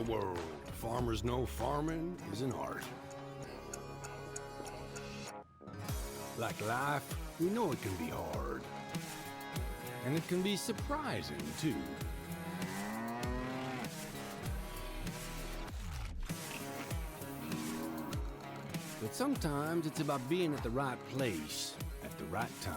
the world, farmers know farming is an art. Like life, we know it can be hard. And it can be surprising, too. But sometimes it's about being at the right place at the right time.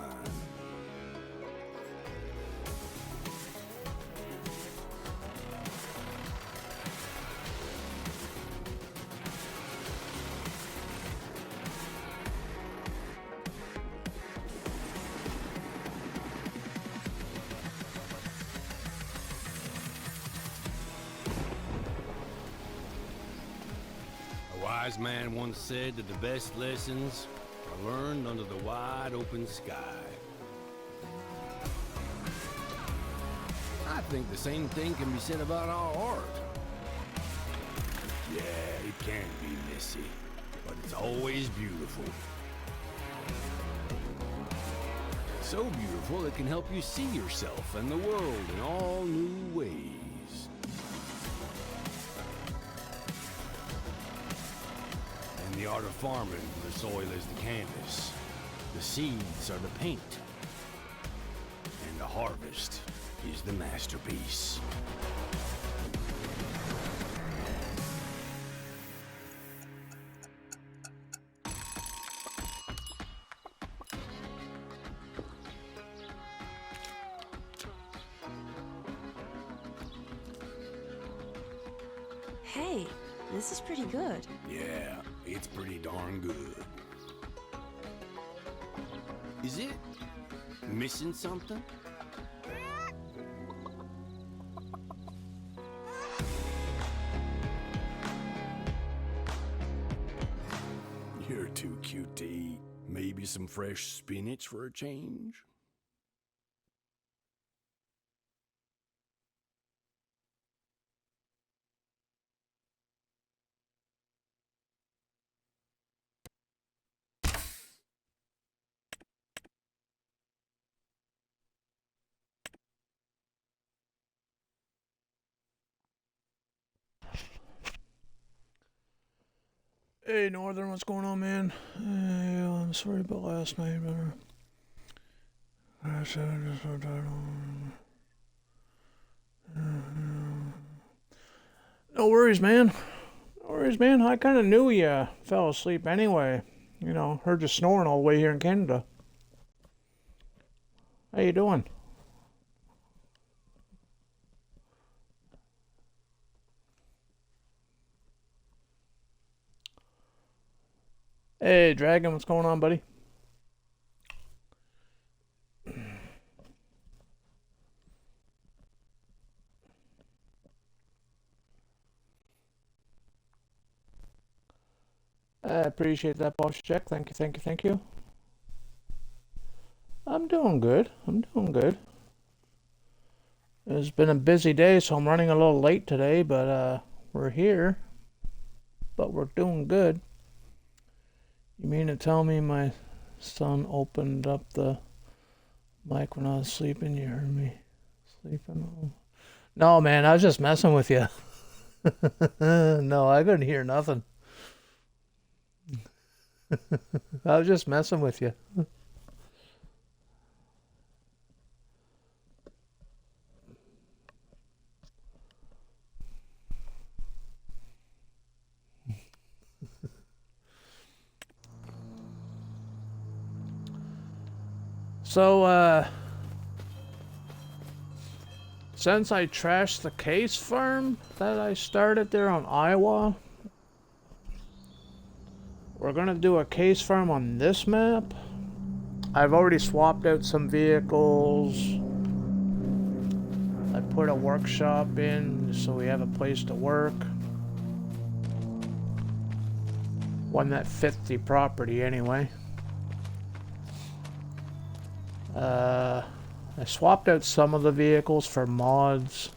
A wise man once said that the best lessons are learned under the wide open sky. I think the same thing can be said about our art. Yeah, it can be messy, but it's always beautiful. So beautiful it can help you see yourself and the world in all new ways. In the art of farming, the soil is the canvas, the seeds are the paint, and the harvest is the masterpiece. Hey, this is pretty good. Yeah, it's pretty darn good. Is it missing something? You're too cute to eat. Maybe some fresh spinach for a change? Hey, Northern, what's going on, man? Hey, I'm sorry about last night, brother. I said I just so tired. No worries, man. No worries, man. I kind of knew you fell asleep anyway. You know, heard you snoring all the way here in Canada. How you doing? Hey, Dragon, what's going on, buddy? I appreciate that, boss check. Thank you, thank you, thank you. I'm doing good. I'm doing good. It's been a busy day, so I'm running a little late today, but we're here. But we're doing good. You mean to tell me my son opened up the mic when I was sleeping? You heard me sleeping? No, man, I was just messing with you. No, I couldn't hear nothing. I was just messing with you. So, since I trashed the case farm that I started there on Iowa, we're gonna do a case farm on this map. I've already swapped out some vehicles. I put a workshop in so we have a place to work. One that fit the property anyway. I swapped out some of the vehicles for mods.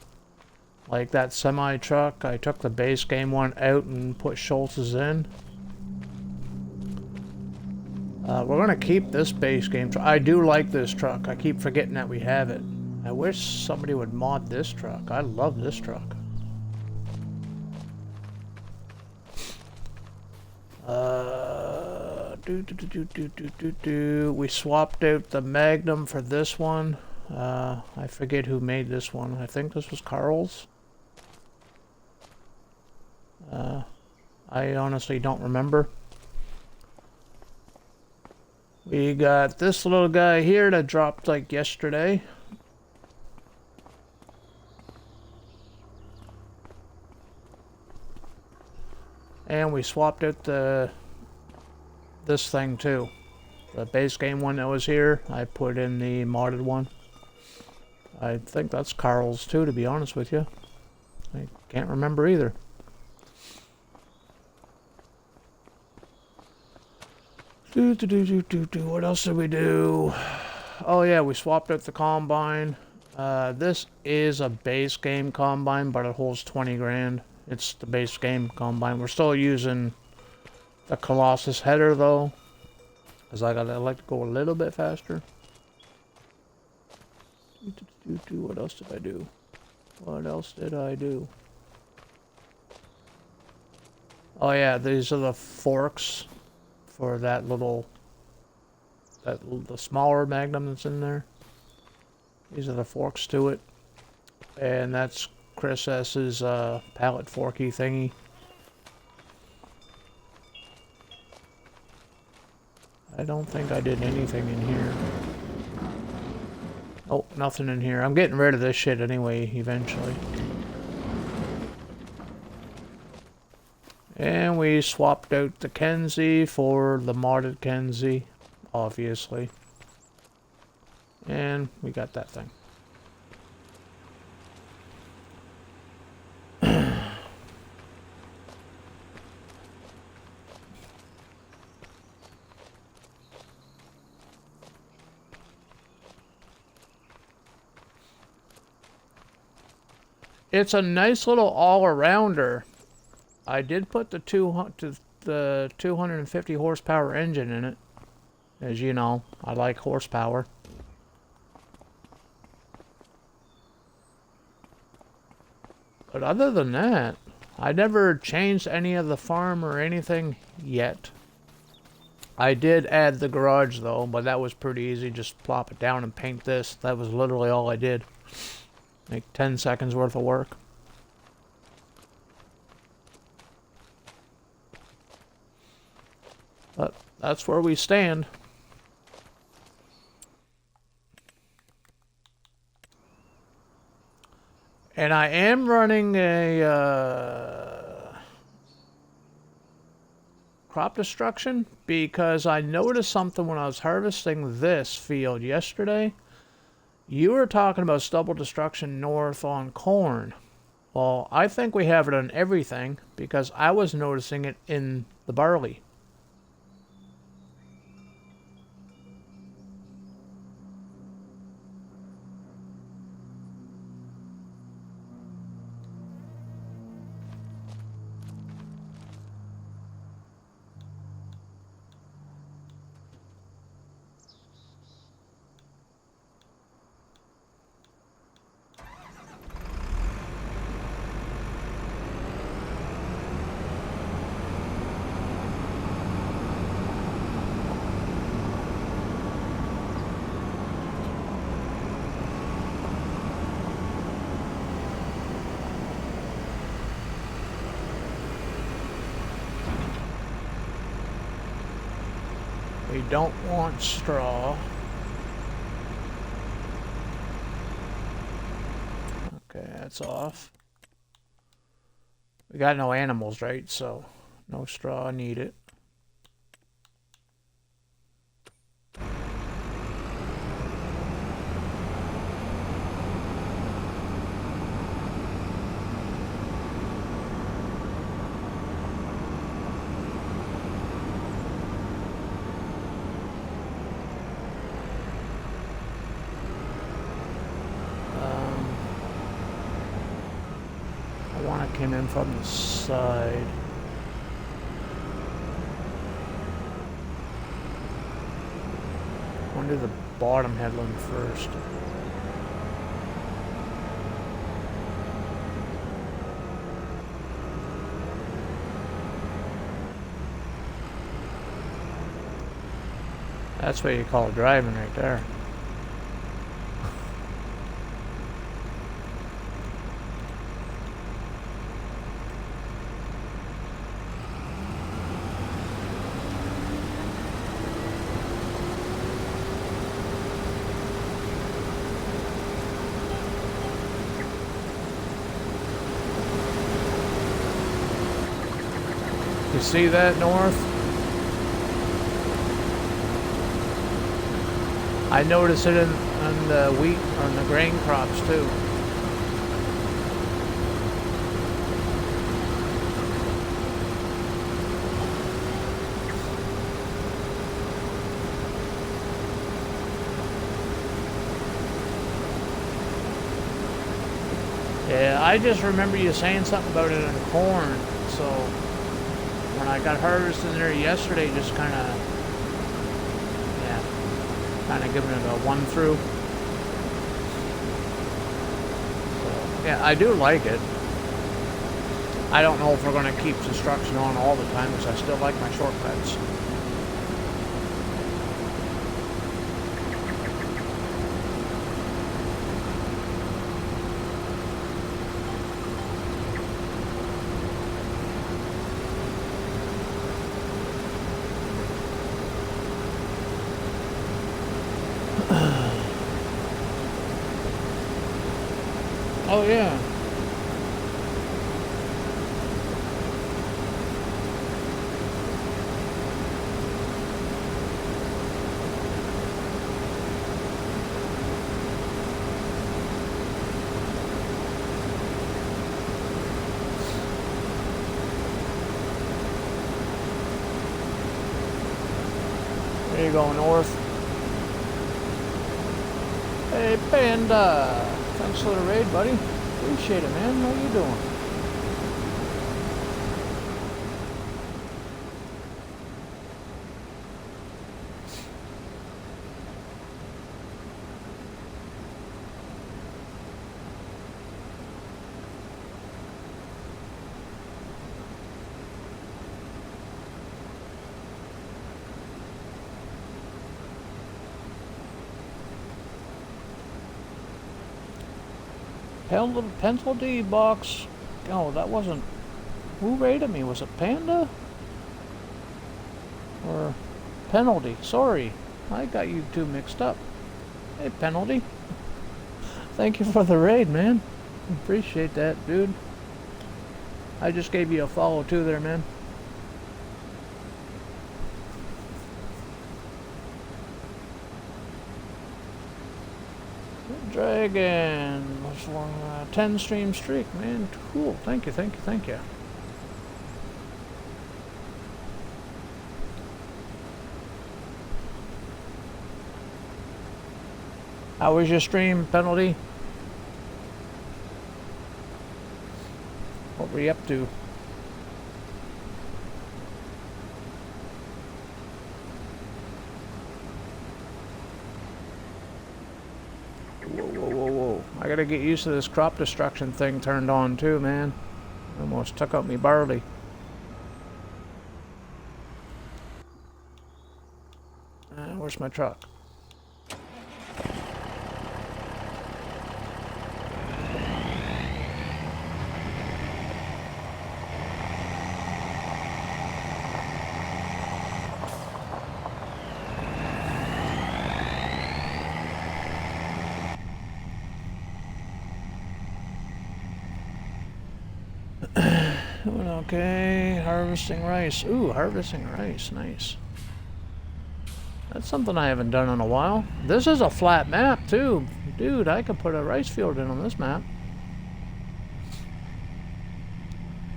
Like that semi truck, I took the base game one out and put Schultz's in. We're gonna keep this base game truck. I do like this truck. I keep forgetting that we have it. I wish somebody would mod this truck. I love this truck. We swapped out the Magnum for this one. I forget who made this one. I think this was Carl's. I honestly don't remember. We got this little guy here that dropped like yesterday. And we swapped out this thing too. The base game one that was here, I put in the modded one. I think that's Carl's too, to be honest with you. I can't remember either. What else did we do? Oh yeah, we swapped out the combine. This is a base game combine, but it holds 20 grand. It's the base game combine. We're still using the Colossus header though, because I like to go a little bit faster. What else did I do? What else did I do? Oh yeah, these are the forks for that little, the smaller Magnum that's in there. These are the forks to it, and that's Chris S's pallet forky thingy. I don't think I did anything in here. Oh, nothing in here. I'm getting rid of this shit anyway, eventually. And we swapped out the Kenzie for the modded Kenzie, obviously. And we got that thing. It's a nice little all-arounder. I did put the 250 horsepower engine in it. As you know, I like horsepower. But other than that, I never changed any of the farm or anything yet. I did add the garage though, but that was pretty easy. Just plop it down and paint this. That was literally all I did. Like 10 seconds worth of work. But that's where we stand. And I am running a crop destruction because I noticed something when I was harvesting this field yesterday. You were talking about stubble destruction north on corn. Well, I think we have it on everything because I was noticing it in the barley. We don't want straw. Okay, that's off. We got no animals, right? So no straw needed. Came in from the side. I wonder the bottom headland first. That's what you call driving right there. You see that north? I notice it in the wheat, on the grain crops too. Yeah, I just remember you saying something about it in corn, so when I got harvested in there yesterday, just kind of giving it a one through. So, yeah, I do like it. I don't know if we're going to keep construction on all the time, because I still like my shortcuts. Oh yeah. There you go, north. Hey, Panda. Thanks for the raid, buddy. Appreciate it, man. How you doing? Pencil D box. Oh, that wasn't. Who rated me? Was it Panda? Or Penalty? Sorry. I got you two mixed up. Hey, Penalty. Thank you for the raid, man. Appreciate that, dude. I just gave you a follow too there, man. Dragon was on a 10 stream streak, man. Cool. Thank you, thank you, thank you. How was your stream, Penalty? What were you up to? Whoa. I gotta get used to this crop destruction thing turned on too, man. Almost took out me barley. Where's my truck? Okay, harvesting rice. Ooh, harvesting rice, nice. That's something I haven't done in a while. This is a flat map too. Dude, I could put a rice field in on this map.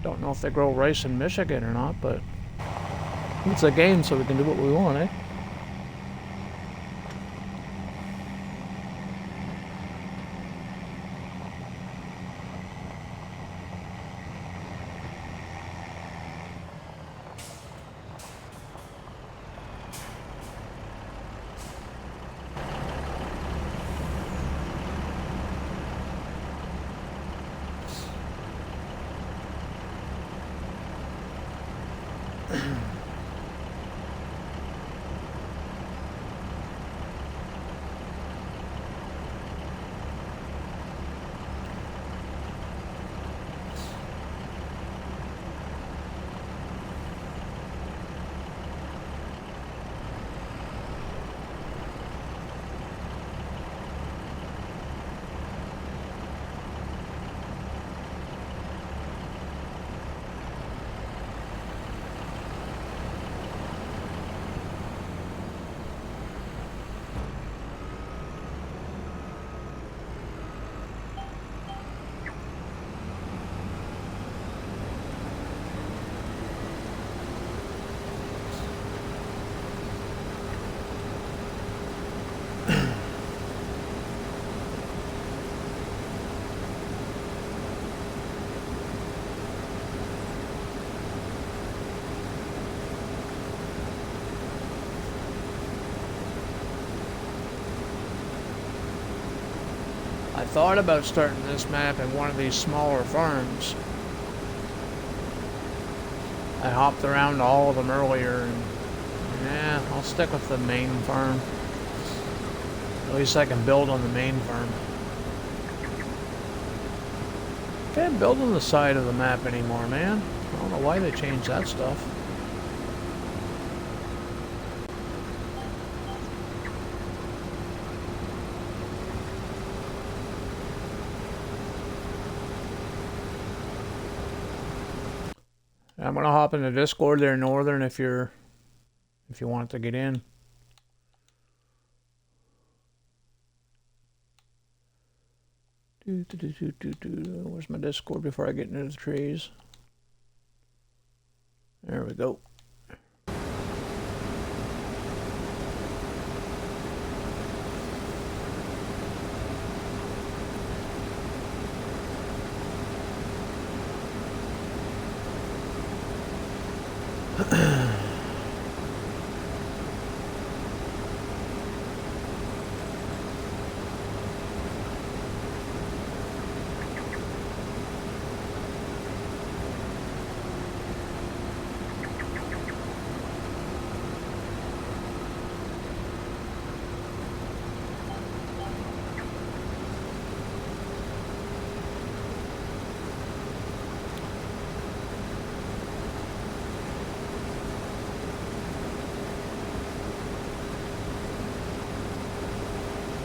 Don't know if they grow rice in Michigan or not, but it's a game, so we can do what we want, eh? thought about starting this map in one of these smaller farms. I hopped around all of them earlier, and yeah, I'll stick with the main farm. At least I can build on the main farm. Can't build on the side of the map anymore, man. I don't know why they changed that stuff. I'm gonna hop in the Discord there, Northern, if you want to get in. Where's my Discord before I get into the trees? There we go.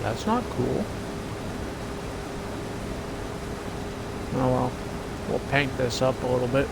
That's not cool. Oh well, we'll paint this up a little bit.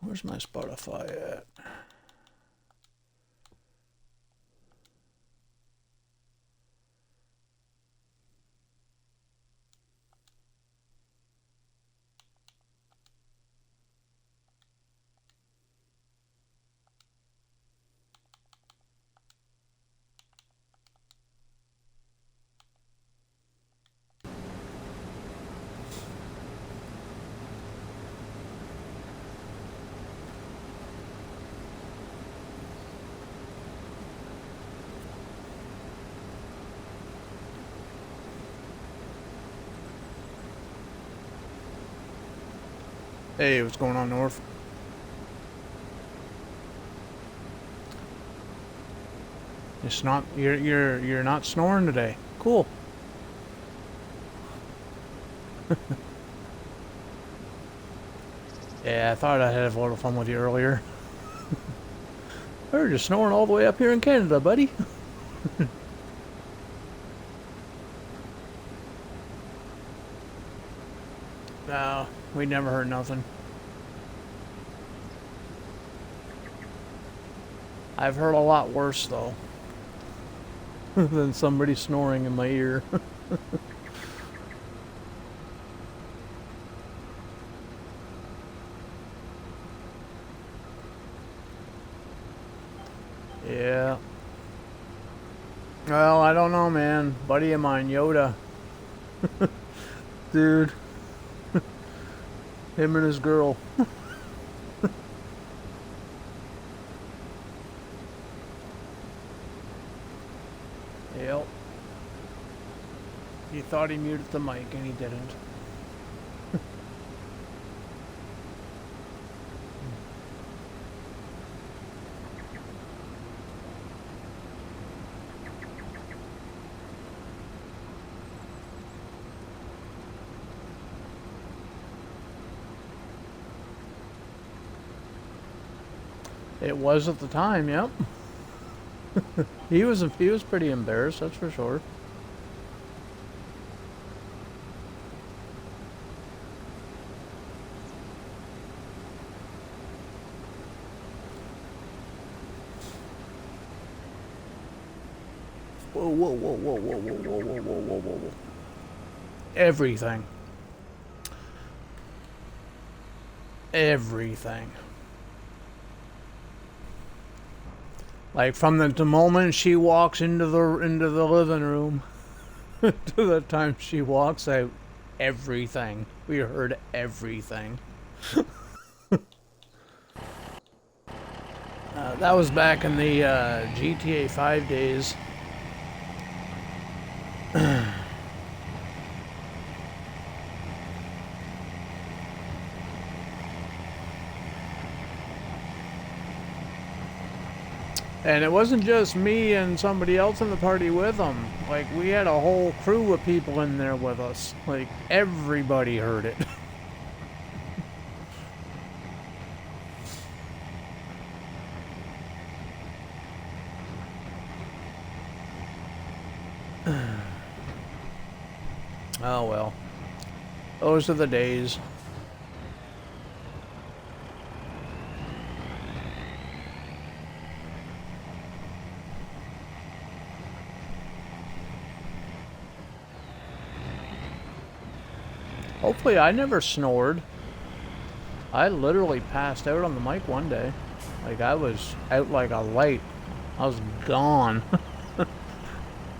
Where's my Spotify at? Hey, what's going on, North? It's not you're not snoring today. Cool. Yeah, I thought I'd have a little fun with you earlier. I heard you snoring all the way up here in Canada, buddy. No, we never heard nothing. I've heard a lot worse, though, than somebody snoring in my ear. Yeah. Well, I don't know, man. Buddy of mine, Yoda. Dude. Him and his girl. Yep. He thought he muted the mic and he didn't. It was at the time, yep. He was pretty embarrassed, that's for sure. Whoa, whoa, whoa, whoa, whoa, whoa, whoa, whoa, whoa, whoa, whoa, whoa. Everything. Everything. Like from the moment she walks into the living room to the time she walks out, everything. We heard everything. That was back in the GTA 5 days. And it wasn't just me and somebody else in the party with them. Like, we had a whole crew of people in there with us. Like, everybody heard it. Oh well. Those are the days. Hopefully I never snored. I literally passed out on the mic one day. Like, I was out like a light. I was gone.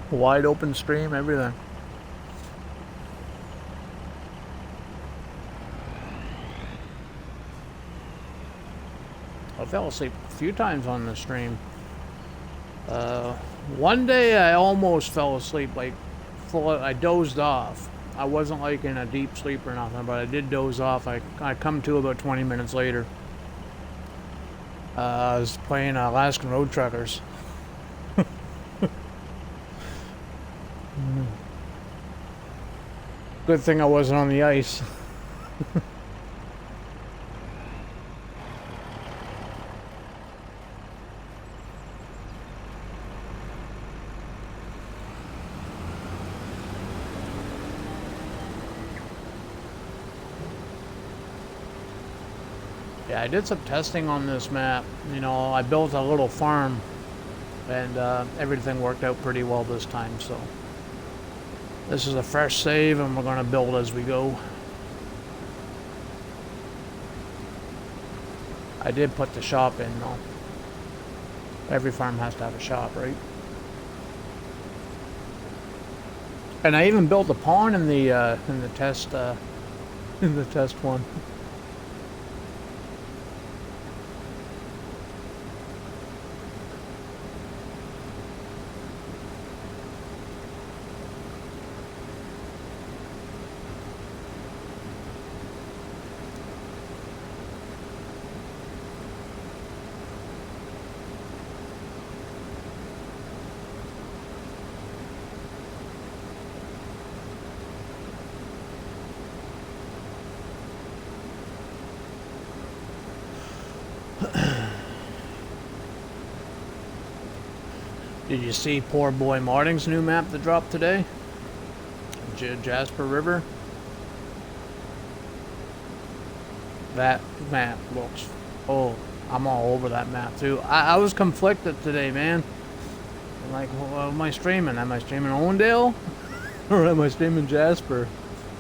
Wide open stream, everything. I fell asleep a few times on the stream. One day I almost fell asleep, like, I dozed off. I wasn't like in a deep sleep or nothing, but I did doze off. I come to about 20 minutes later. I was playing Alaskan Road Truckers. Good thing I wasn't on the ice. Yeah, I did some testing on this map. You know, I built a little farm, and everything worked out pretty well this time, so. This is a fresh save, and we're gonna build as we go. I did put the shop in, though. Every farm has to have a shop, right? And I even built a pond in the test one. Did you see poor boy Marting's new map that dropped today? Jasper River. That map looks... Oh, I'm all over that map too. I was conflicted today, man. I'm like, what am I streaming? Am I streaming Owendale? Or am I streaming Jasper?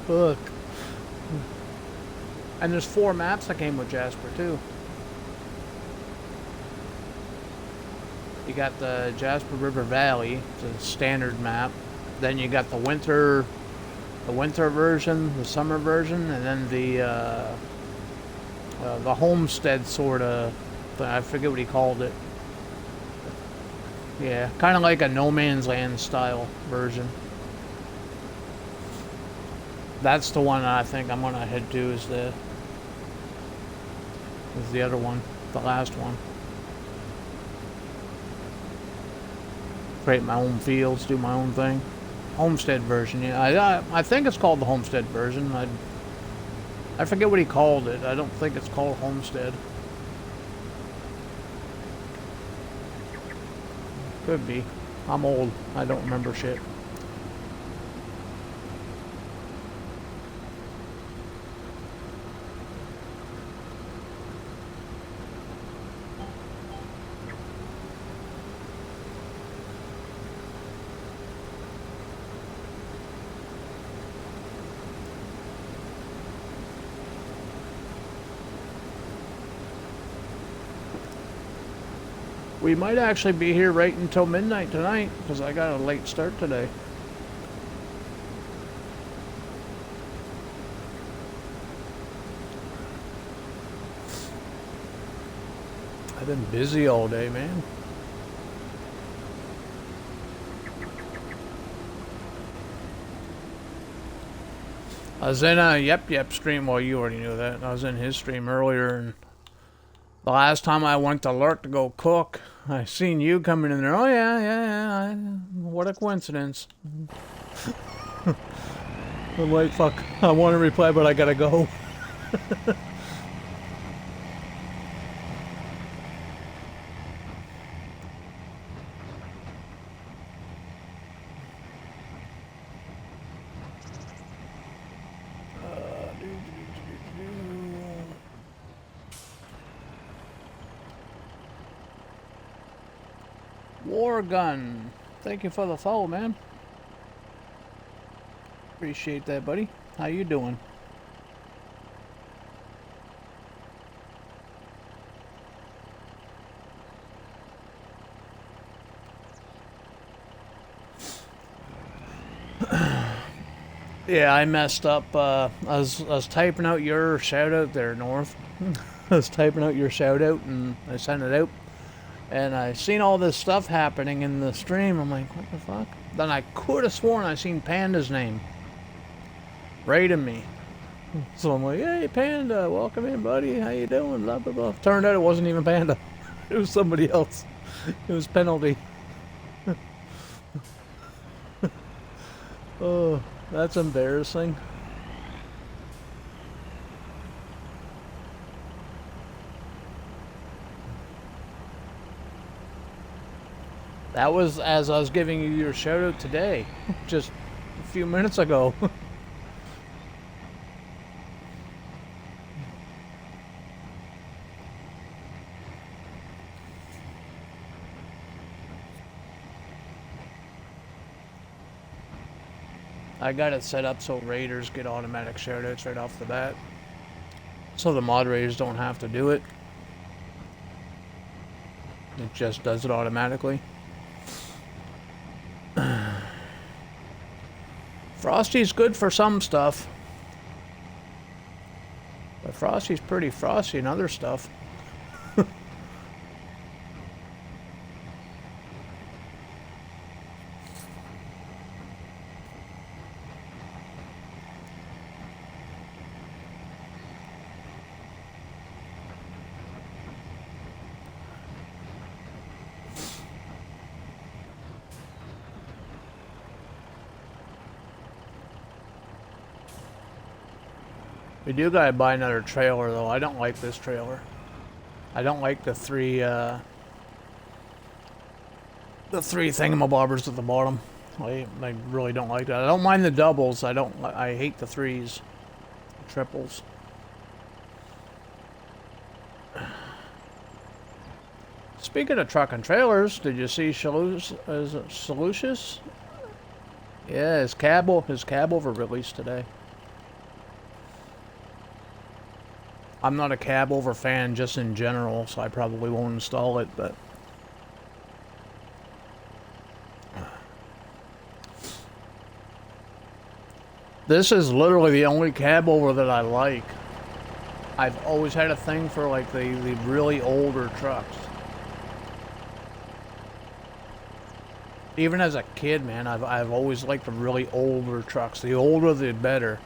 Fuck. And there's 4 maps that came with Jasper too. You got the Jasper River Valley, it's a standard map. Then you got the winter version, the summer version, and then the homestead sort of. I forget what he called it. Yeah, kind of like a No Man's Land style version. That's the one I think I'm gonna head to. Is the other one, the last one. Create my own fields, do my own thing. Homestead version, yeah. I think it's called the Homestead version. I forget what he called it. I don't think it's called Homestead. Could be. I'm old. I don't remember shit. We might actually be here right until midnight tonight, because I got a late start today. I've been busy all day, man. I was in a Yep stream. Well, you already knew that. I was in his stream earlier, and the last time I went to lurk to go cook, I seen you coming in there. Oh yeah. What a coincidence. I'm like, fuck. I want to reply, but I gotta go. War Gun. Thank you for the follow, man. Appreciate that, buddy. How you doing? Yeah, I messed up. I was typing out your shout out there, North. I was typing out your shout out and I sent it out. And I seen all this stuff happening in the stream. I'm like, what the fuck? Then I could have sworn I seen Panda's name rating me. So I'm like, hey Panda, welcome in, buddy. How you doing? Blah blah blah. Turned out it wasn't even Panda. It was somebody else. It was Penalty. Oh, that's embarrassing. That was as I was giving you your shout out today, just a few minutes ago. I got it set up so raiders get automatic shared outs right off the bat. So the moderators don't have to do it. It just does it automatically. Frosty's good for some stuff. But Frosty's pretty frosty in other stuff. We do gotta buy another trailer though. I don't like this trailer. I don't like the three thingamabobbers at the bottom. I really don't like that. I don't mind the doubles. I hate the threes, the triples. Speaking of truck and trailers, did you see Solucious? Yeah, his cab over released today. I'm not a cab over fan just in general, so I probably won't install it, but this is literally the only cab over that I like. I've always had a thing for like the really older trucks. Even as a kid, man, I've always liked the really older trucks. The older the better.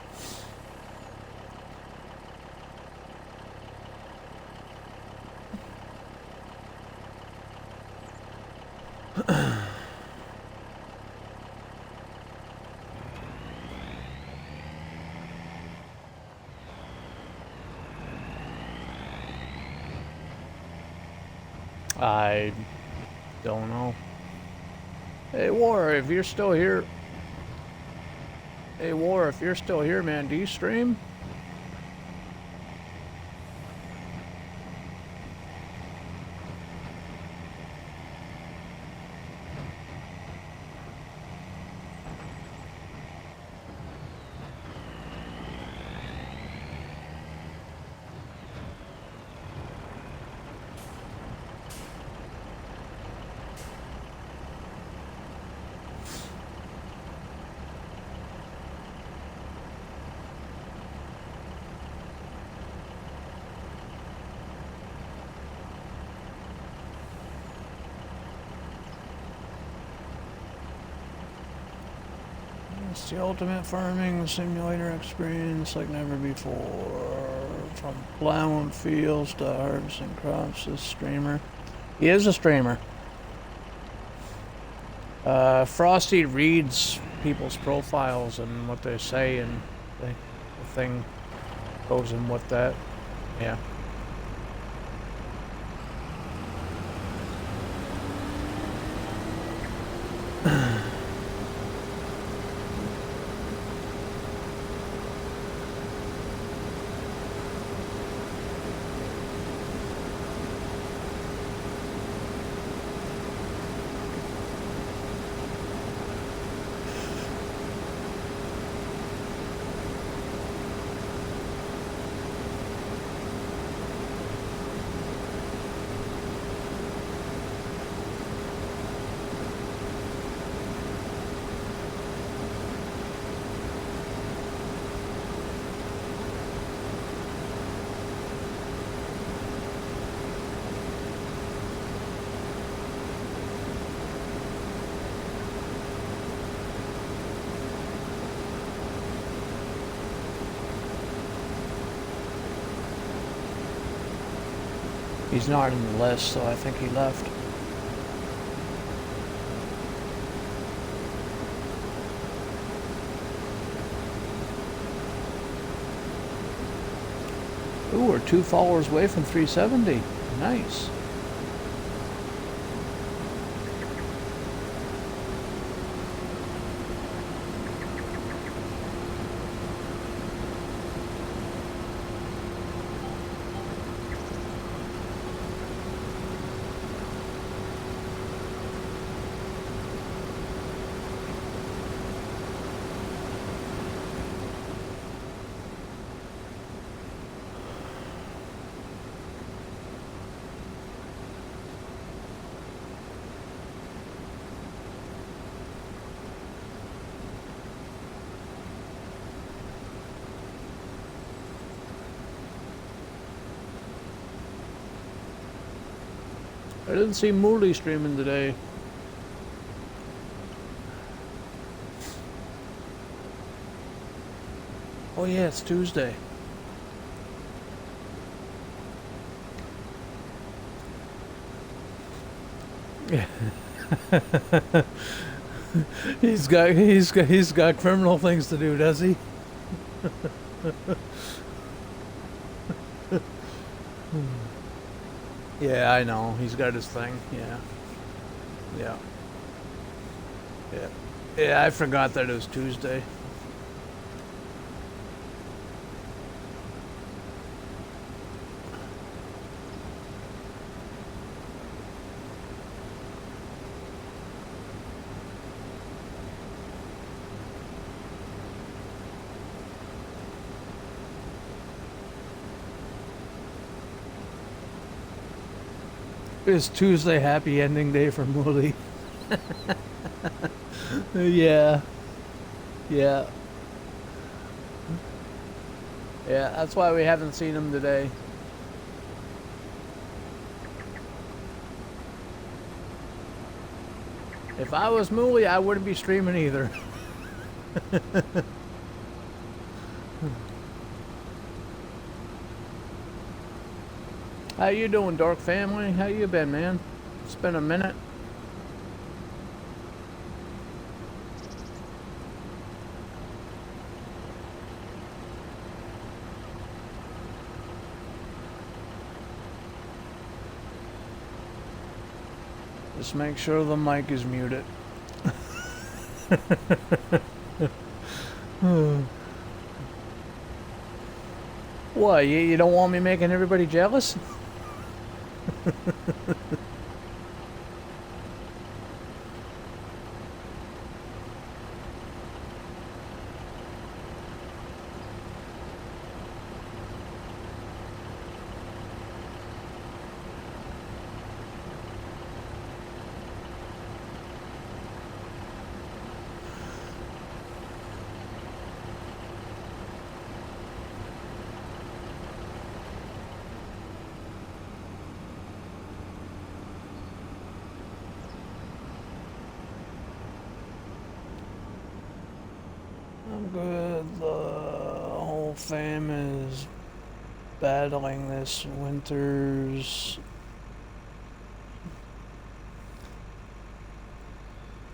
I don't know. Hey War, if you're still here. Hey War, if you're still here, man, do you stream? It's the ultimate farming simulator experience like never before. From plowing fields to harvesting crops, this streamer. He is a streamer. Frosty reads people's profiles and what they say, and the thing goes in with that. Yeah. He's not in the list, so I think he left. Ooh, we're 2 followers away from 370. Nice. I didn't see Mooley streaming today. Oh yeah, it's Tuesday. He's got criminal things to do, does he? Yeah, I know. He's got his thing. Yeah. Yeah. Yeah. Yeah, I forgot that it was Tuesday. It's Tuesday happy ending day for Mooley. Yeah. Yeah. Yeah, that's why we haven't seen him today. If I was Mooley, I wouldn't be streaming either. How you doing, Dork family? How you been, man? It's been a minute. Just make sure the mic is muted. What, you don't want me making everybody jealous? I'm good. The whole fam is battling this winter's.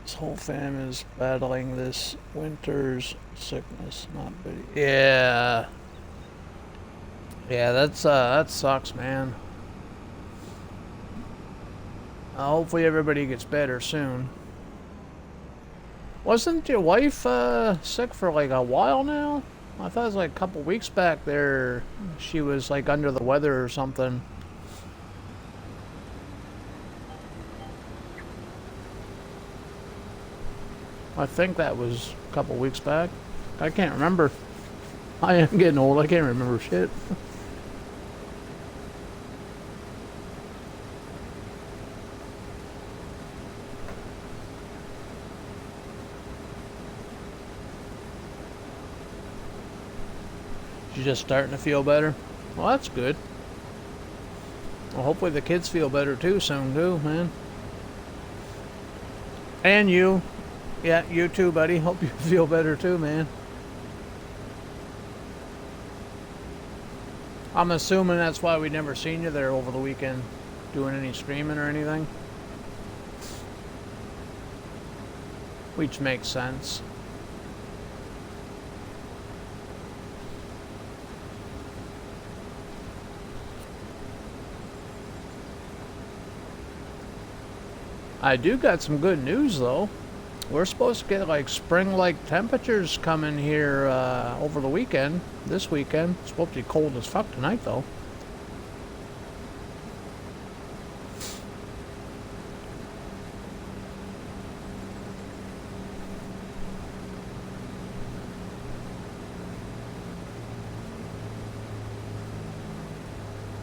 This whole fam is battling this winter's sickness. Not big. Yeah. Yeah, that sucks, man. Hopefully everybody gets better soon. Wasn't your wife sick for like a while now? I thought it was like a couple weeks back there. She was like under the weather or something. I think that was a couple weeks back. I can't remember. I am getting old. I can't remember shit. She's just starting to feel better. Well, that's good. Well, hopefully the kids feel better too soon, too, man. And you. Yeah, you too, buddy. Hope you feel better too, man. I'm assuming that's why we never seen you there over the weekend, doing any streaming or anything. Which makes sense. I do got some good news though. We're supposed to get like spring-like temperatures coming here over the weekend. This weekend. It's supposed to be cold as fuck tonight though.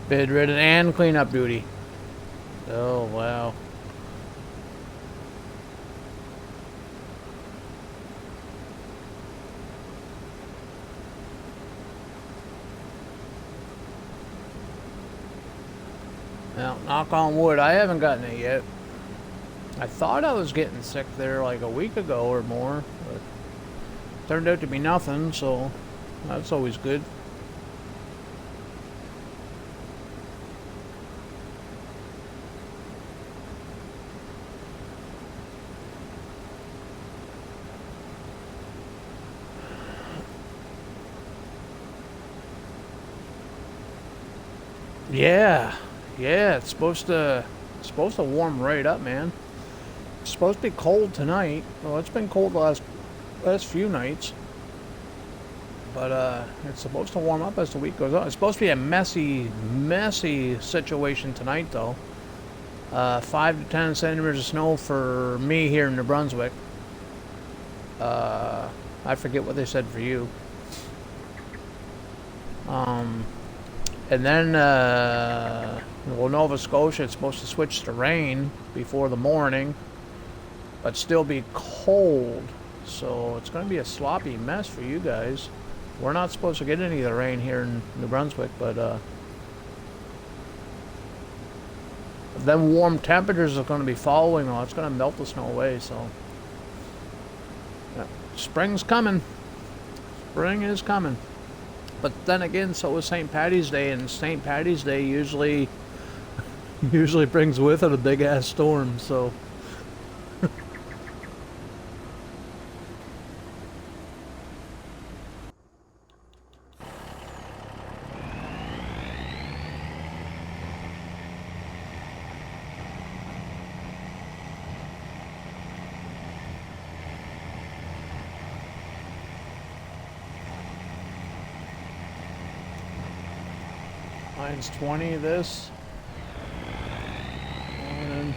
Bedridden and cleanup duty. Oh wow. Well, knock on wood, I haven't gotten it yet. I thought I was getting sick there like a week ago or more, but turned out to be nothing, so that's always good. Yeah, it's supposed to warm right up, man. It's supposed to be cold tonight. Well, it's been cold the last few nights, but it's supposed to warm up as the week goes on. It's supposed to be a messy situation tonight, though. 5 to 10 centimeters of snow for me here in New Brunswick. I forget what they said for you. And then, well, Nova Scotia, it's supposed to switch to rain before the morning, but still be cold. So it's going to be a sloppy mess for you guys. We're not supposed to get any of the rain here in New Brunswick, but then warm temperatures are going to be following. It's going to melt the snow away. So yeah, spring's coming. Spring is coming. But then again, so is St. Paddy's Day, and St. Paddy's Day usually brings with it a big ass storm. So mine's 20 this. And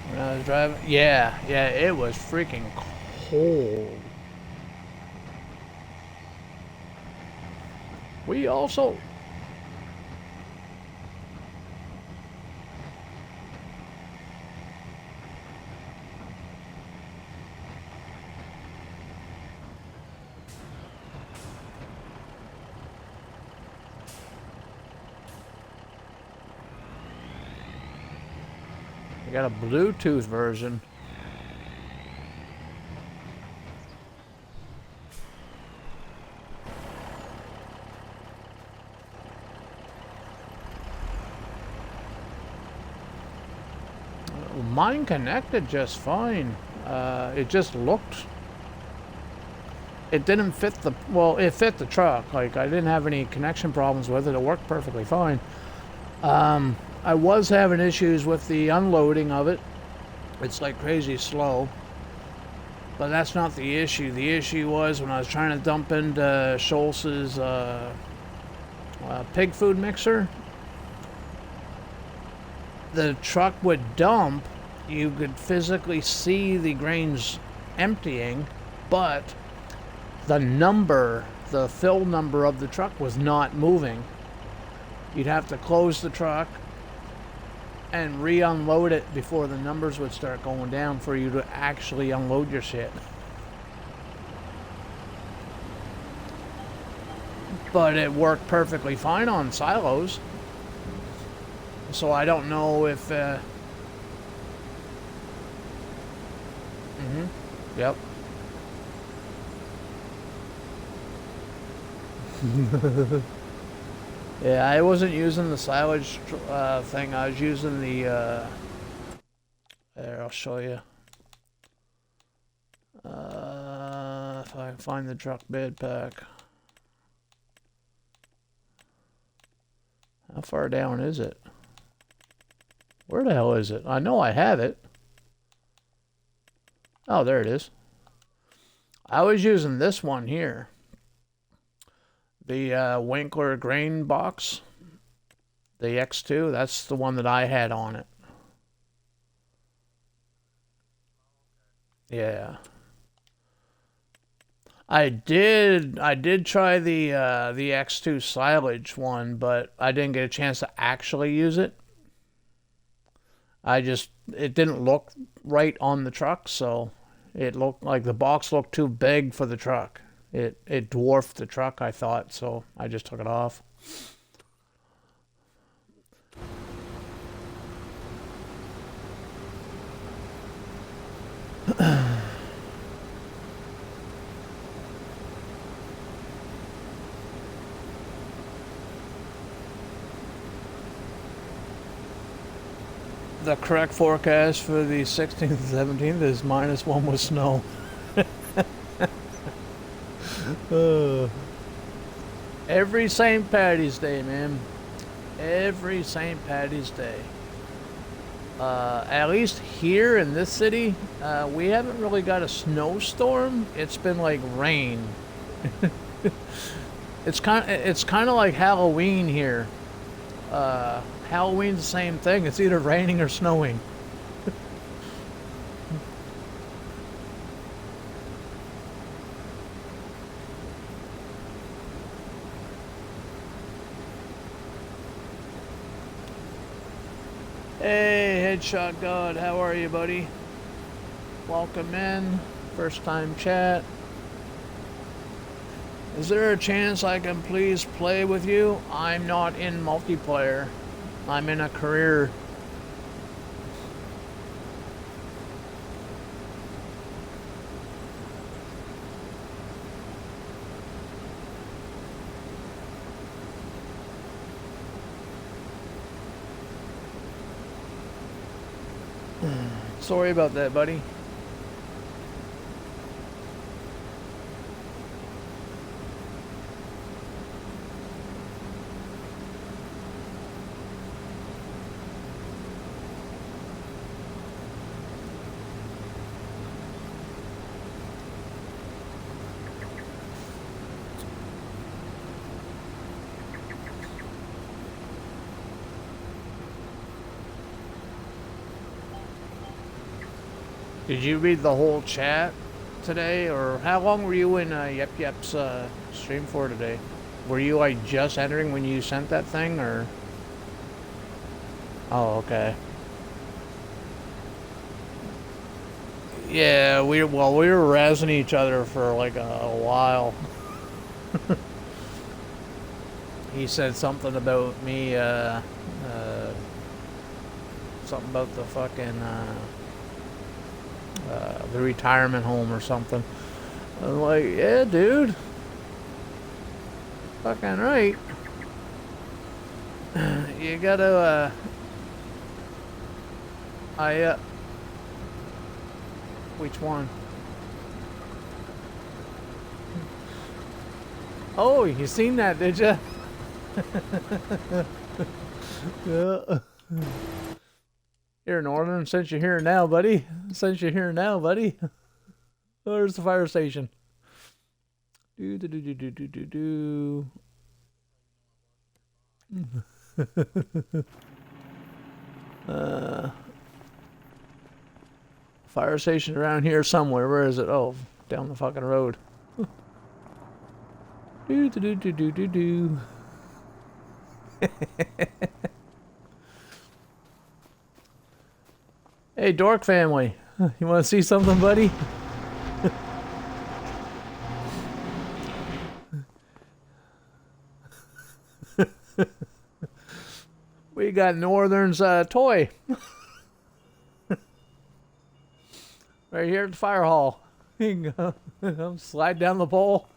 when I was driving, yeah, it was freaking cold. We also got a Bluetooth version. Mine connected just fine. It just looked. It didn't fit the. Well, it fit the truck. Like, I didn't have any connection problems with it. It worked perfectly fine. I was having issues with the unloading of it. It's like crazy slow. But that's not the issue. The issue was when I was trying to dump into Schultz's pig food mixer. The truck would dump. You could physically see the grains emptying, but the fill number of the truck was not moving. You'd have to close the truck and re-unload it before the numbers would start going down for you to actually unload your shit. But it worked perfectly fine on silos. So I don't know if... Yep. Yeah, I wasn't using the silage thing. I was using the... there, I'll show you. If I can find the truck bed pack. How far down is it? Where the hell is it? I know I have it. Oh, there it is. I was using this one here. The Winkler grain box. The X2. That's the one that I had on it. Yeah. I did try the X2 silage one, but I didn't get a chance to actually use it. It didn't look right on the truck, so it looked like the box looked too big for the truck. It dwarfed the truck, I thought, so I just took it off. The correct forecast for the 16th and 17th is -1 with snow. Every St. Patty's Day, man. Every St. Patty's Day. At least here in this city, we haven't really got a snowstorm. It's been like rain. It's kind of like Halloween here. Halloween's the same thing. It's either raining or snowing. Hey, Headshot God, how are you, buddy? Welcome in. First time chat. Is there a chance I can please play with you? I'm not in multiplayer. I'm in a career. Sorry about that, buddy. Did you read the whole chat today, or how long were you in Yep Yep's stream for today? Were you like just entering when you sent that thing, or? Oh, okay. Yeah, we were razzing each other for like a while. He said something about me, something about the fucking the retirement home or something. I'm like, yeah, dude. Fucking right. You gotta, which one? Oh, you seen that, did ya? Yeah. Here, Northern, since you're here now, buddy. Since you're here now, buddy. Where's the fire station? Fire station around here somewhere. Where is it? Oh, down the fucking road. Hey, Dork family. You want to see something, buddy? We got Northern's toy. Right here at the fire hall. You can go. Slide down the pole.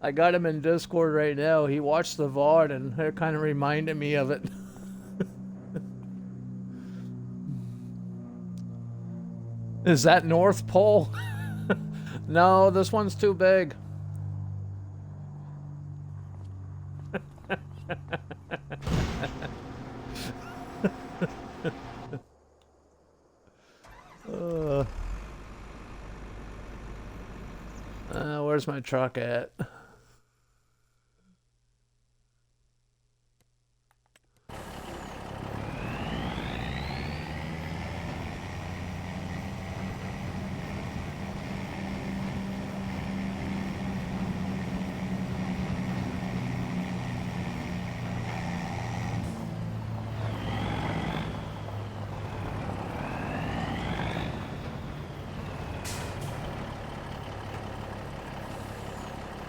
I got him in Discord right now. He watched the VOD and it kind of reminded me of it. Is that North Pole? No, this one's too big. Where's my truck at?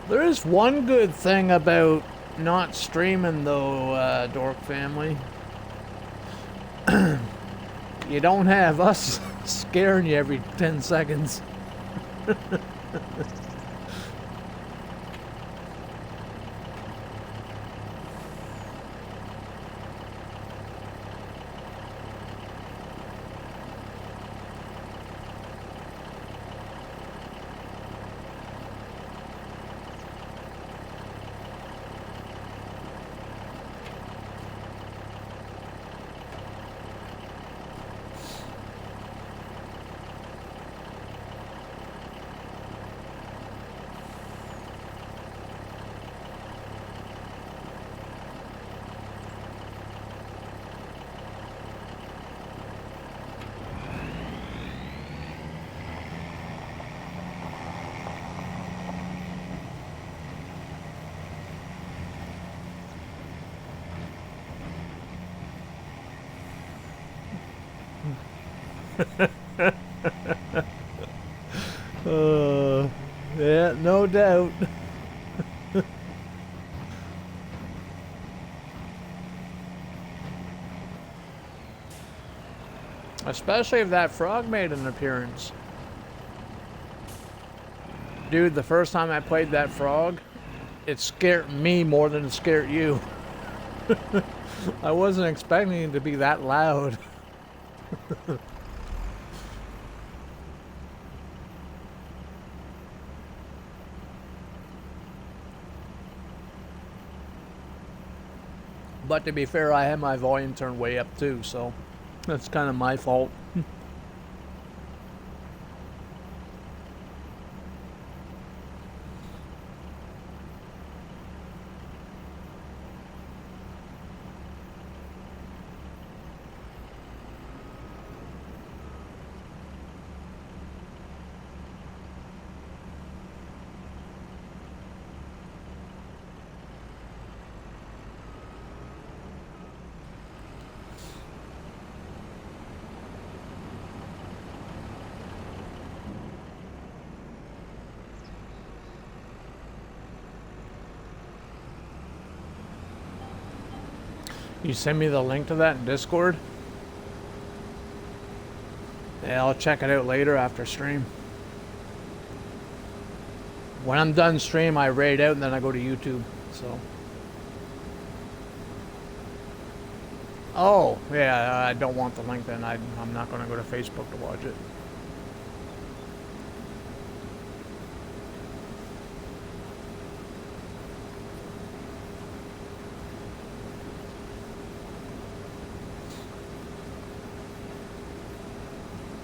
There is one good thing about not streaming though, Dork family. You don't have us scaring you every 10 seconds. Yeah, no doubt. Especially if that frog made an appearance. Dude, the first time I played that frog, it scared me more than it scared you. I wasn't expecting it to be that loud. But to be fair, I had my volume turned way up too, so that's kind of my fault. You send me the link to that in Discord? Yeah, I'll check it out later after stream. When I'm done stream, I raid out and then I go to YouTube, so. Oh, yeah, I don't want the link then. I'm not going to go to Facebook to watch it.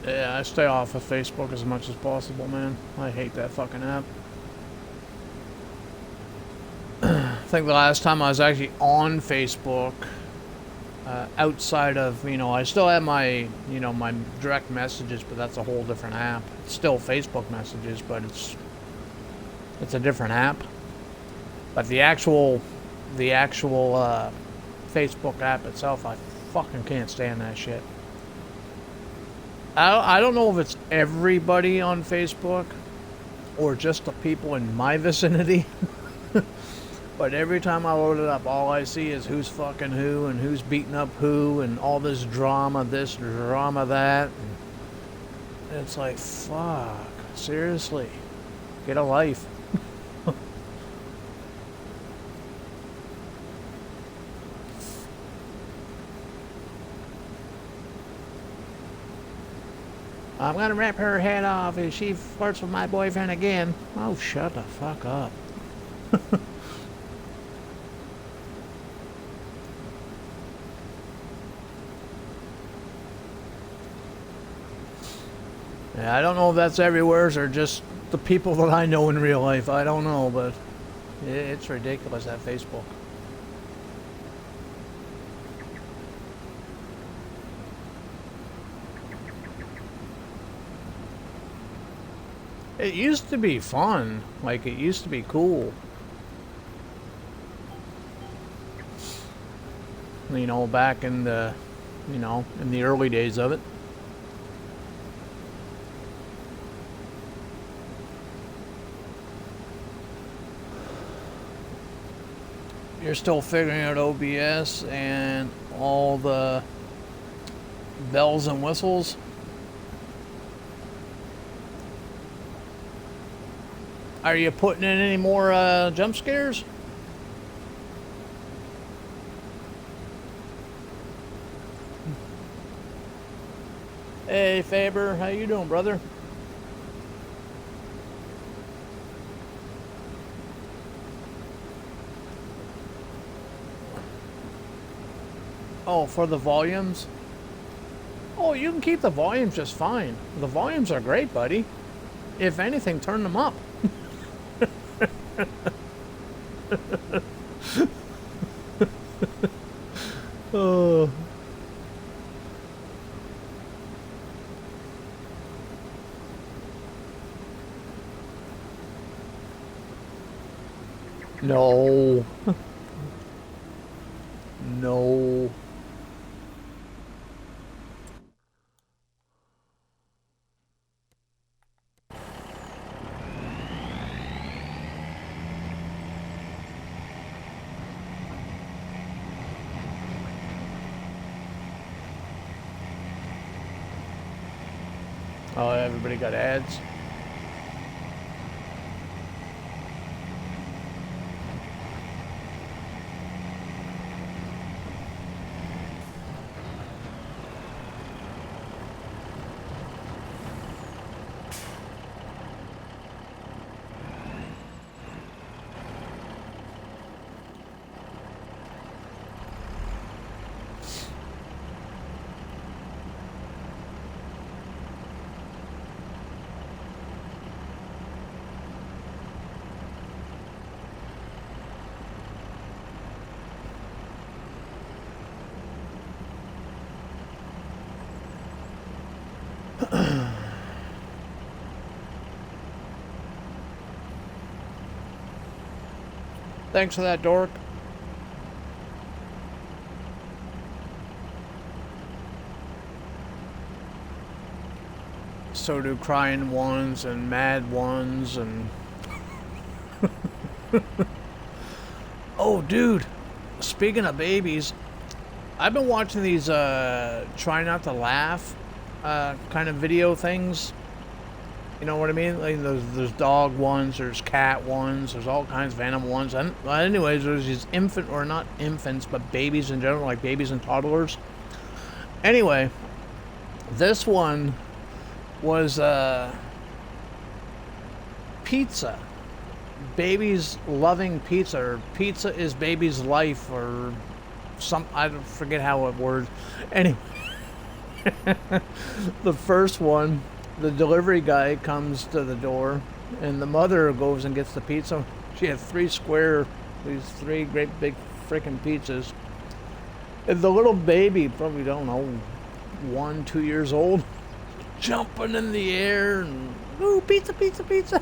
Yeah, I stay off of Facebook as much as possible, man. I hate that fucking app. I think the last time I was actually on Facebook, outside of, you know, I still have my, you know, my direct messages, but that's a whole different app. It's still Facebook messages, but it's a different app. But the actual Facebook app itself, I fucking can't stand that shit. I don't know if it's everybody on Facebook or just the people in my vicinity. But every time I load it up, all I see is who's fucking who and who's beating up who and all this drama, that. And it's like, fuck, seriously, get a life. I'm gonna rip her head off if she flirts with my boyfriend again. Oh, shut the fuck up. Yeah, I don't know if that's everywhere or just the people that I know in real life. I don't know, but it's ridiculous, that Facebook. It used to be fun. Like, it used to be cool. You know, back in the, you know, in the early days of it. You're still figuring out OBS and all the bells and whistles. Are you putting in any more jump scares? Hey Faber, how you doing, brother? Oh, for the volumes? Oh, you can keep the volumes just fine. The volumes are great, buddy. If anything, turn them up. Oh. No. No. Oh, everybody got ads. Thanks for that, dork. So do crying ones and mad ones and... Oh, dude. Speaking of babies, I've been watching these try not to laugh kind of video things. You know what I mean? Like there's dog ones, there's cat ones, there's all kinds of animal ones. And anyways, there's these infant, or not infants, but babies in general, like babies and toddlers. Anyway, this one was pizza. Babies loving pizza, or pizza is baby's life, or some, I forget how it words. Anyway, the first one, the delivery guy comes to the door, and the mother goes and gets the pizza. She had these three great big freaking pizzas. And the little baby, probably, don't know, 1, 2 years old, jumping in the air and, ooh, pizza, pizza, pizza,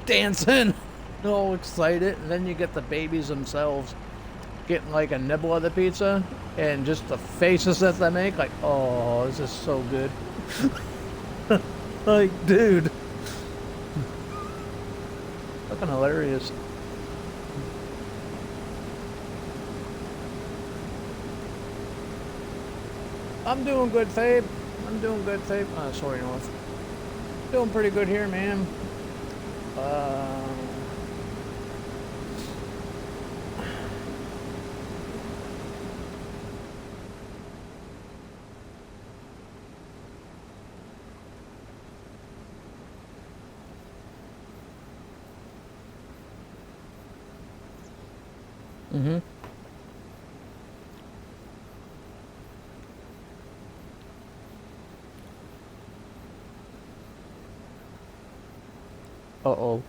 dancing, all excited. And then you get the babies themselves getting like a nibble of the pizza, and just the faces that they make, like, oh, this is so good. Like, dude, fucking hilarious. I'm doing good, Fabe. I'm doing good, Fabe. Sorry, North. Doing pretty good here, man. Mm-hmm. Uh-oh.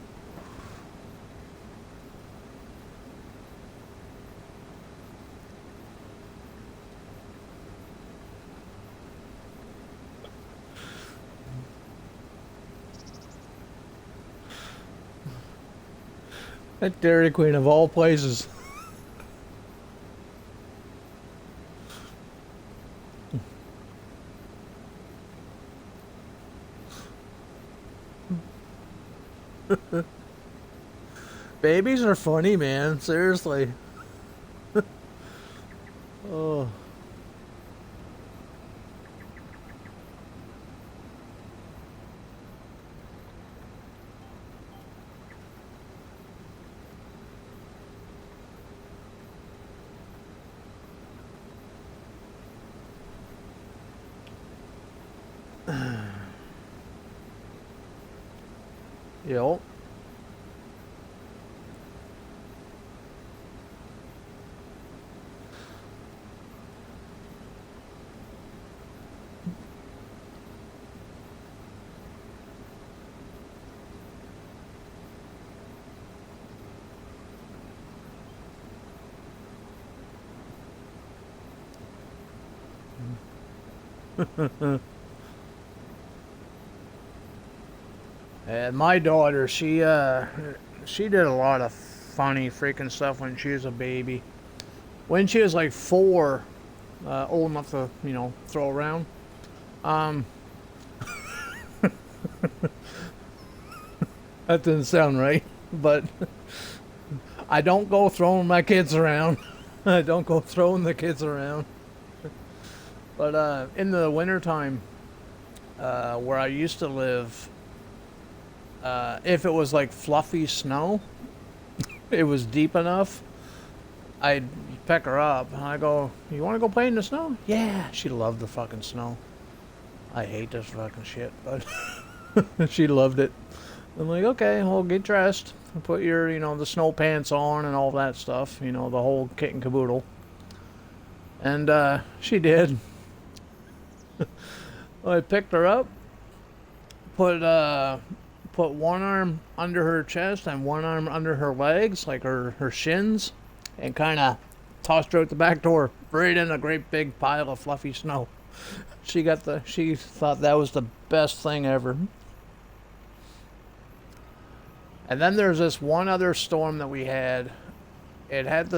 That Dairy Queen of all places. Babies are funny, man. Seriously. Oh. Yo. And my daughter, she did a lot of funny freaking stuff when she was a baby. When she was like 4, old enough to, you know, throw around. That didn't sound right, but I don't go throwing my kids around. I don't go throwing the kids around. But in the wintertime, where I used to live, if it was like fluffy snow, it was deep enough, I'd pick her up. And I go, you want to go play in the snow? Yeah. She loved the fucking snow. I hate this fucking shit, but she loved it. I'm like, okay, well, get dressed. Put your, you know, the snow pants on and all that stuff. You know, the whole kit and caboodle. And she did. I picked her up, put one arm under her chest and one arm under her legs, like her shins, and kind of tossed her out the back door, right in a great big pile of fluffy snow. She thought that was the best thing ever. And then there's this one other storm that we had. It had it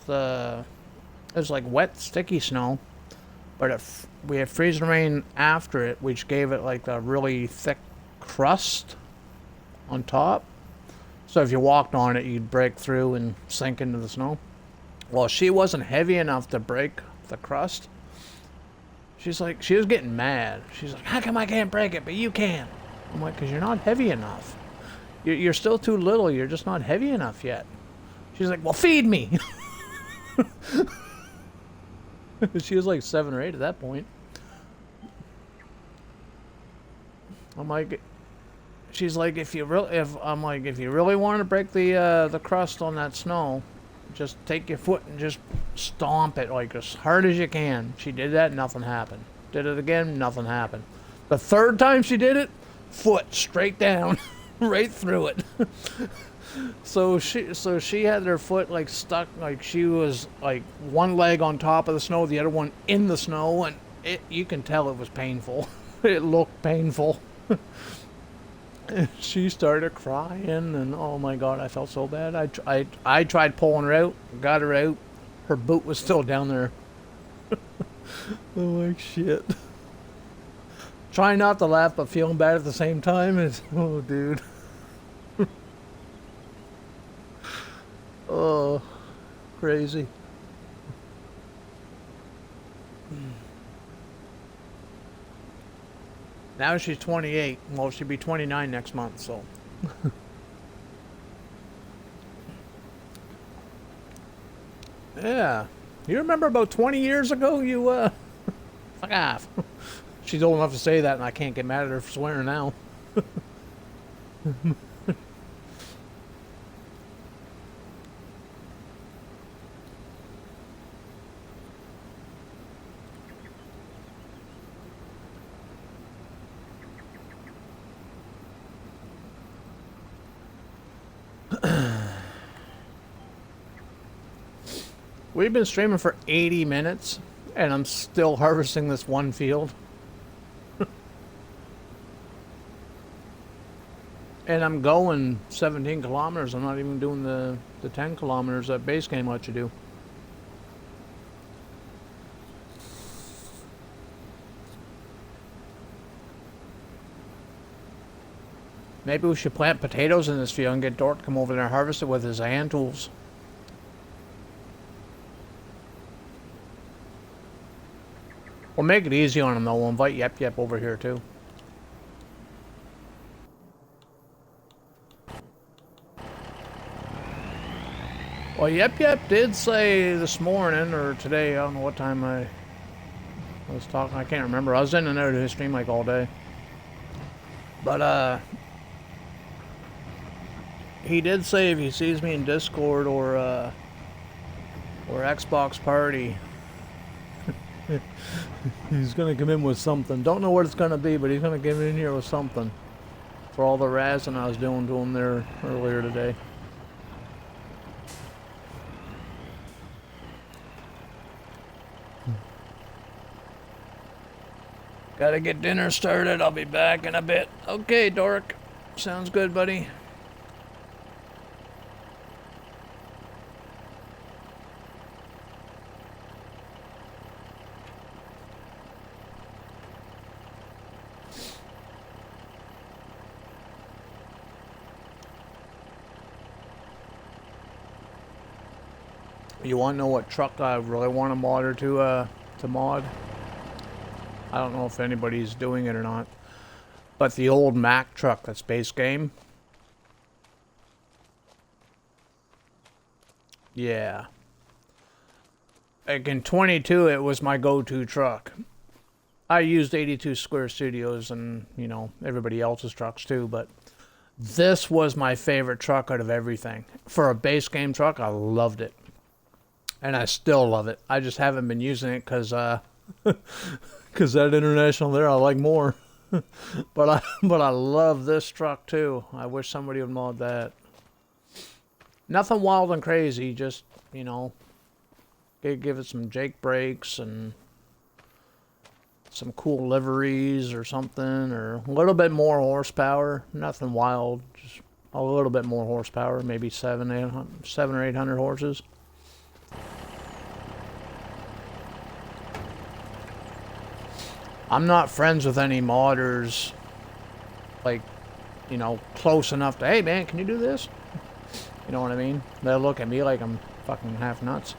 was like wet, sticky snow, but we had freezing rain after it, which gave it like a really thick crust on top. So if you walked on it, you'd break through and sink into the snow. Well, she wasn't heavy enough to break the crust. She was getting mad. She's like, how come I can't break it, but you can? I'm like, because you're not heavy enough. You're still too little. You're just not heavy enough yet. She's like, well, feed me. She was like 7 or 8 at that point. I'm like, she's like, if you really want to break the crust on that snow, just take your foot and just stomp it like as hard as you can. She did that, nothing happened. Did it again, nothing happened. The third time she did it, foot straight down, right through it. So she had her foot like stuck, like she was like one leg on top of the snow, the other one in the snow, and you can tell it was painful. It looked painful. And she started crying, and oh my god, I felt so bad. I tried pulling her out, got her out. Her boot was still down there. I'm like, shit. Trying not to laugh, but feeling bad at the same time. It's, oh, dude. Oh, crazy. Now she's 28. Well, she'll be 29 next month, so. Yeah. You remember about 20 years ago, you, fuck off. She's old enough to say that, and I can't get mad at her for swearing now. We've been streaming for 80 minutes, and I'm still harvesting this one field. And I'm going 17 kilometers. I'm not even doing the 10 kilometers that base game lets you do. Maybe we should plant potatoes in this field and get Dort to come over there and harvest it with his hand tools. We'll make it easy on him, though. We'll invite Yep Yep over here, too. Well, Yep Yep did say this morning, or today, I don't know what time I was talking, I can't remember. I was in and out of his stream like all day. But, he did say if he sees me in Discord or Xbox Party, he's gonna come in with something. Don't know what it's gonna be, but he's gonna get in here with something for all the razzing I was doing to him there earlier today. Gotta get dinner started. I'll be back in a bit. Okay, Dork. Sounds good, buddy. You want to know what truck I really want a modder to mod? I don't know if anybody's doing it or not, but the old Mack truck that's base game. Yeah. Like in 22, it was my go-to truck. I used 82 Square Studios and, you know, everybody else's trucks too, but this was my favorite truck out of everything. For a base game truck, I loved it. And I still love it. I just haven't been using it because because that International there I like more. but I love this truck too. I wish somebody would mod that. Nothing wild and crazy, just, you know, give it some Jake brakes and some cool liveries or something, or a little bit more horsepower. Nothing wild, just a little bit more horsepower, maybe 700 or 800 horses. I'm not friends with any modders, like, you know, close enough to, hey man, can you do this? You know what I mean? They'll look at me like I'm fucking half nuts.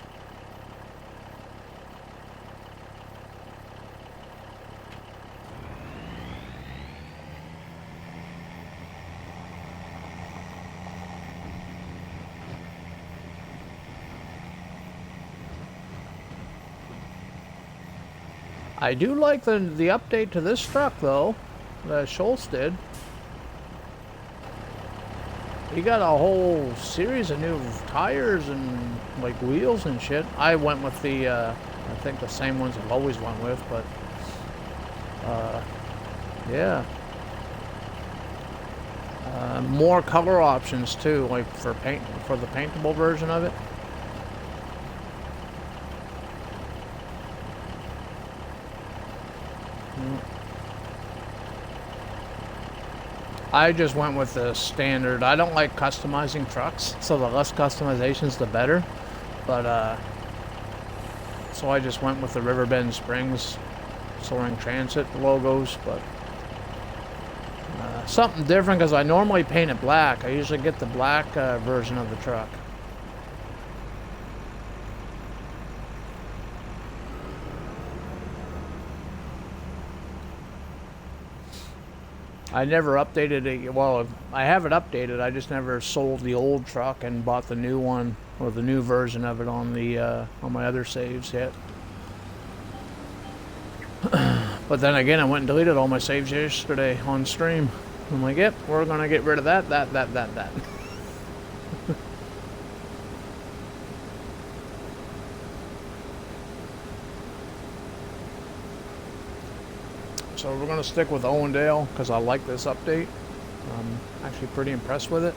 I do like the update to this truck though, that Schultz did. He got a whole series of new tires and like wheels and shit. I went with the, I think the same ones I've always went with, but yeah. More color options too, like for the paintable version of it. I just went with the standard. I don't like customizing trucks, so the less customizations the better. But so I just went with the Riverbend Springs Soaring Transit logos, but something different because I normally paint it black. I usually get the black version of the truck. I never updated it. Well, I have it updated. I just never sold the old truck and bought the new one or the new version of it on the on my other saves yet. But then again, I went and deleted all my saves yesterday on stream. I'm like, yep, we're gonna get rid of that. So we're going to stick with Owendale because I like this update. I'm actually pretty impressed with it.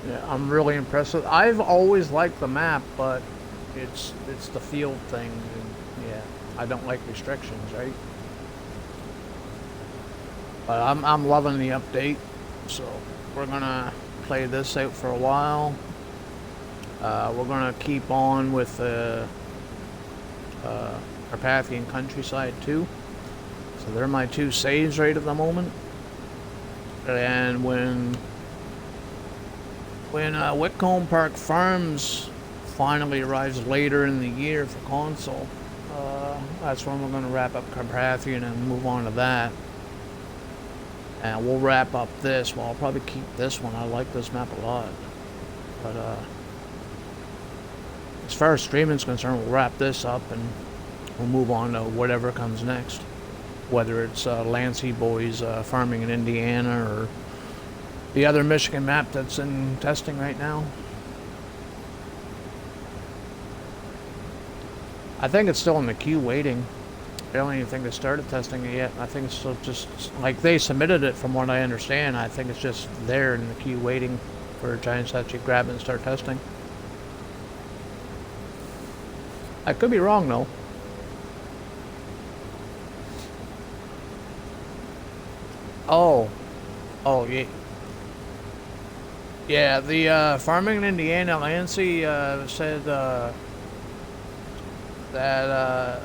Yeah, I'm really impressed with it. I've always liked the map, but it's the field thing. And yeah, I don't like restrictions, right? But I'm loving the update. So we're going to play this out for a while. We're going to keep on with Carpathian Countryside too. So they're my two saves right at the moment. And when Whitcomb Park Farms finally arrives later in the year for console, that's when we're going to wrap up Carpathian and move on to that. And we'll wrap up this. Well, I'll probably keep this one. I like this map a lot. But as far as streaming's concerned, we'll wrap this up and we'll move on to whatever comes next. Whether it's Lancey Boys farming in Indiana or The other Michigan map that's in testing right now. I think it's still in the queue waiting. I don't even think they started testing it yet. I think it's still just, like, they submitted it from what I understand. I think it's just there in the queue waiting for Giants to actually grab it and start testing. I could be wrong, though. Oh, yeah. Yeah, the Farming in Indiana, Lancy said that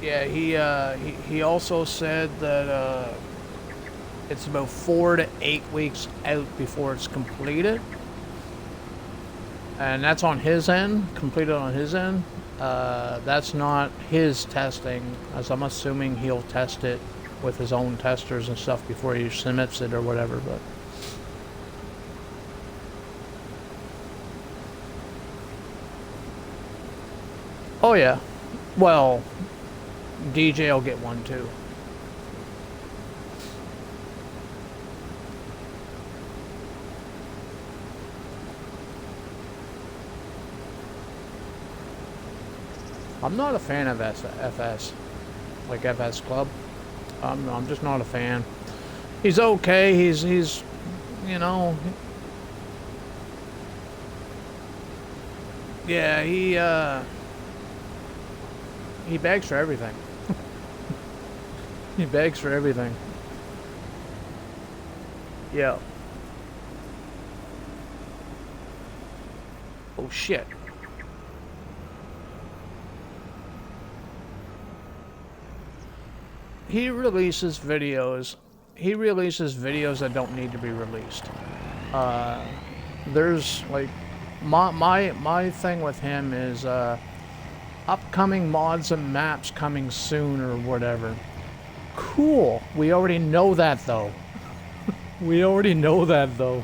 yeah, he also said that it's about 4 to 8 weeks out before it's completed, and that's on his end, completed on his end. That's not his testing, as I'm assuming he'll test it with his own testers and stuff before he submits it or whatever, but oh yeah, well, DJ will get one too. I'm not a fan of FS, like FS Club. I'm just not a fan. He's okay. He's you know, yeah, he begs for everything. He begs for everything. Yeah. Oh shit. He releases videos that don't need to be released. There's like my thing with him is upcoming mods and maps coming soon or whatever. Cool. We already know that though. We already know that though.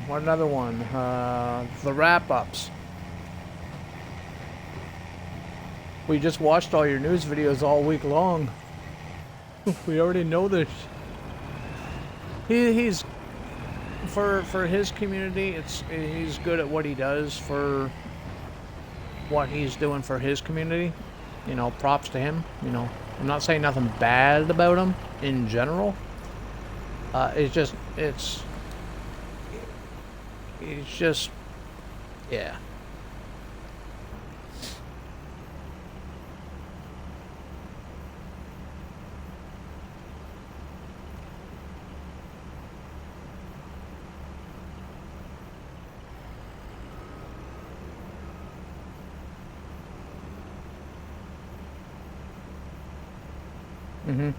What another one? The wrap-ups. We just watched all your news videos all week long. We already know this. He's for his community. He's good at what he does for what he's doing for his community. You know, props to him. You know, I'm not saying nothing bad about him in general. It's just yeah. Mm-hmm.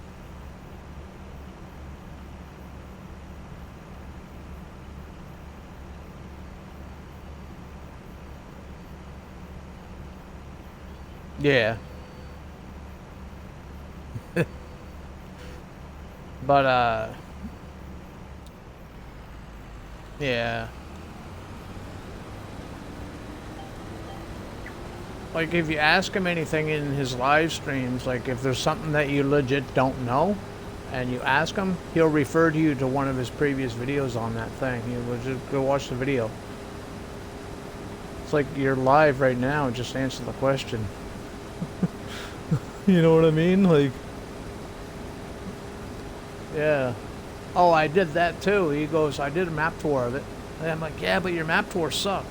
Yeah. But yeah. Like, if you ask him anything in his live streams, like if there's something that you legit don't know, and you ask him, he'll refer to you to one of his previous videos on that thing. He will just go watch the video. It's like you're live right now, just answer the question. You know what I mean? Like, yeah. Oh, I did that too. He goes, I did a map tour of it. And I'm like, yeah, but your map tours suck.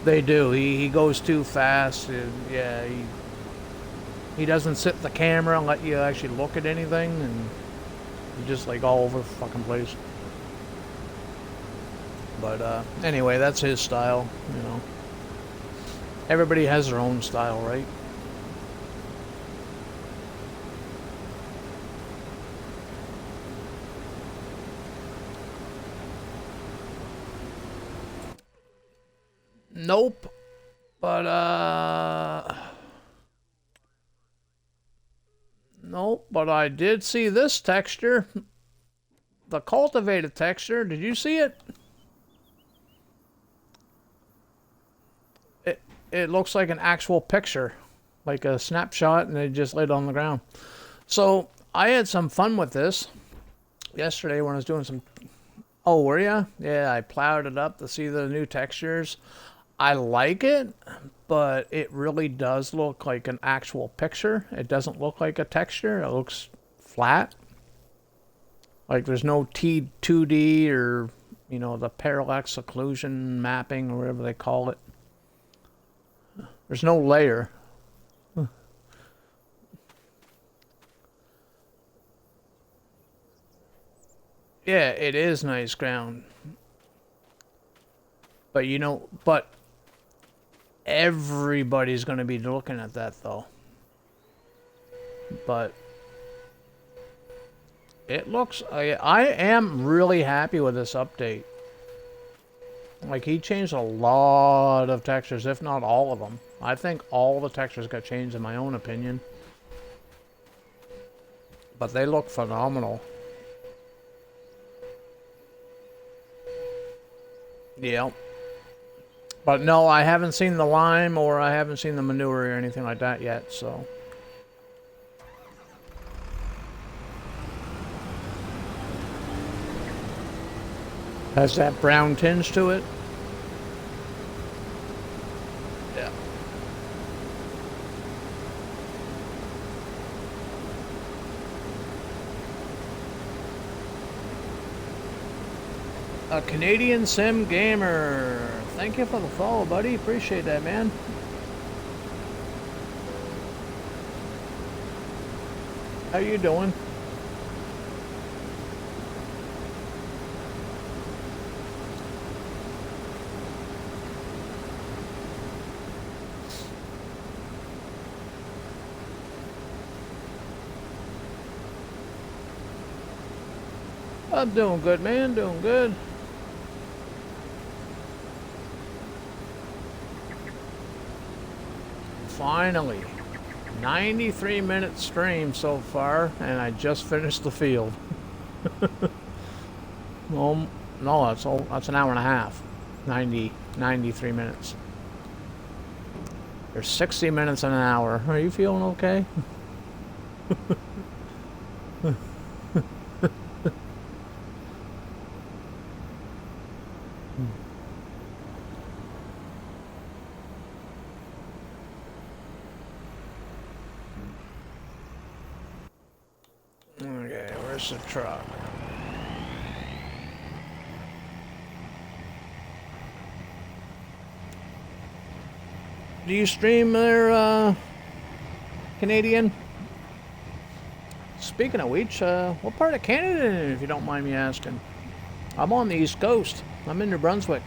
They do. He goes too fast. And yeah, he doesn't sit the camera and let you actually look at anything, and he's just like all over the fucking place. But anyway, that's his style, you know. Everybody has their own style, right? Nope. But nope, but I did see this texture. The cultivated texture. Did you see it? it looks like an actual picture, like a snapshot, and they just laid it on the ground. So I had some fun with this yesterday when I was doing some. Oh, were ya? Yeah, I plowed it up to see the new textures. I like it, but it really does look like an actual picture. It doesn't look like a texture. It looks flat. Like there's no 2D or, you know, the parallax occlusion mapping or whatever they call it. There's no layer. Yeah, it is nice ground. But you know, but everybody's going to be looking at that though. But it looks, I am really happy with this update. Like, he changed a lot of textures, if not all of them. I think all the textures got changed in my own opinion. But they look phenomenal. Yeah. But no, I haven't seen the lime or I haven't seen the manure or anything like that yet, so. Has that brown tinge to it? Yeah. A Canadian Sim Gamer. Thank you for the follow, buddy. Appreciate that, man. How you doing? I'm doing good, man. Doing good. Finally. 93-minute stream so far, and I just finished the field. Well, no, that's an hour and a half. 93 minutes. There's 60 minutes in an hour. Are you feeling okay? Okay, where's the truck? Do you stream there, Canadian? Speaking of which, what part of Canada, if you don't mind me asking? I'm on the East Coast. I'm in New Brunswick.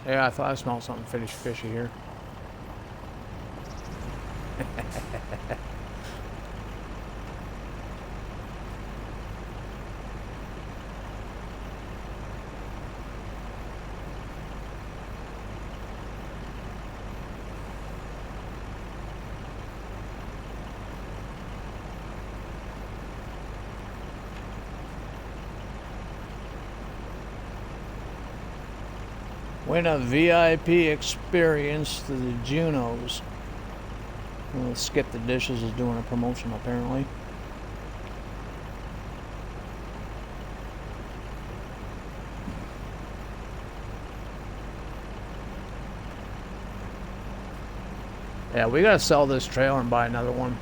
Yeah, I thought I smelled something fishy here. Win a VIP experience to the Junos. Skip the Dishes is doing a promotion apparently. Yeah, we gotta sell this trailer and buy another one.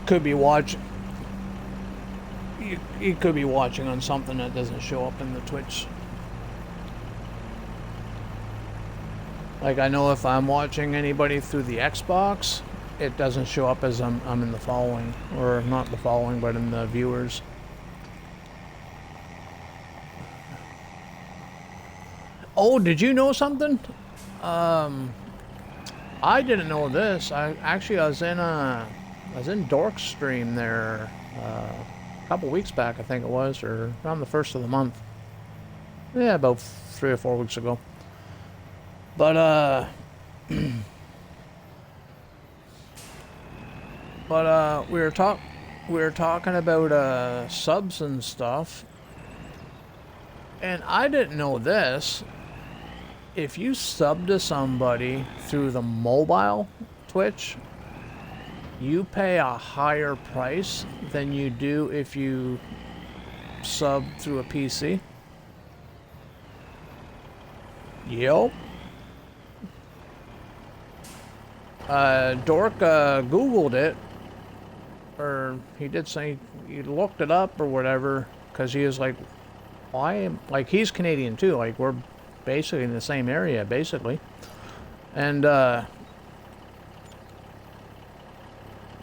Could be watching. You could be watching on something that doesn't show up in the Twitch. Like, I know if I'm watching anybody through the Xbox, it doesn't show up as I'm in the following, or not the following, but in the viewers. Oh, did you know something? I didn't know this. I was in Dork's stream there a couple weeks back, I think it was, or around the first of the month. Yeah, about 3 or 4 weeks ago. But we were talking about subs and stuff, and I didn't know this. If you sub to somebody through the mobile Twitch, you pay a higher price than you do if you sub through a PC. Yep. Dork Googled it, or he did say he looked it up or whatever, because he was like, why? Like, he's Canadian too, like, we're basically in the same area, basically. And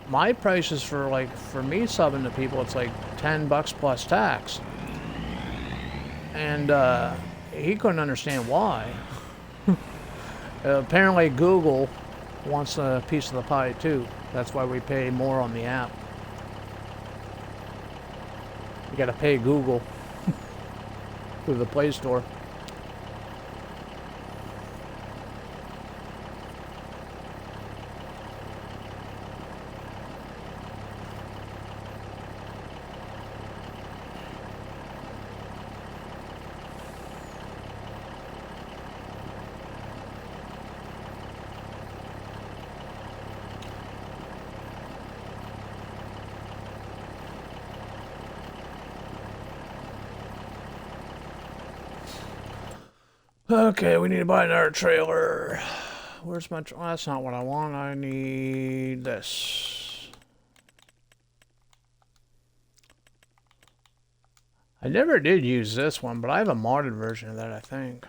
my prices for me subbing to people, it's like $10 plus tax. And he couldn't understand why. Apparently Google wants a piece of the pie too. That's why we pay more on the app. You gotta pay Google through the Play Store. Okay, we need to buy another trailer. Where's my... Oh, that's not what I want. I need this. I never did use this one, but I have a modded version of that, I think.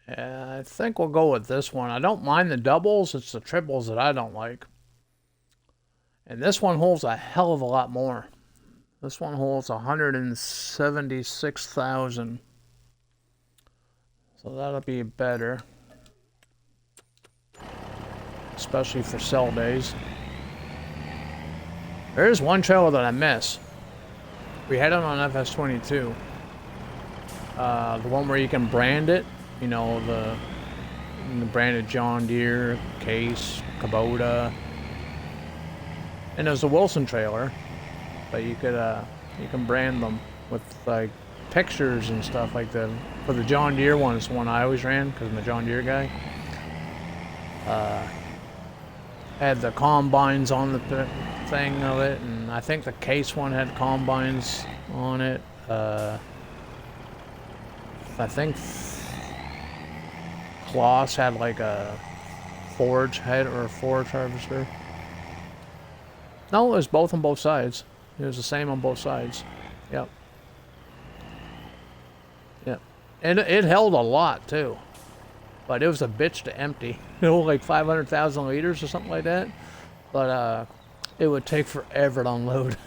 Yeah, I think we'll go with this one. I don't mind the doubles, it's the triples that I don't like. And this one holds a hell of a lot more. This one holds 176,000. So that'll be better. Especially for sell days. There's one trailer that I miss. We had it on FS22. The one where you can brand it. You know, the branded John Deere, Case, Kubota. And there's a Wilson trailer. But you could, you can brand them with, like, pictures and stuff like that. For the John Deere one, it's the one I always ran, because I'm a John Deere guy. Had the combines on the thing of it, and I think the Case one had combines on it. I think Kloss had like a forage head or a forage harvester. No, it was both on both sides. It was the same on both sides. Yep. Yep. And it held a lot too. But it was a bitch to empty. It was like 500,000 liters or something like that. But it would take forever to unload.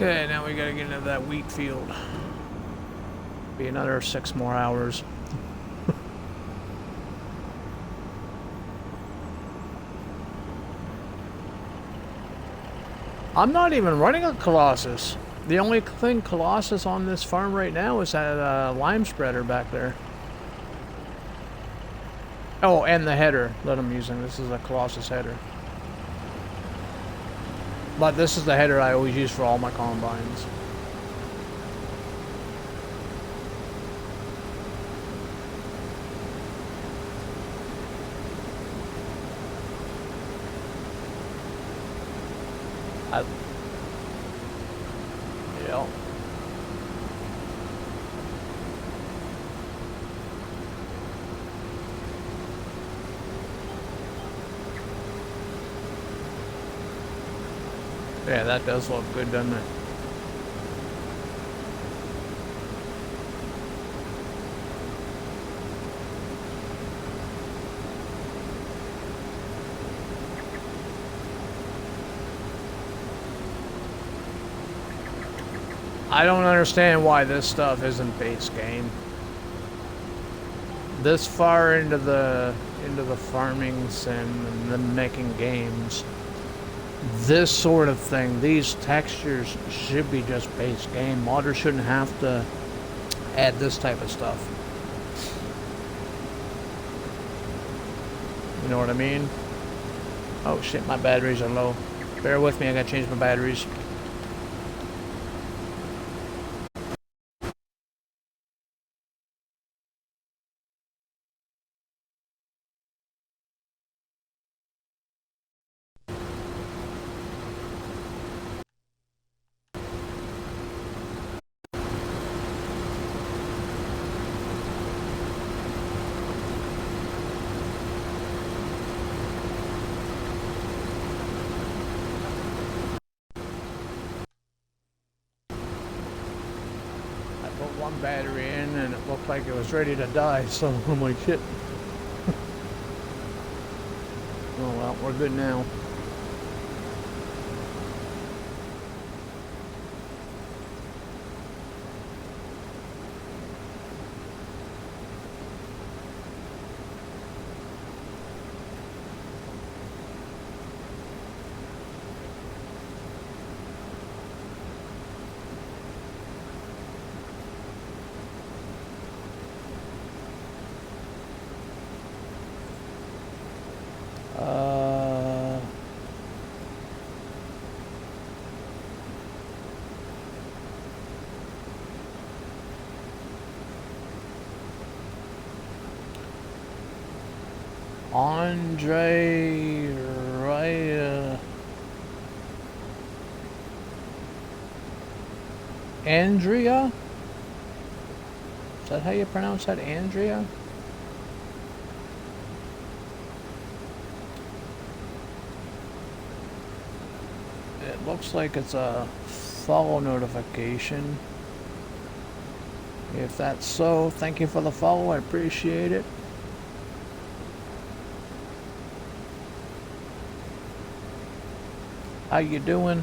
Okay, now we gotta get into that wheat field. Be another 6 more hours. I'm not even running a Colossus. The only thing Colossus on this farm right now is that lime spreader back there. Oh, and the header that I'm using. This is a Colossus header. But this is the header I always use for all my combines. Yeah. Yeah, that does look good, doesn't it? I don't understand why this stuff isn't base game. This far into the farming sim and the making games, this sort of thing, these textures should be just base game. Modders shouldn't have to add this type of stuff. You know what I mean? Oh shit, my batteries are low. Bear with me, I gotta change my batteries. One battery in and it looked like it was ready to die, so I'm like, shit. Oh well, we're good now. Andre Raya. Andrea? Is that how you pronounce that? Andrea? It looks like it's a follow notification. If that's so, thank you for the follow. I appreciate it. How you doing?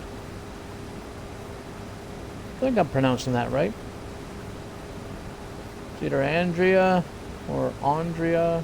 I think I'm pronouncing that right. It's either Andrea or Andrea.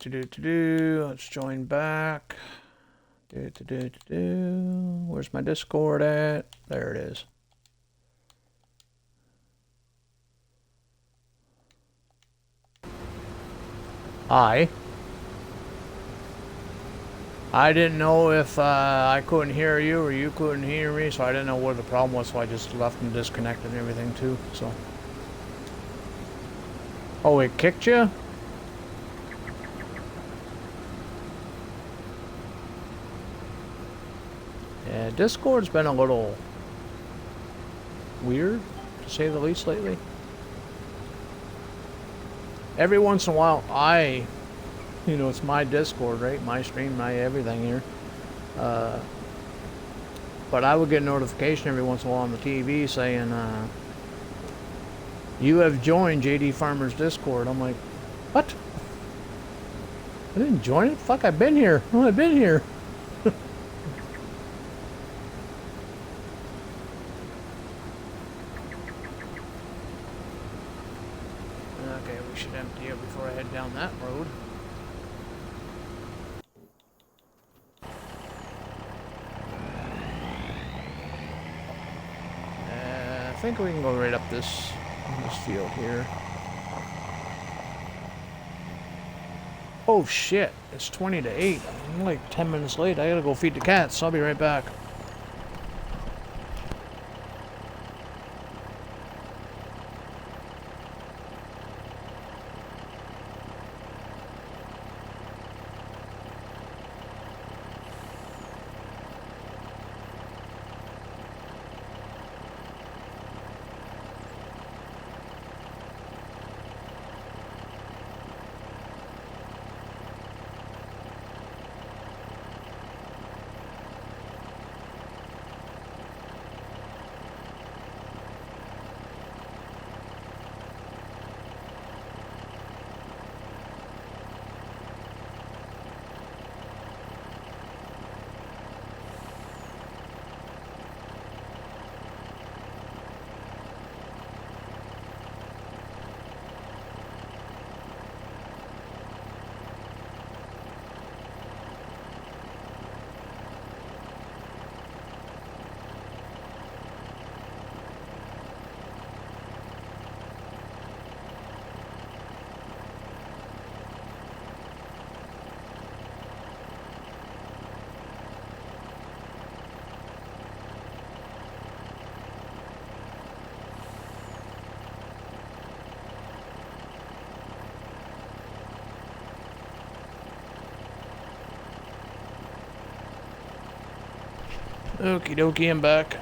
Let's join back. Where's my Discord at? There it is. I didn't know if I couldn't hear you or you couldn't hear me, so I didn't know what the problem was, so I just left and disconnected and everything too, so. Oh, it kicked you? Yeah, Discord's been a little weird, to say the least, lately. every once in a while, you know, it's my Discord, right? My stream, my everything here. But I would get a notification every once in a while on the TV saying, you have joined JD Farmer's Discord. I'm like, what? I didn't join it? Fuck, I've been here. Oh, I've been here. Okay, we should empty it before I head down that road. I think we can go right up this field here. Oh shit, it's 20 to 8. I'm like 10 minutes late. I gotta go feed the cats. I'll be right back. Okie dokie, I'm back.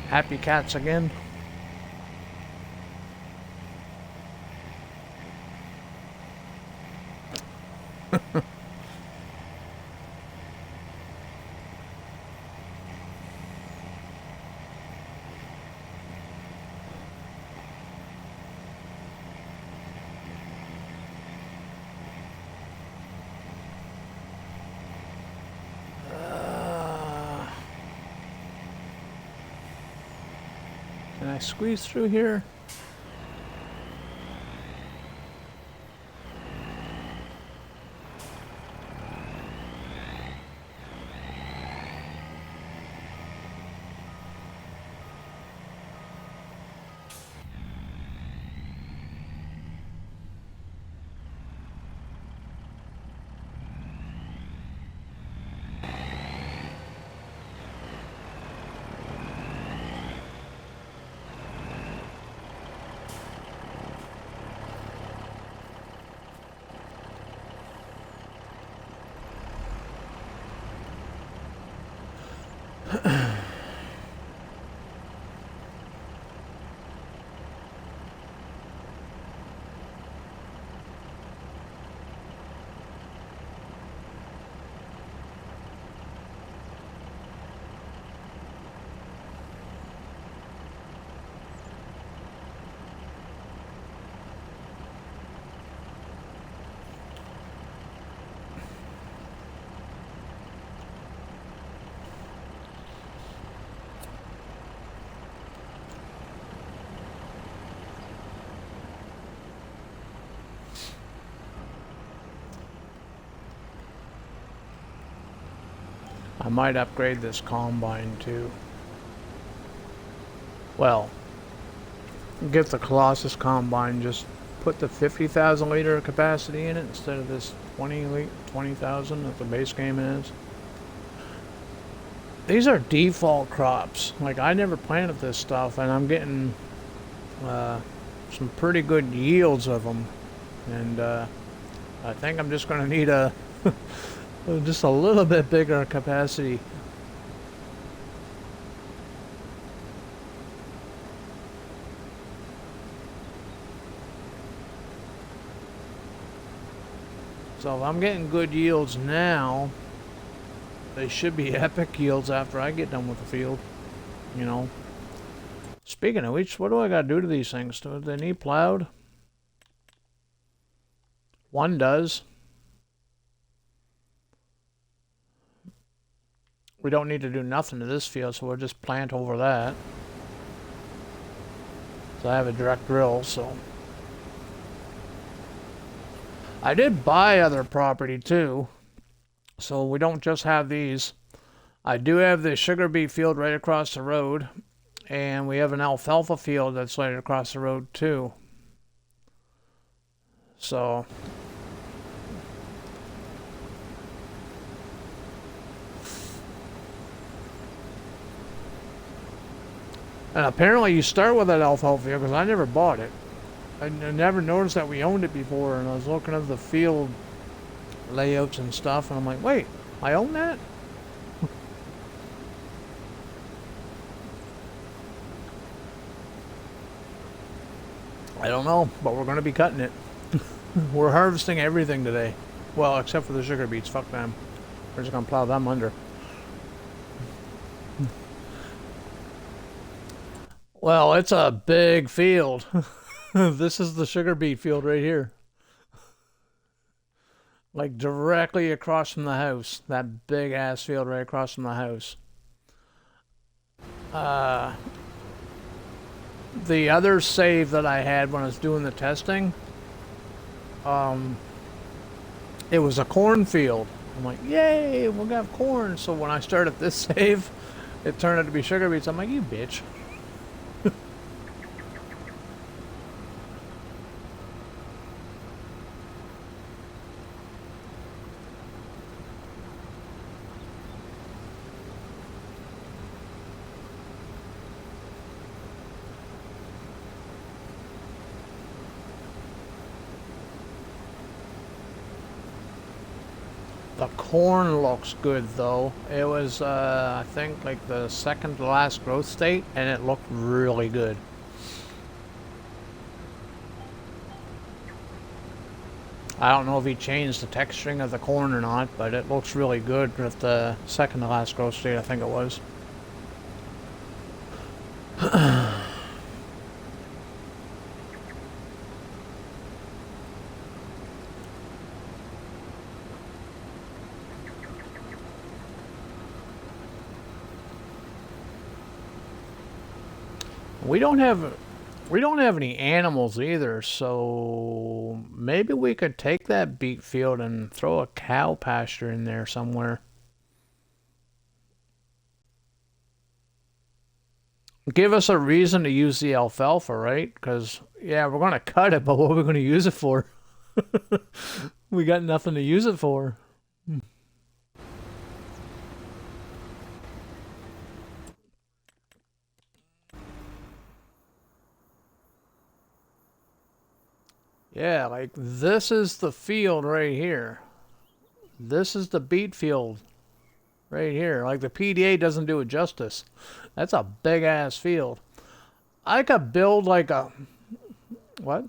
Happy cats again. Can I squeeze through here? I might upgrade this combine too. Well, get the Colossus combine, just put the 50,000 liter capacity in it instead of this 20,000 that the base game is. These are default crops. Like, I never planted this stuff, and I'm getting some pretty good yields of them. And I think I'm just going to need a just a little bit bigger capacity. So if I'm getting good yields now, they should be epic yields after I get done with the field, you know. Speaking of which, what do I gotta do to these things? Do they need plowed? One does. We don't need to do nothing to this field, so we'll just plant over that. So I have a direct drill, so. I did buy other property too, so we don't just have these. I do have the sugar beet field right across the road, and we have an alfalfa field that's right across the road too. So and apparently you start with that alfalfa field, because I never bought it. I never noticed that we owned it before, and I was looking at the field layouts and stuff, and I'm like, wait, I own that? I don't know, but we're going to be cutting it. We're harvesting everything today. Well, except for the sugar beets. Fuck them. We're just going to plow them under. Well, it's a big field. This is the sugar beet field right here. Like directly across from the house. That big ass field right across from the house. The other save that I had when I was doing the testing, it was a cornfield. I'm like, yay, we'll have corn. So when I started this save, it turned out to be sugar beets. I'm like, you bitch. The corn looks good though. It was, I think, like the second to last growth state, and it looked really good. I don't know if he changed the texturing of the corn or not, but it looks really good with the second to last growth state, I think it was. We don't have any animals either, so maybe we could take that beet field and throw a cow pasture in there somewhere. Give us a reason to use the alfalfa, right? Because, yeah, we're going to cut it, but what are we going to use it for? We got nothing to use it for. Yeah, like this is the field right here. This is the beet field right here. Like the PDA doesn't do it justice. That's a big ass field. I could build like a... What?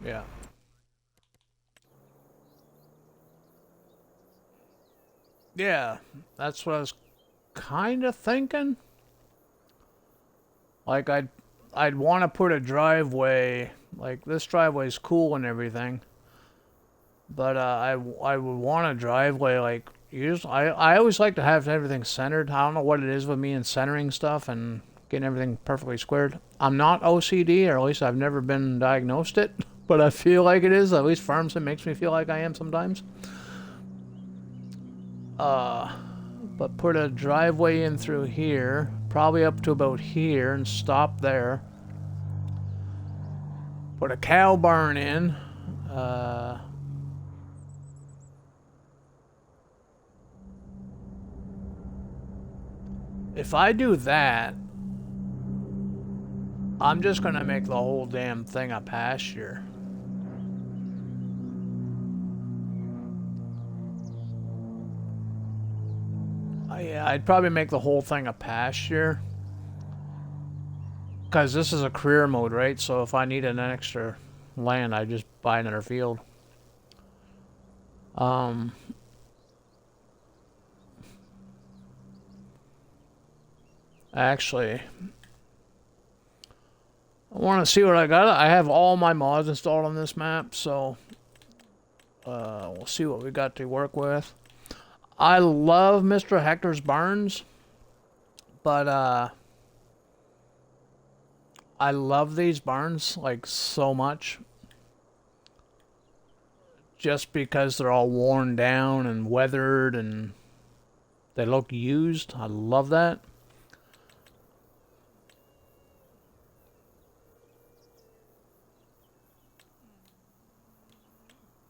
Yeah. Yeah, that's what I was kind of thinking. Like I'd want to put a driveway. Like this driveway's cool and everything, but I would want a driveway like usually. I always like to have everything centered. I don't know what it is with me and centering stuff and getting everything perfectly squared. I'm not OCD, or at least I've never been diagnosed it, but I feel like it is. At least Farmson makes me feel like I am sometimes. But put a driveway in through here, probably up to about here, and stop there. Put a cow barn in. If I do that, I'm just gonna make the whole damn thing a pasture. Yeah, I'd probably make the whole thing a pasture. Because this is a career mode, right? So if I need an extra land, I just buy another field. Actually, I want to see what I got. I have all my mods installed on this map, so we'll see what we got to work with. I love Mr. Hector's Barns, but I love these barns like so much. Just because they're all worn down and weathered and they look used. I love that.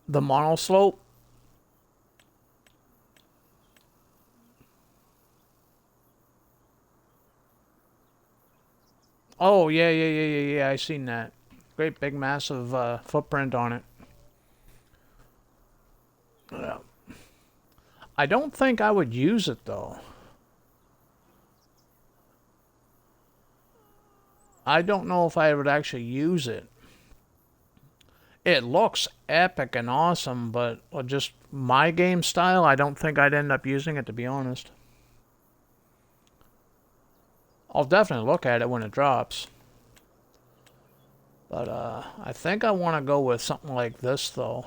The monoslope. Oh, yeah. I seen that. Great big massive footprint on it. Yeah. I don't think I would use it though. I don't know if I would actually use it. It looks epic and awesome, but just my game style, I don't think I'd end up using it, to be honest. I'll definitely look at it when it drops. But I think I want to go with something like this though.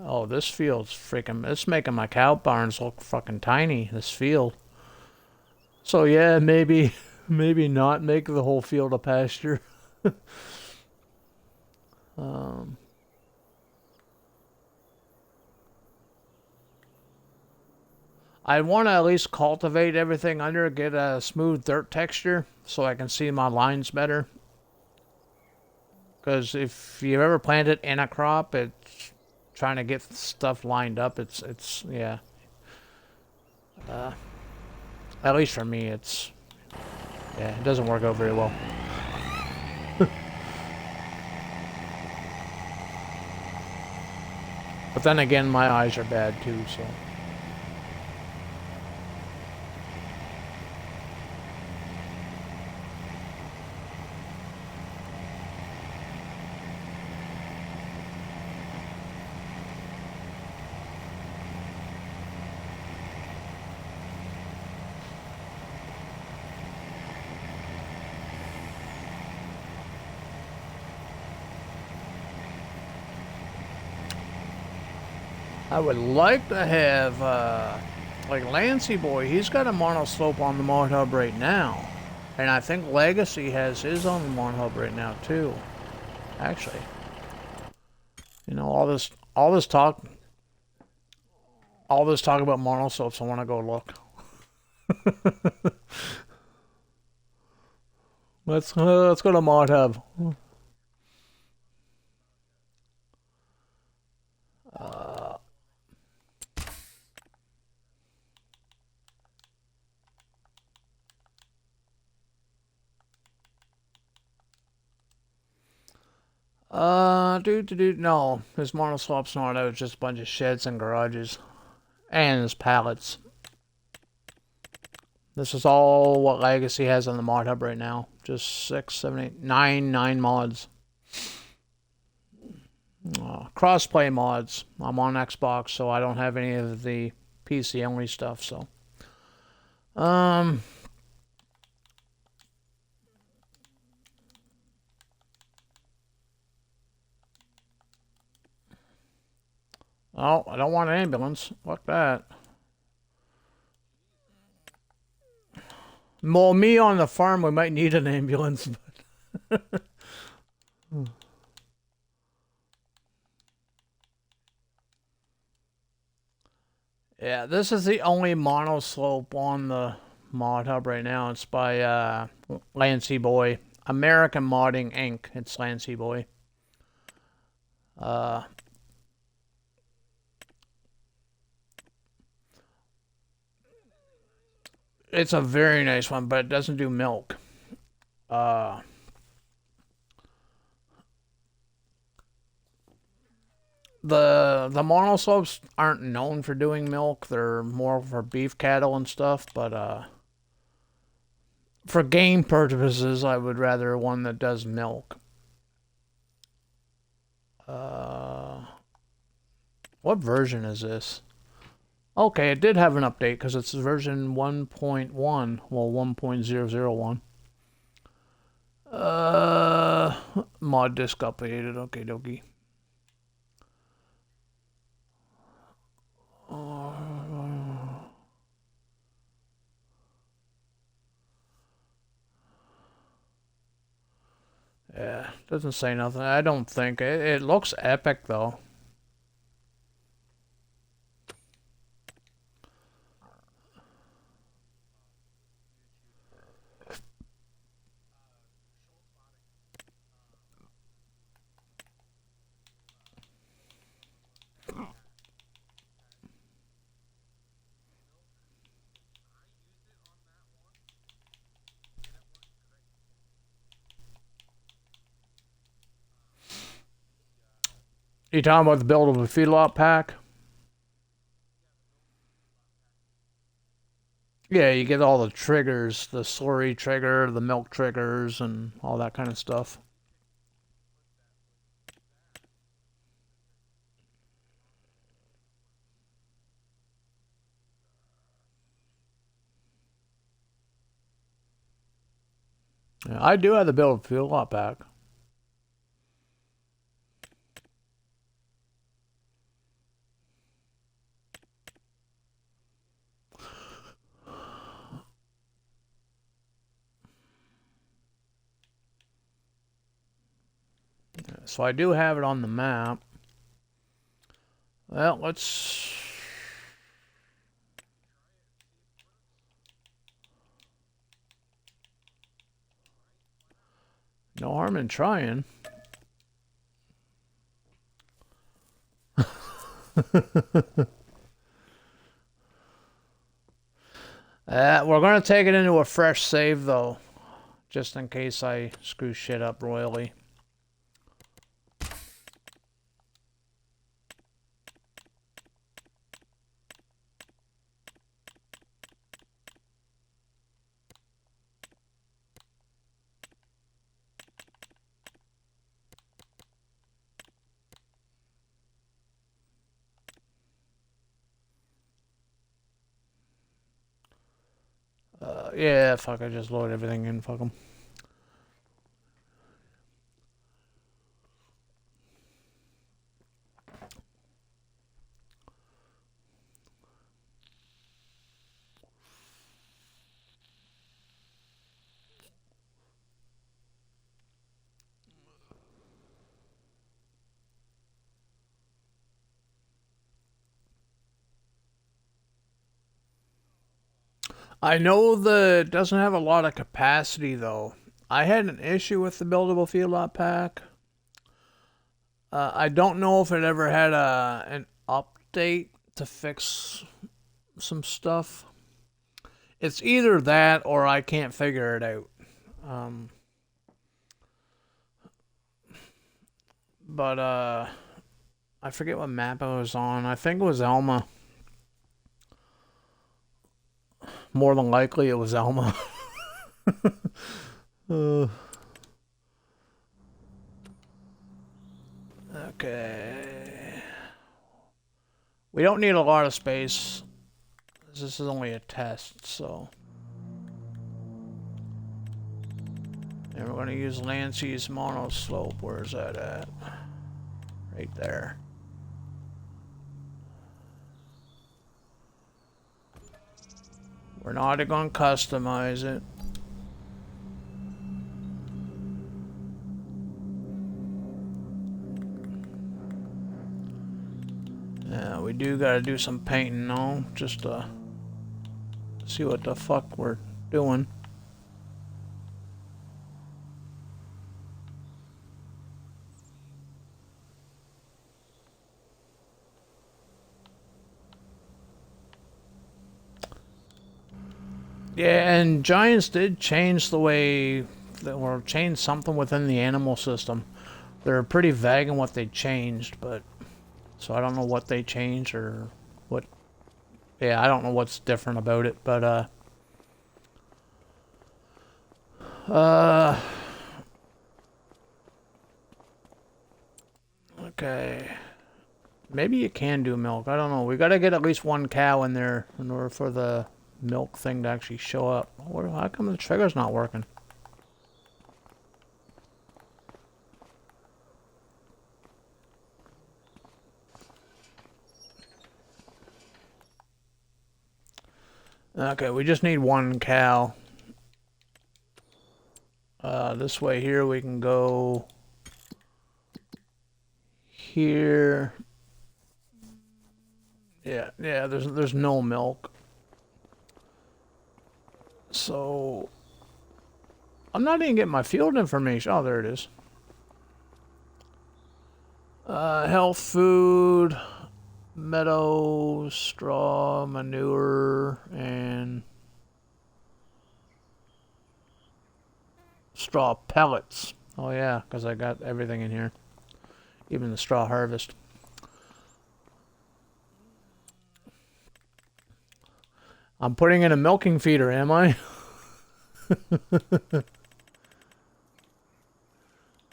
Oh, this field's freaking... It's making my cow barns look fucking tiny, this field. So yeah, maybe not make the whole field a pasture. I want to at least cultivate everything under, get a smooth dirt texture so I can see my lines better. Because if you ever plant it in a crop, it's trying to get stuff lined up. It's yeah. At least for me, it doesn't work out very well. But then again, my eyes are bad too, so. I would like to have, like Lancy Boy, he's got a monoslope on the mod hub right now. And I think Legacy has his on the mod hub right now too. Actually. You know, all this talk about monoslopes, I want to go look. Let's go to mod hub. No, his monoslope's not out, it's just a bunch of sheds and garages. And his pallets. This is all what Legacy has on the mod hub right now. Just 6, 7, 8, 9 mods. Crossplay mods. I'm on Xbox, so I don't have any of the PC only stuff, so. Oh, I don't want an ambulance. Fuck that. Well, me on the farm, we might need an ambulance. But yeah, this is the only monoslope on the mod hub right now. It's by Lancy Boy. American Modding Inc. It's Lancy Boy. It's a very nice one, but it doesn't do milk. The monoslopes aren't known for doing milk. They're more for beef cattle and stuff, but for game purposes, I would rather one that does milk. What version is this? Okay, it did have an update because it's version 1.1. Well, 1.001. Mod disk updated. Okay, dokie. Yeah, doesn't say nothing. I don't think. It looks epic, though. You talking about the build of a feedlot pack? Yeah, you get all the triggers, the slurry trigger, the milk triggers, and all that kind of stuff. Yeah, I do have the build of a feedlot pack. So I do have it on the map. Well, let's... No harm in trying. We're going to take it into a fresh save, though. Just in case I screw shit up royally. Yeah, fuck, I just load everything in, fuck them. I know it doesn't have a lot of capacity, though. I had an issue with the buildable feedlot pack. I don't know if it ever had an update to fix some stuff. It's either that or I can't figure it out. But I forget what map I was on. I think it was Elma. More than likely, it was Elma. Okay. We don't need a lot of space. This is only a test, so. And we're going to use Lancey's monoslope. Where's that at? Right there. We're not going to customize it. Yeah, we do got to do some painting though, just to see what the fuck we're doing. Yeah, and Giants did change the way, or change something within the animal system. They're pretty vague in what they changed, but So I don't know what they changed or what. Yeah, I don't know what's different about it, but okay. Maybe you can do milk. I don't know. We gotta get at least one cow in there in order for the milk thing to actually show up. How come the trigger's not working? Okay, we just need one cow. This way here we can go here. Yeah, there's no milk. So I'm not even getting my field information. Oh, there it is. Health food, meadow, straw, manure, and straw pellets. Oh yeah, because I got everything in here. Even the straw harvest. I'm putting in a milking feeder, am I?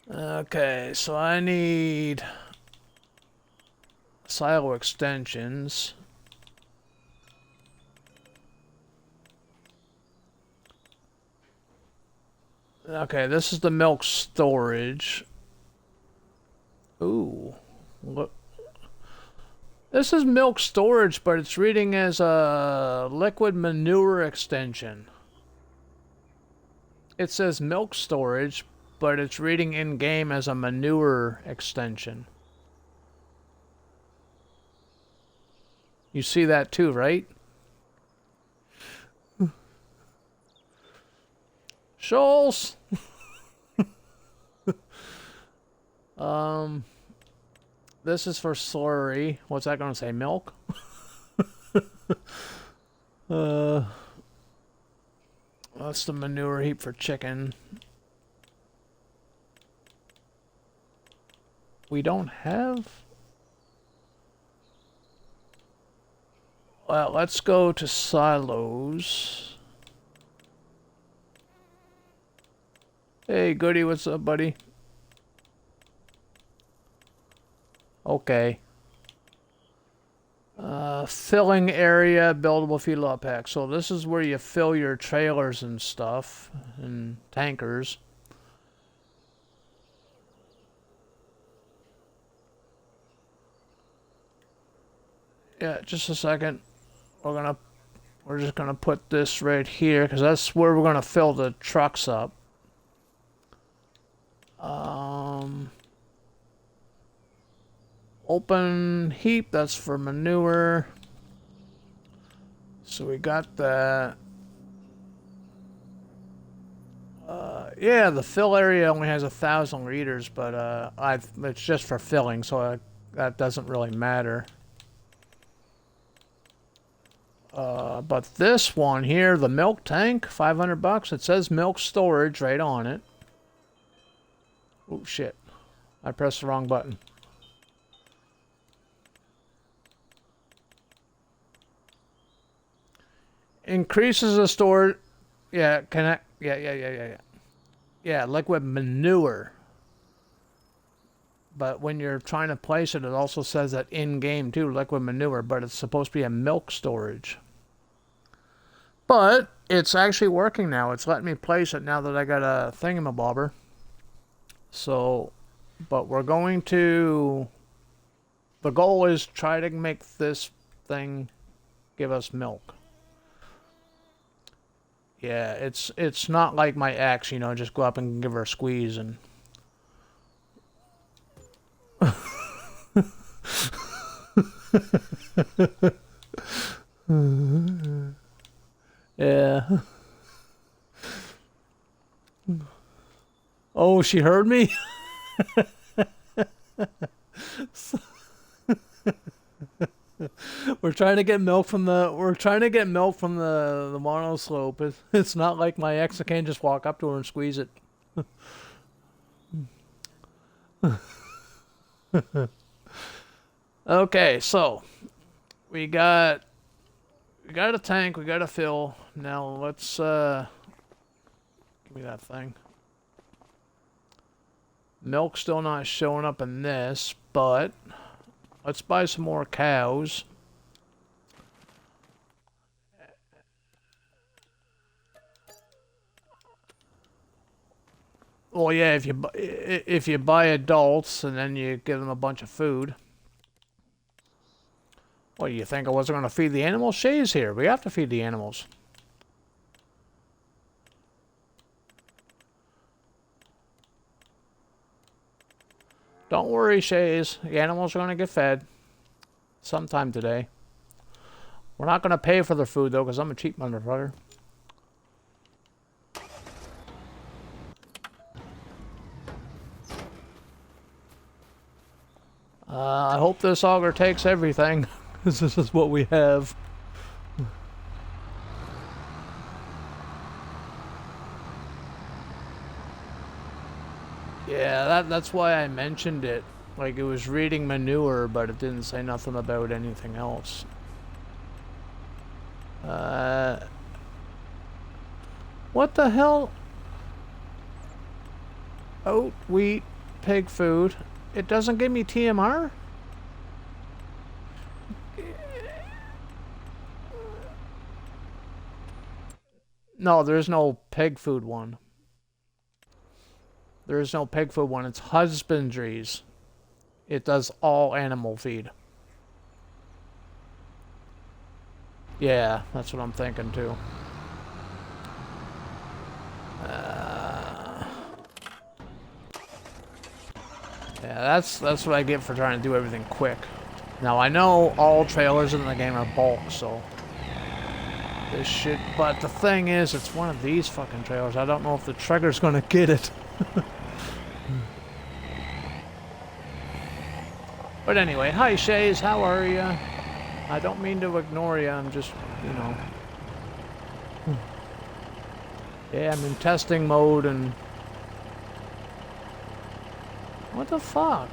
Okay, so I need silo extensions. Okay, this is the milk storage. Ooh, look. This is milk storage, but it's reading as a liquid manure extension. It says milk storage, but it's reading in-game as a manure extension. You see that too, right? Shoals! This is for slurry. What's that going to say? Milk? That's the manure heap for chicken. We don't have... Well, let's go to silos. Hey, Goody, what's up, buddy? Okay. Filling area, buildable feedlot pack. So this is where you fill your trailers and stuff, and tankers. Yeah, just a second. We're just gonna put this right here, because that's where we're gonna fill the trucks up. Open heap, that's for manure. So we got that. Yeah, the fill area only has 1,000 liters, but it's just for filling, so that doesn't really matter. But this one here, the milk tank, $500. It says milk storage right on it. Oh shit! I pressed the wrong button. Increases the store. Yeah, connect. Yeah. Yeah, liquid manure. But when you're trying to place it, it also says that in-game too, liquid manure, but it's supposed to be a milk storage. But it's actually working now. It's letting me place it now that I got a thingamabobber. So, but we're going to... The goal is try to make this thing give us milk. Yeah, it's not like my ex, you know, just go up and give her a squeeze and... Yeah. Oh, she heard me? We're trying to get milk from the monoslope. It's not like my ex. I can't just walk up to her and squeeze it. Okay, so we got a tank, we got a fill. Now let's give me that thing. Milk's still not showing up in this, but let's buy some more cows. Well, yeah, if you buy adults and then you give them a bunch of food. What do you think? I wasn't going to feed the animals? Shay's here. We have to feed the animals. Don't worry, Shays. The animals are going to get fed sometime today. We're not going to pay for their food, though, because I'm a cheap motherfucker. I hope this auger takes everything, because this is what we have. Yeah, that's why I mentioned it. Like, it was reading manure, but it didn't say nothing about anything else. What the hell? Oat, wheat, pig food. It doesn't give me TMR? No, there's no pig food one. There is no pig food one. It's husbandries. It does all animal feed. Yeah, that's what I'm thinking too. Yeah, that's what I get for trying to do everything quick. Now I know all trailers in the game are bulk, so this shit. But the thing is, it's one of these fucking trailers. I don't know if the trigger's gonna get it. But anyway, hi Shays, how are ya? I don't mean to ignore you. I'm just, you know. Yeah, I'm in testing mode and. What the fuck?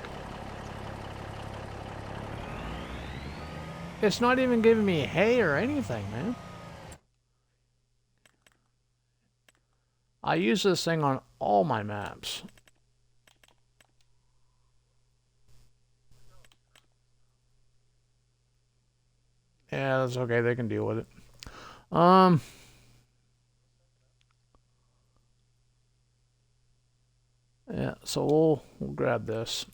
It's not even giving me hay or anything, man. I use this thing on all my maps. Yeah, that's okay. They can deal with it. Yeah, so we'll grab this.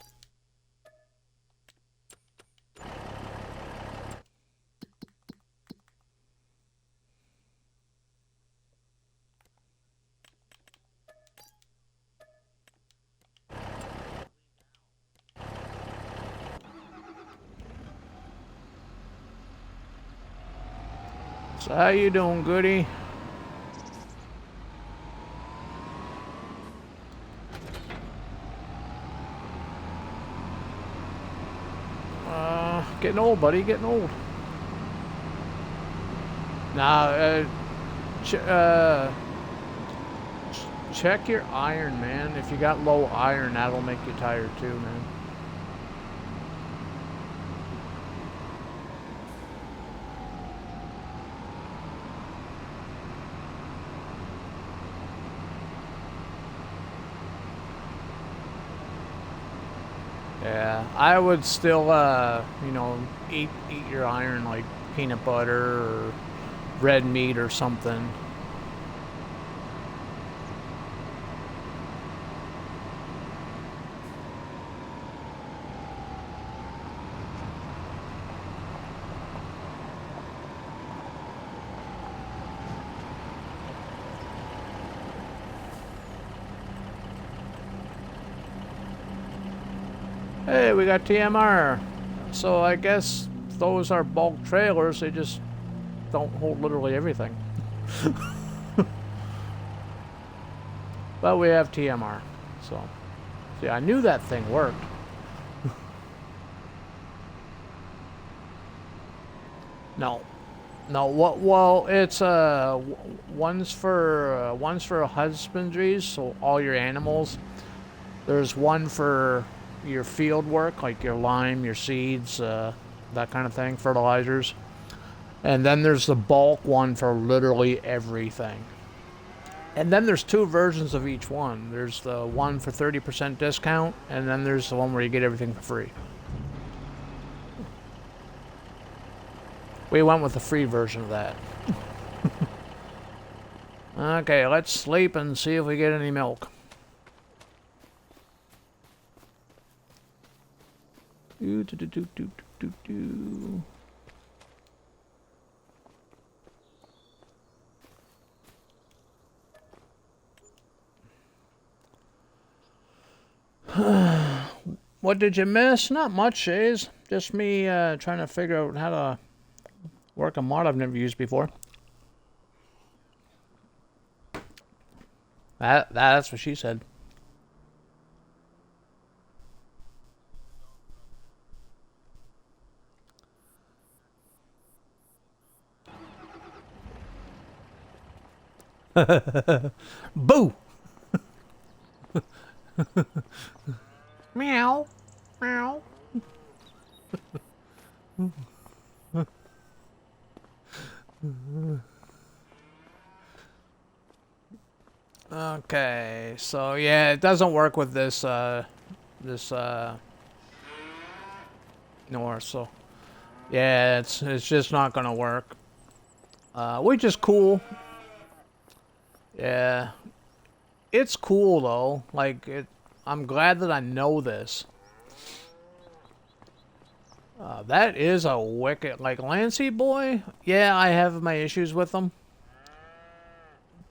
So how you doing, Goody? Getting old, buddy. Getting old. Nah, check your iron, man. If you got low iron, that'll make you tired too, man. Yeah, I would still, you know, eat your iron like peanut butter or red meat or something. Hey, we got TMR. So I guess those are bulk trailers. They just don't hold literally everything. But we have TMR. So, see, I knew that thing worked. No. No, what? Well, it's one's for husbandries, so all your animals. There's one for your field work, like your lime, your seeds, that kind of thing, fertilizers. And then there's the bulk one for literally everything. And then there's 2 versions of each one. There's the one for 30% discount, and then there's the one where you get everything for free. We went with the free version of that. Okay, let's sleep and see if we get any milk. What did you miss? Not much, Shays. Just me trying to figure out how to work a mod I've never used before. That's what she said. Boo! Meow. Meow. Okay, so yeah, it doesn't work with this North, so yeah, it's just not gonna work. Which is cool. Yeah. It's cool though. Like I'm glad that I know this. That is a wicked, like Lancy boy. Yeah, I have my issues with him,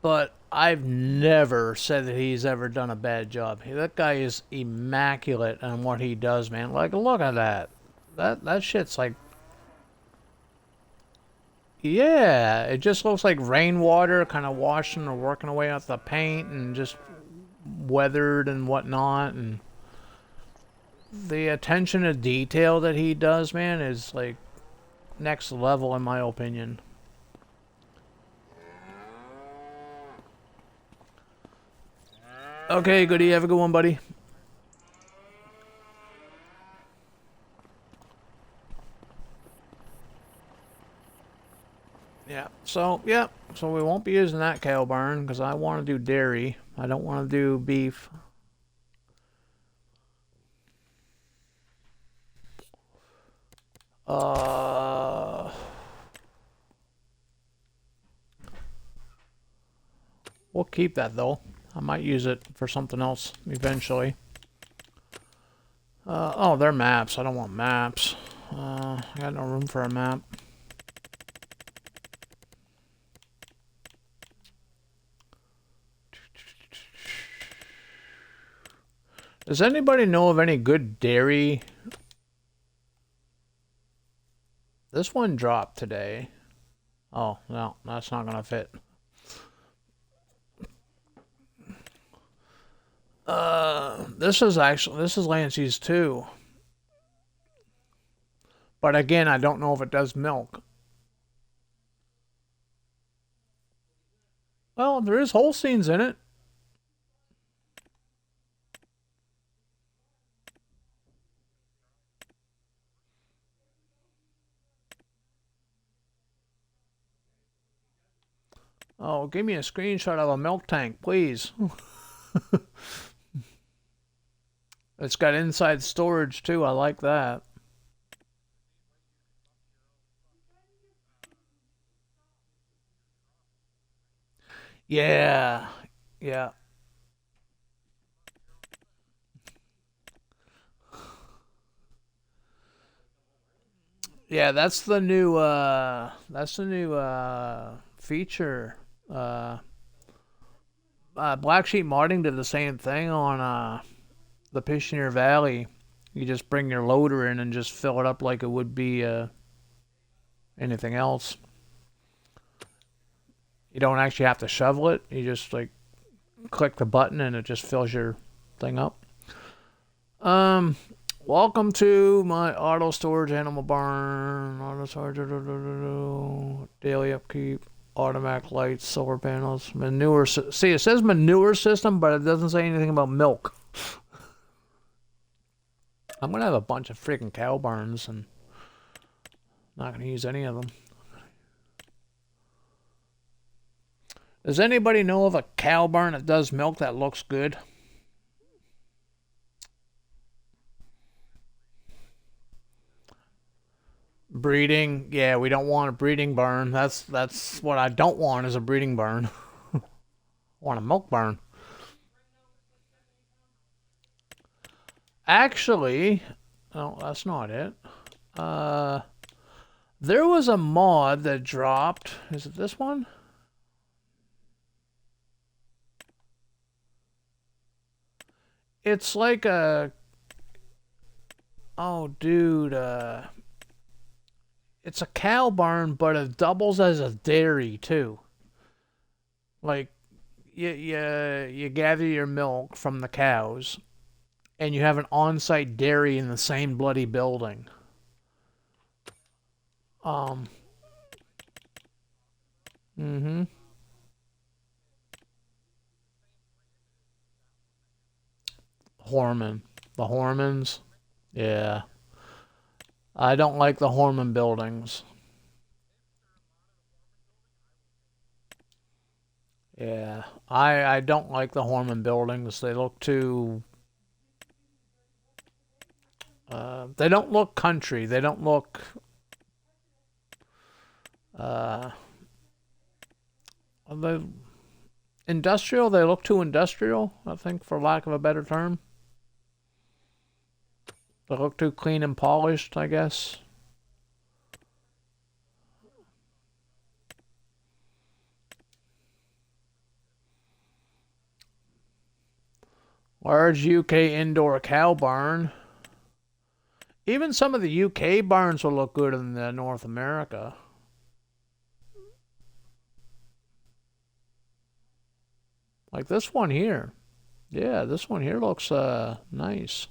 but I've never said that he's ever done a bad job. That guy is immaculate on what he does, man. Like, look at that. That shit's like, yeah, it just looks like rainwater kind of washing or working away out the paint and just weathered and whatnot. And the attention to detail that he does, man, is like next level in my opinion. Okay, Goody, have a good one, buddy. Yeah, so we won't be using that cow barn because I want to do dairy. I don't want to do beef. We'll keep that though. I might use it for something else eventually. Oh, they're maps. I don't want maps. I got no room for a map. Does anybody know of any good dairy? This one dropped today. Oh, no, that's not gonna fit. This is Lancy's too. But again, I don't know if it does milk. Well, there is Holsteins in it. Oh, give me a screenshot of a milk tank, please. It's got inside storage too. I like that. Yeah. Yeah. Yeah, that's the new feature. Black Sheep Modding did the same thing on the Pioneer Valley. You just bring your loader in and just fill it up like it would be anything else. You don't actually have to shovel it. You just like click the button and it just fills your thing up. Welcome to my auto storage animal barn. Auto storage, daily upkeep, automatic lights, solar panels, manure. See, it says manure system, but it doesn't say anything about milk. I'm gonna have a bunch of freaking cow barns and not gonna use any of them. Does anybody know of a cow barn that does milk that looks good? Breeding, yeah, we don't want a breeding barn. That's what I don't want is a breeding barn. I want a milk barn. Actually, no, that's not it. There was a mod that dropped. Is it this one? It's like a... Oh, dude, it's a cow barn, but it doubles as a dairy, too. Like, you gather your milk from the cows, and you have an on-site dairy in the same bloody building. Mm-hmm. Horman. The Hormans. Yeah. I don't like the Horman buildings. Yeah. I don't like the Horman buildings. They look too... they don't look country. They don't look... they industrial. They look too industrial, I think, for lack of a better term. They look too clean and polished, I guess. Large UK indoor cow barn. Even some of the UK barns will look good in North America. Like this one here. Yeah, this one here looks nice.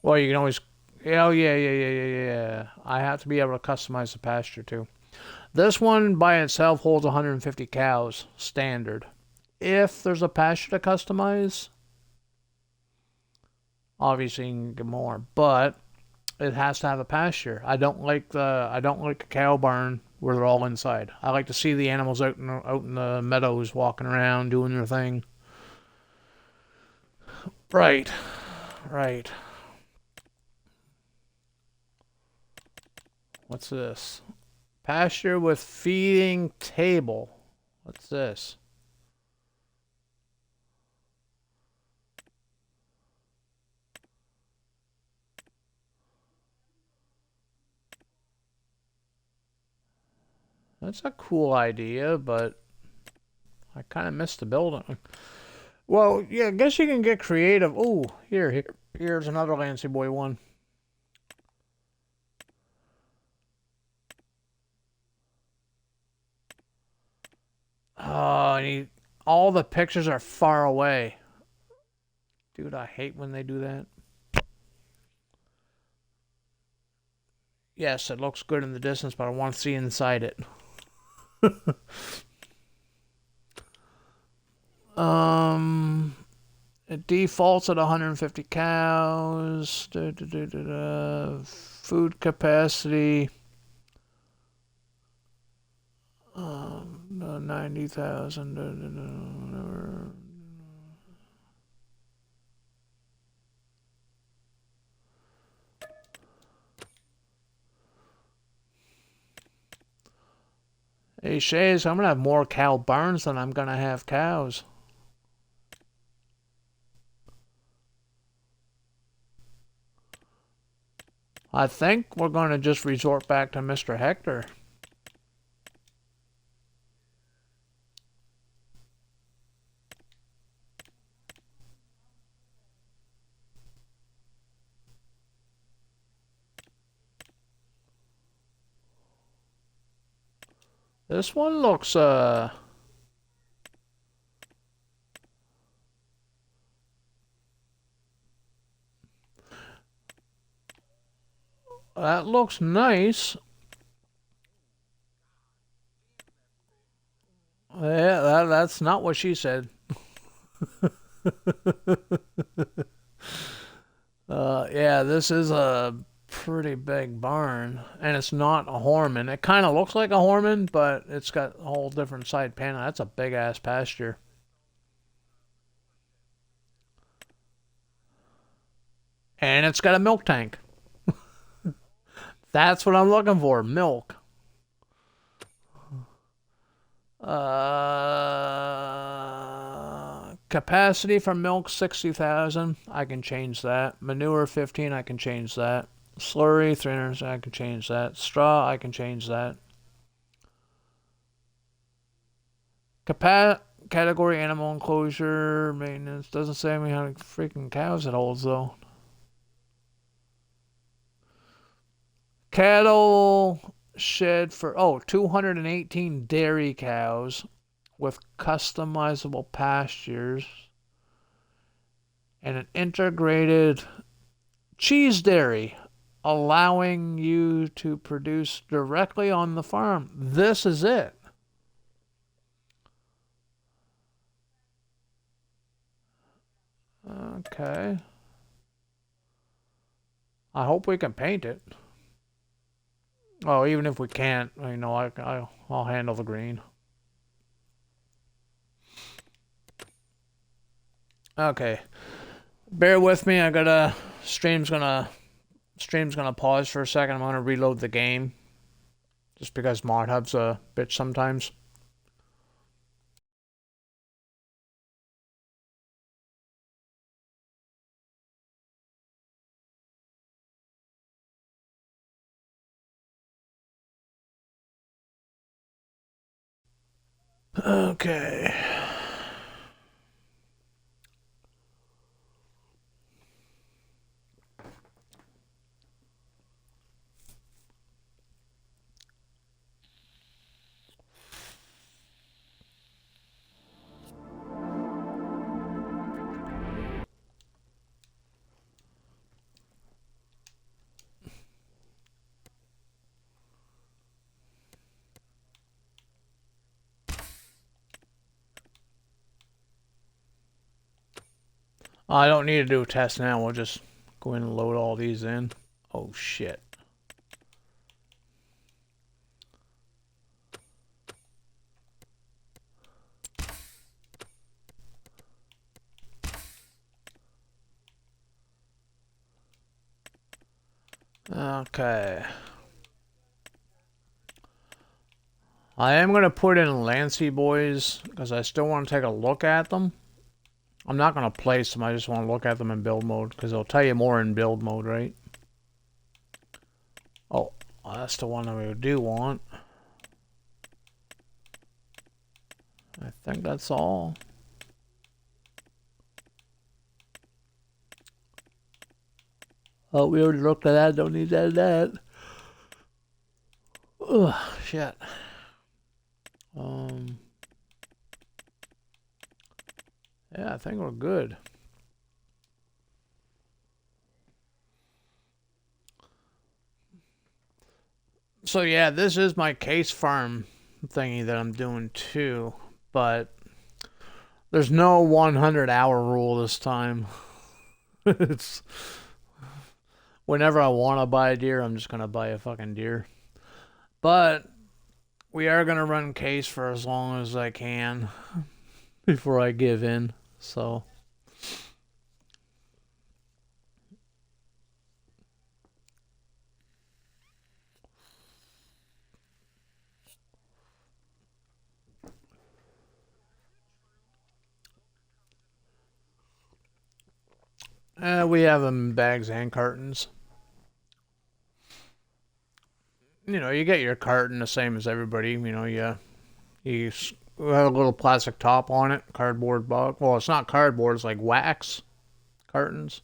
Well, you can always... Oh, yeah. I have to be able to customize the pasture, too. This one by itself holds 150 cows, standard. If there's a pasture to customize, obviously you can get more, but it has to have a pasture. I don't like a cow barn where they're all inside. I like to see the animals out in the meadows, walking around, doing their thing. Right. What's this? Pasture with feeding table. What's this? That's a cool idea, but I kind of missed the building. Well, yeah, I guess you can get creative. Ooh, here's another Lancy Boy one. Oh, all the pictures are far away. Dude, I hate when they do that. Yes, it looks good in the distance, but I want to see inside it. It defaults at 150 cows. Food capacity. 90,000. Hey, Shays, I'm going to have more cow barns than I'm going to have cows. I think we're going to just resort back to Mr. Hector. This one looks, that looks nice. Yeah, that's not what she said. Yeah, this is a pretty big barn, and it's not a Horman. It kind of looks like a Horman, but it's got a whole different side panel. That's a big ass pasture. And it's got a milk tank. That's what I'm looking for, milk. Capacity for milk 60,000. I can change that. Manure 15. I can change that. Slurry 300. I can change that. Straw. I can change that. Category animal enclosure maintenance doesn't say me how many freaking cows it holds though. Cattle shed for 218 dairy cows with customizable pastures and an integrated cheese dairy allowing you to produce directly on the farm. This is it. Okay. I hope we can paint it. Oh, even if we can't, I'll handle the green. Okay. Bear with me. Stream's gonna pause for a second. I'm gonna reload the game. Just because Mod Hub's a bitch sometimes. Okay. I don't need to do a test now. We'll just go in and load all these in. Oh, shit. Okay. I am going to put in Lancy Boys because I still want to take a look at them. I'm not going to place them. I just want to look at them in build mode because they'll tell you more in build mode, right? Oh, that's the one that we do want. I think that's all. Oh, we already looked at that. Don't need that. Ugh, shit. Yeah, I think we're good. So yeah, this is my case farm thingy that I'm doing too, but there's no 100-hour rule this time. It's whenever I want to buy a deer, I'm just gonna buy a fucking deer. But we are gonna run case for as long as I can before I give in. So we have them in bags and cartons. You know, you get your carton the same as everybody. You know, you have a little plastic top on it, cardboard box. Well, it's not cardboard; it's like wax cartons.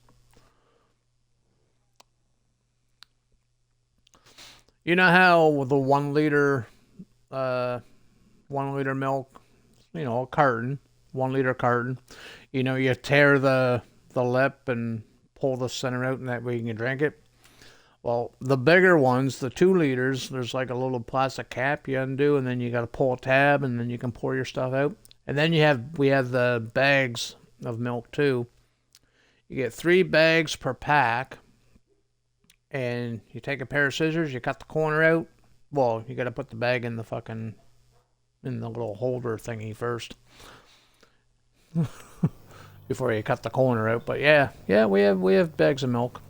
You know how the 1 liter, 1 liter milk, a carton, 1 liter carton. You know, you tear the lip and pull the center out, and that way you can drink it. Well, the bigger ones, the 2 liters, there's like a little plastic cap you undo, and then you got to pull a tab, and then you can pour your stuff out. And then we have the bags of milk too. You get 3 bags per pack, and you take a pair of scissors, you cut the corner out. Well, you got to put the bag in the little holder thingy first before you cut the corner out. But yeah, we have bags of milk.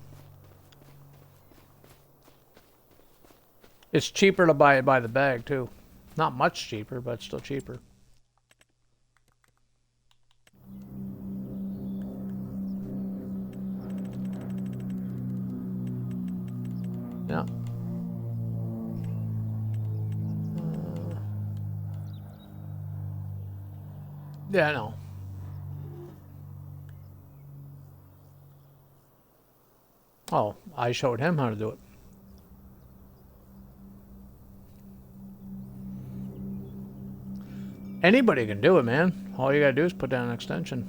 It's cheaper to buy it by the bag too. Not much cheaper, but still cheaper. Yeah. Yeah, I know. Oh, I showed him how to do it. Anybody can do it, man. All you gotta do is put down an extension.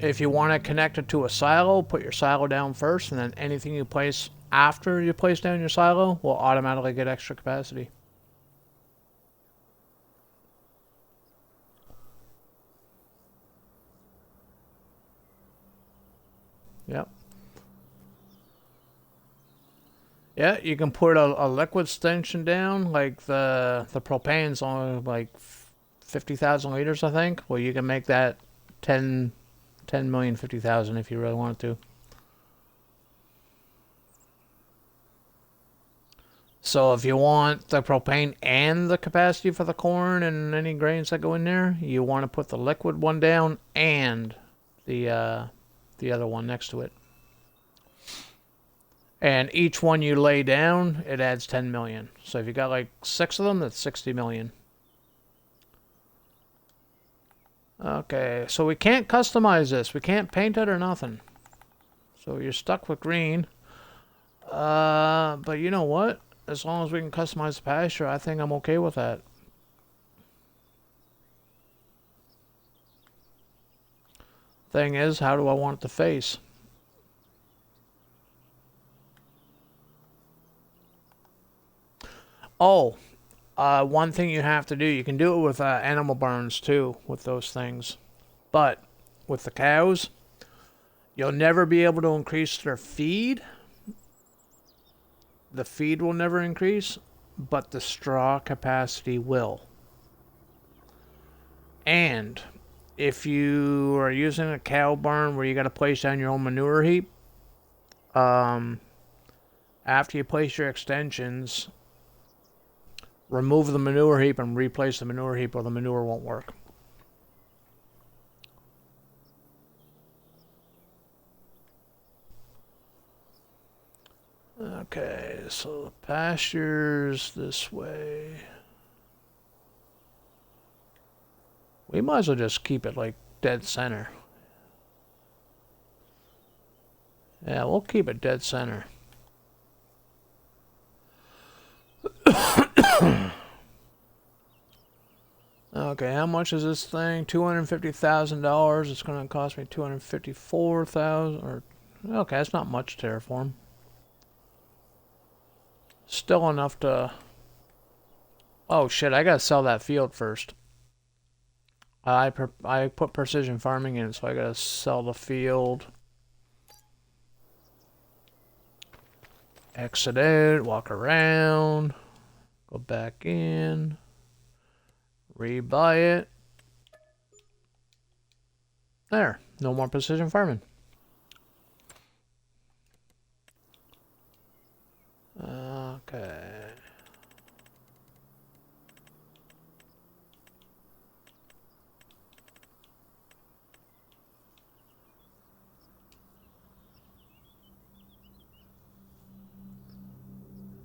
If you want to connect it to a silo, put your silo down first, and then anything you place after you place down your silo will automatically get extra capacity. Yep. Yeah, you can put a liquid extension down, like the propane's only like 50,000 liters, I think. Well, you can make that 10,050,000 if you really wanted to. So if you want the propane and the capacity for the corn and any grains that go in there, you want to put the liquid one down and the other one next to it. And each one you lay down, it adds 10 million. So if you got like 6 of them, that's 60 million. Okay, so we can't customize this. We can't paint it or nothing. So you're stuck with green. But you know what? As long as we can customize the pasture, I think I'm okay with that. Thing is, how do I want it to face? Oh, one thing you have to do, you can do it with animal barns too, with those things. But with the cows, you'll never be able to increase their feed. The feed will never increase, but the straw capacity will. And if you are using a cow barn where you got to place down your own manure heap, after you place your extensions, remove the manure heap and replace the manure heap or the manure won't work. Okay, so the pastures this way. We might as well just keep it like dead center. Yeah, we'll keep it dead center. Okay, how much is this thing? $250,000. It's going to cost me $254,000. Or okay, that's not much terraform. Still enough to. Oh shit! I gotta sell that field first. I put precision farming in, so I gotta sell the field. Exit out, walk around, go back in, rebuy it. There, no more precision farming. Okay.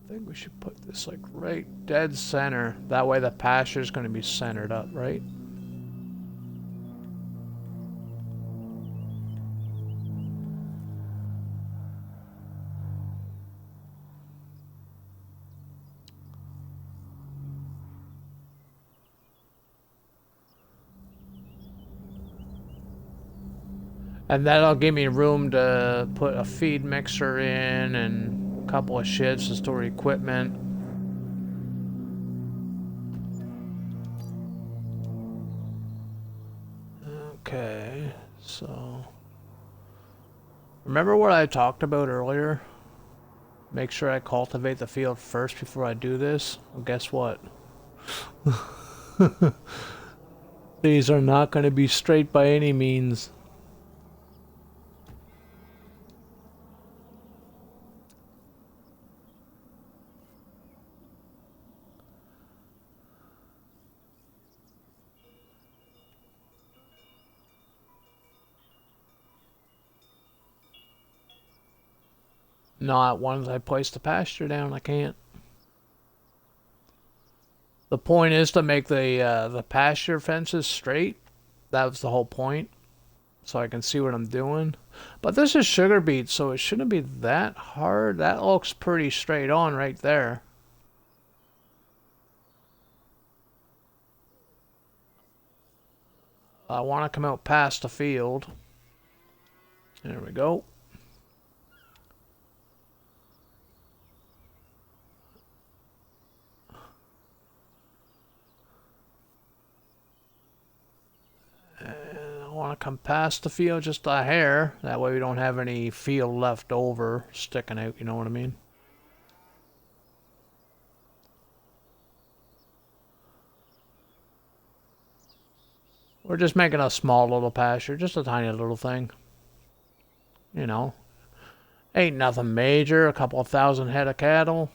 I think we should put this like right dead center. That way the pasture is going to be centered up, right? And that'll give me room to put a feed mixer in and a couple of sheds to store equipment. Okay, so remember what I talked about earlier? Make sure I cultivate the field first before I do this. Well, guess what? These are not going to be straight by any means. Not once I place the pasture down, I can't. The point is to make the pasture fences straight. That was the whole point. So I can see what I'm doing. But this is sugar beet, so it shouldn't be that hard. That looks pretty straight on right there. I want to come out past the field. There we go. I want to come past the field just a hair. That way we don't have any field left over sticking out, you know what I mean? We're just making a small little pasture, just a tiny little thing. You know, ain't nothing major, a couple of thousand head of cattle.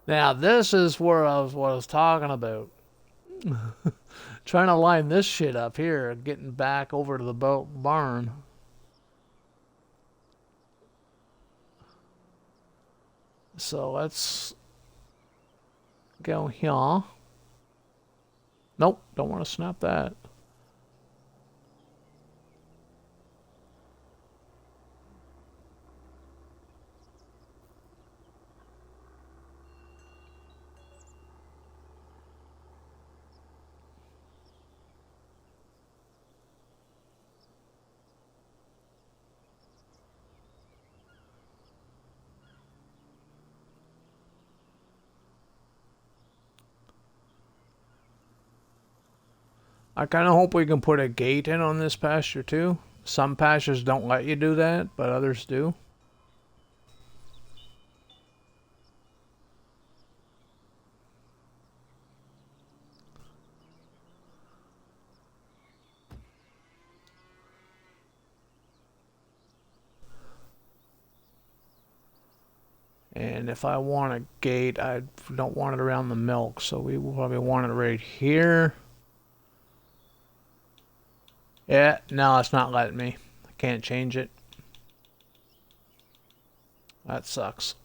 Now this is where what I was talking about. Trying to line this shit up here, getting back over to the barn. So let's go here. Nope, don't want to snap that. I kind of hope we can put a gate in on this pasture too. Some pastures don't let you do that, but others do. And if I want a gate, I don't want it around the milk, so we will probably want it right here. Yeah, no, it's not letting me. I can't change it. That sucks.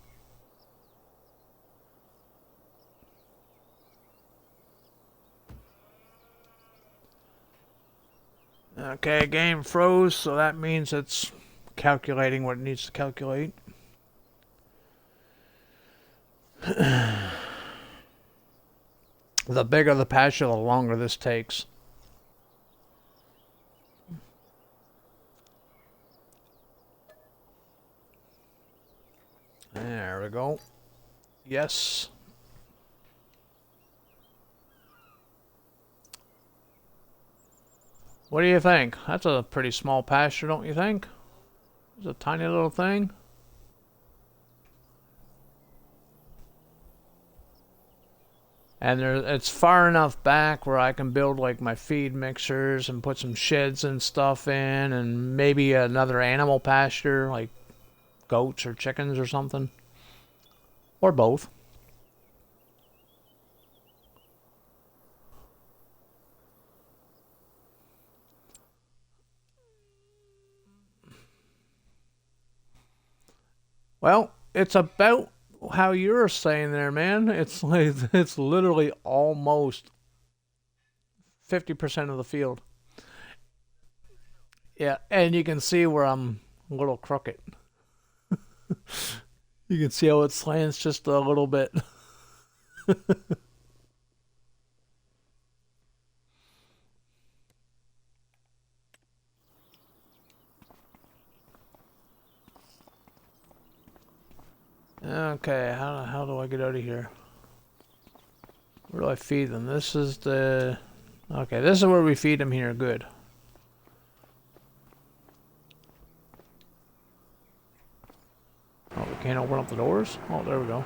Okay, game froze, so that means it's calculating what it needs to calculate. The bigger the pasture, the longer this takes. There we go. Yes. What do you think? That's a pretty small pasture, don't you think? It's a tiny little thing. And it's far enough back where I can build like my feed mixers and put some sheds and stuff in, and maybe another animal pasture like goats or chickens or something, or both. Well, it's about how you're saying there, man. It's like it's literally almost 50% of the field. Yeah, and you can see where I'm a little crooked. You can see how it slants just a little bit. Okay, how do I get out of here? Where do I feed them? This is the... Okay, this is where we feed them here. Good. Oh, we can't open up the doors? Oh, there we go.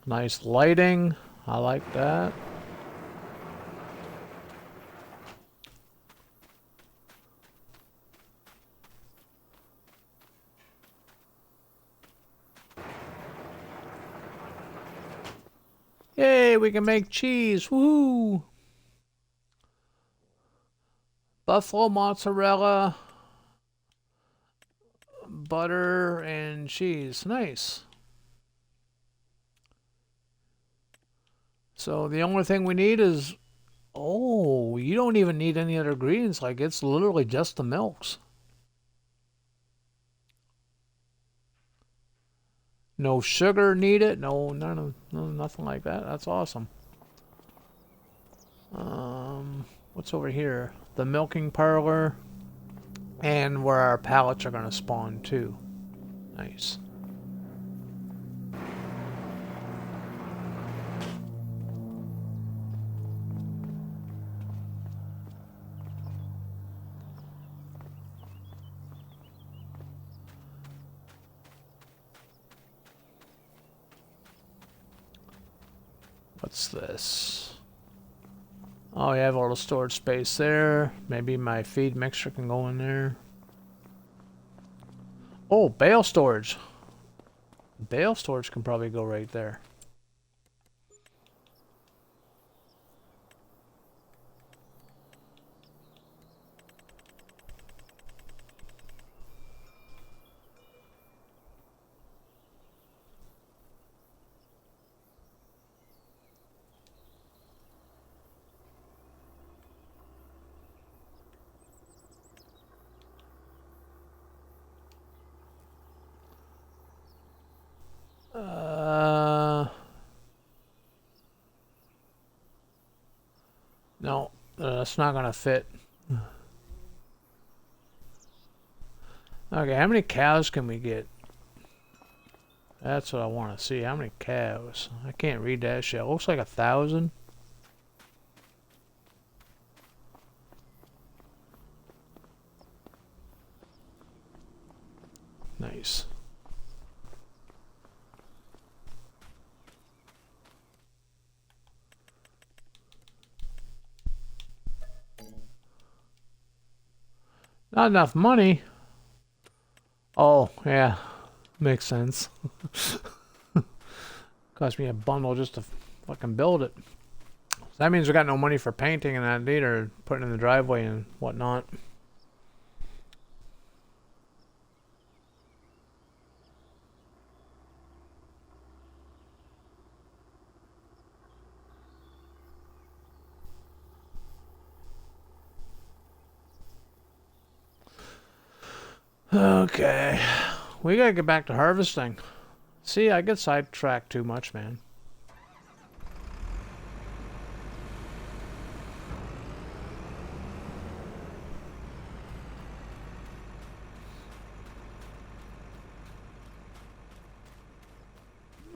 Nice lighting. I like that. Yay, we can make cheese. Woohoo! Buffalo mozzarella, butter, and cheese. Nice. So the only thing we need is... Oh, you don't even need any other ingredients. Like, it's literally just the milks. No sugar needed. No, nothing like that. That's awesome. What's over here? The milking parlor. And where our pallets are going to spawn, too. Nice. What's this? Oh, you have a little storage space there. Maybe my feed mixer can go in there. Oh, bale storage. Bale storage can probably go right there. No, that's not gonna fit. Okay, how many cows can we get? That's what I want to see. How many cows? I can't read that shit. It looks like 1,000. Nice. Not enough money. Oh, yeah. Makes sense. Cost me a bundle just to fucking build it. So that means we got no money for painting and that either, putting in the driveway and whatnot. Okay. We gotta get back to harvesting. See, I get sidetracked too much, man.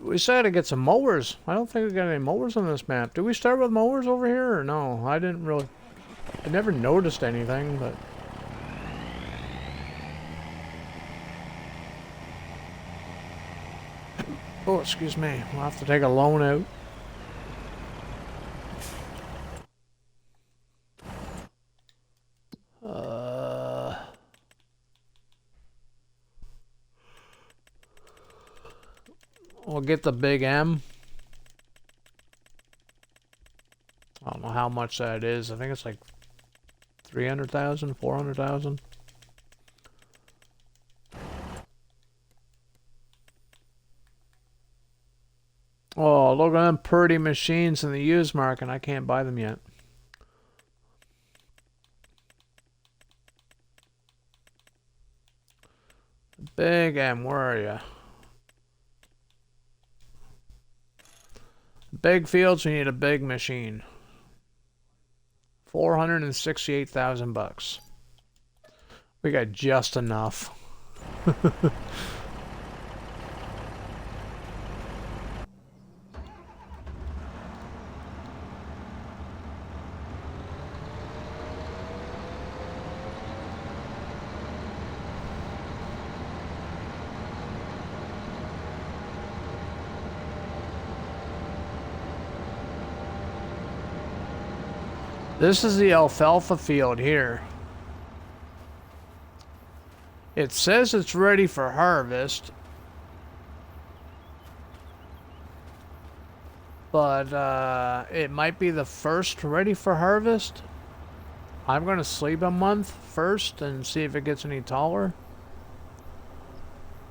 We decided to get some mowers. I don't think we got any mowers on this map. Did we start with mowers over here or no? I didn't really... I never noticed anything, but... Oh, excuse me. We'll have to take a loan out. We'll get the big M. I don't know how much that is. I think it's like 300,000, 400,000. Oh, look at them pretty machines in the used market. I can't buy them yet. Big M, where are you? Big fields, we need a big machine. 468,000 bucks. We got just enough. This is the alfalfa field here. It says it's ready for harvest, but it might be the first ready for harvest. I'm gonna sleep a month first and see if it gets any taller.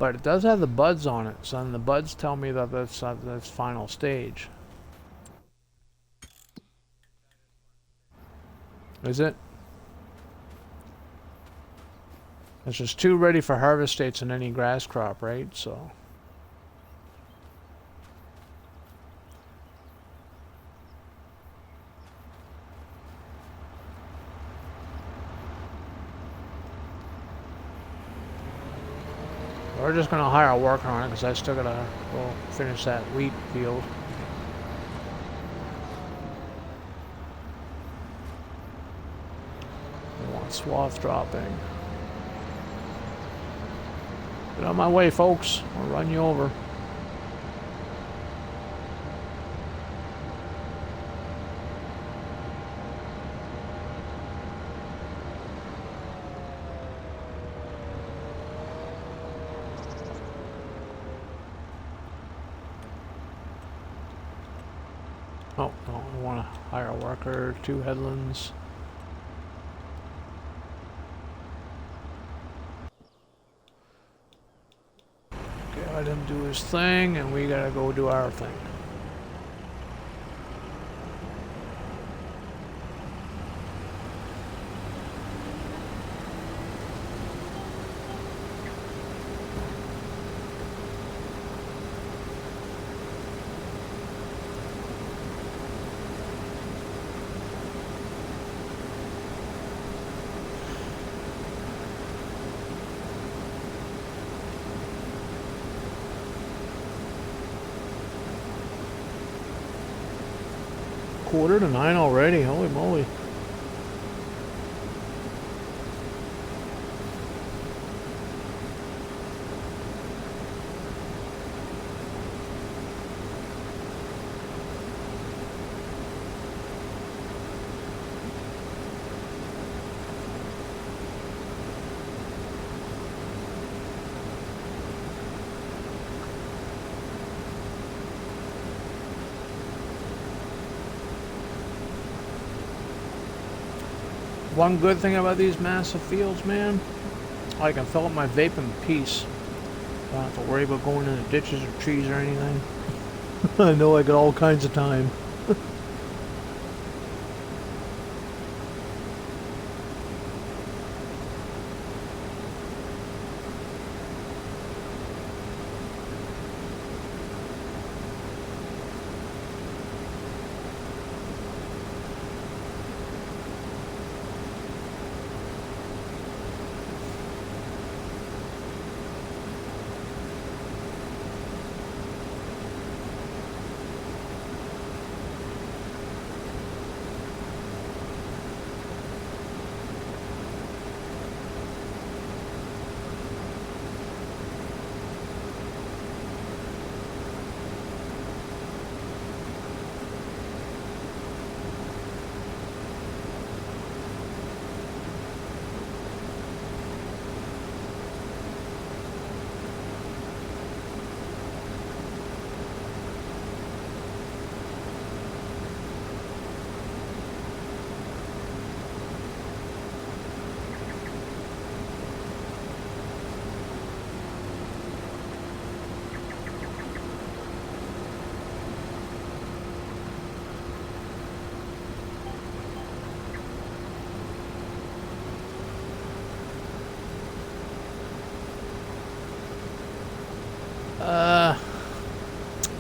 But it does have the buds on it, so the buds tell me that that's final stage. Is it? There's just 2 ready for harvest states in any grass crop, right? So. We're just gonna hire a worker on it because I still gotta go finish that wheat field. I want swath dropping. Get on my way, folks. I'll run you over. Oh, no, I want to hire a worker, 2 headlands. Okay, let him do his thing, and we gotta go do our thing. Quarter to 9 already, holy moly. One good thing about these massive fields, man, I can fill up my vape in peace. I don't have to worry about going into ditches or trees or anything. I know I got all kinds of time.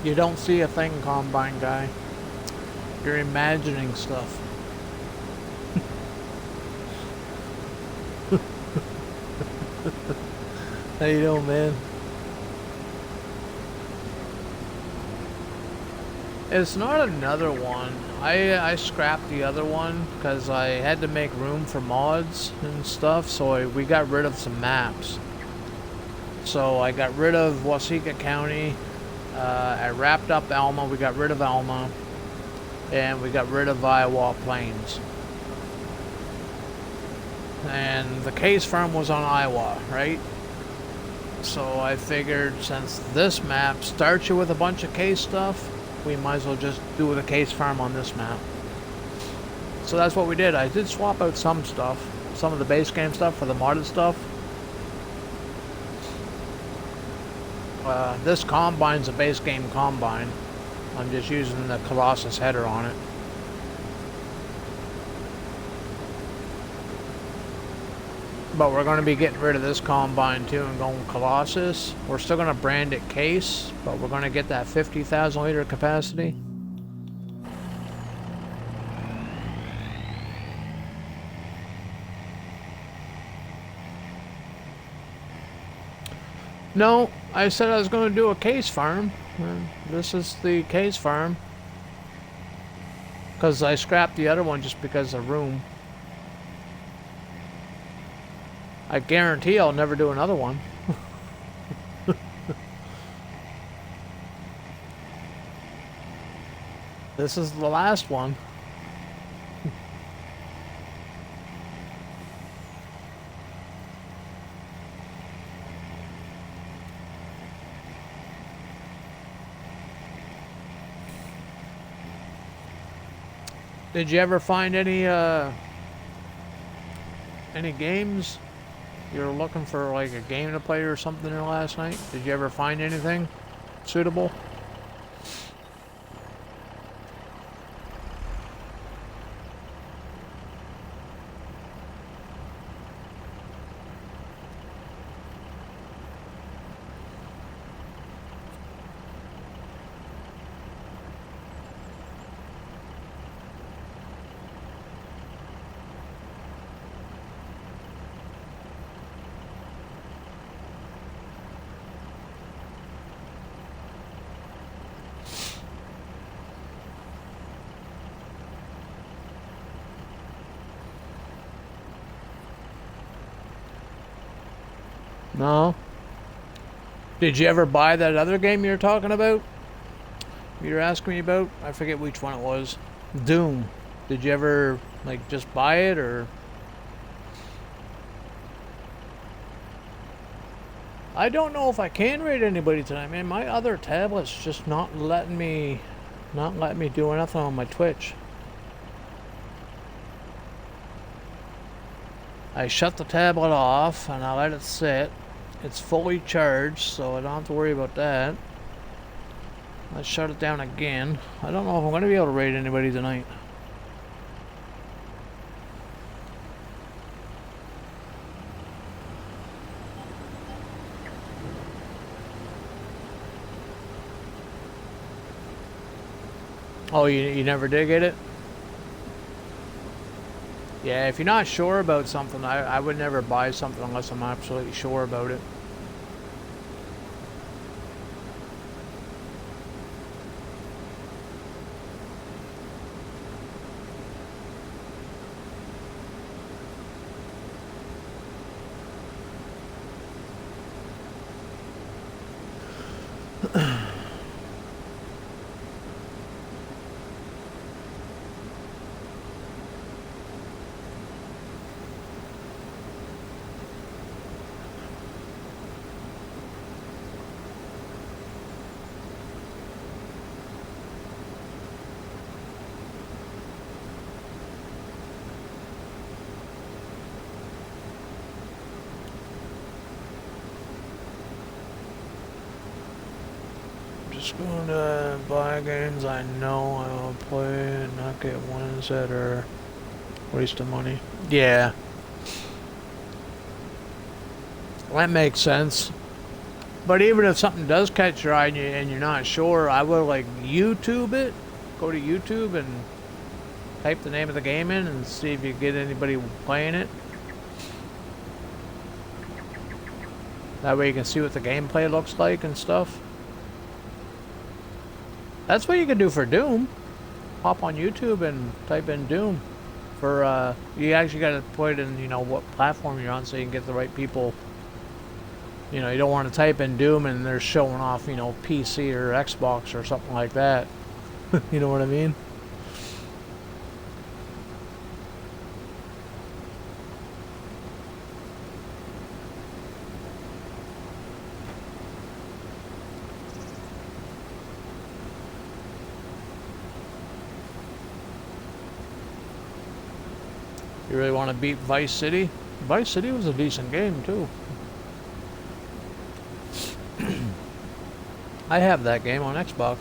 You don't see a thing, Combine guy. You're imagining stuff. How you doing, man? It's not another one. I scrapped the other one because I had to make room for mods and stuff, so we got rid of some maps. So I got rid of Waseca County, I wrapped up Alma, we got rid of Alma, and we got rid of Iowa Plains. And the case farm was on Iowa, right? So I figured since this map starts you with a bunch of case stuff, we might as well just do the case farm on this map. So that's what we did. I did swap out some stuff, some of the base game stuff for the modded stuff. This combine's a base game combine. I'm just using the Colossus header on it. But we're going to be getting rid of this combine too and going Colossus. We're still going to brand it case, but we're going to get that 50,000 liter capacity. No, I said I was going to do a case farm. This is the case farm. Because I scrapped the other one just because of room. I guarantee I'll never do another one. This is the last one. Did you ever find any games? You were looking for like a game to play or something there last night? Did you ever find anything suitable? No. Did you ever buy that other game you were talking about? You were asking me about? I forget which one it was. Doom. Did you ever, like, just buy it, or? I don't know if I can raid anybody tonight, man. My other tablet's just not letting me do anything on my Twitch. I shut the tablet off and I let it sit. It's fully charged, so I don't have to worry about that. Let's shut it down again. I don't know if I'm going to be able to raid anybody tonight. Oh, you never did get it? Yeah, if you're not sure about something, I would never buy something unless I'm absolutely sure about it. Just going to buy games I know I will play and not get ones that are waste of money. Yeah. That makes sense. But even if something does catch your eye and you're not sure, I would like YouTube it. Go to YouTube and type the name of the game in and see if you get anybody playing it. That way you can see what the gameplay looks like and stuff. That's what you can do for Doom. Hop on YouTube and type in Doom. For you actually got to put in, you know, what platform you're on so you can get the right people. You know, you don't want to type in Doom and they're showing off, you know, PC or Xbox or something like that. You know what I mean? You really want to beat Vice City? Vice City was a decent game too. I have that game on Xbox.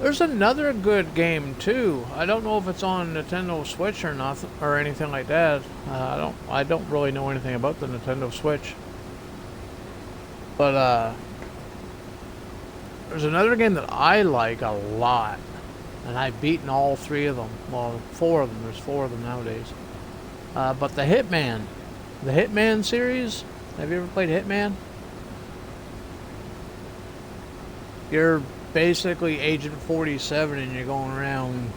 There's another good game too. I don't know if it's on Nintendo Switch or nothing or anything like that. I don't really know anything about the Nintendo Switch. But there's another game that I like a lot, and I've beaten all 3 of them. Well, 4 of them. There's 4 of them nowadays. But the Hitman series. Have you ever played Hitman? You're basically Agent 47 and you're going around,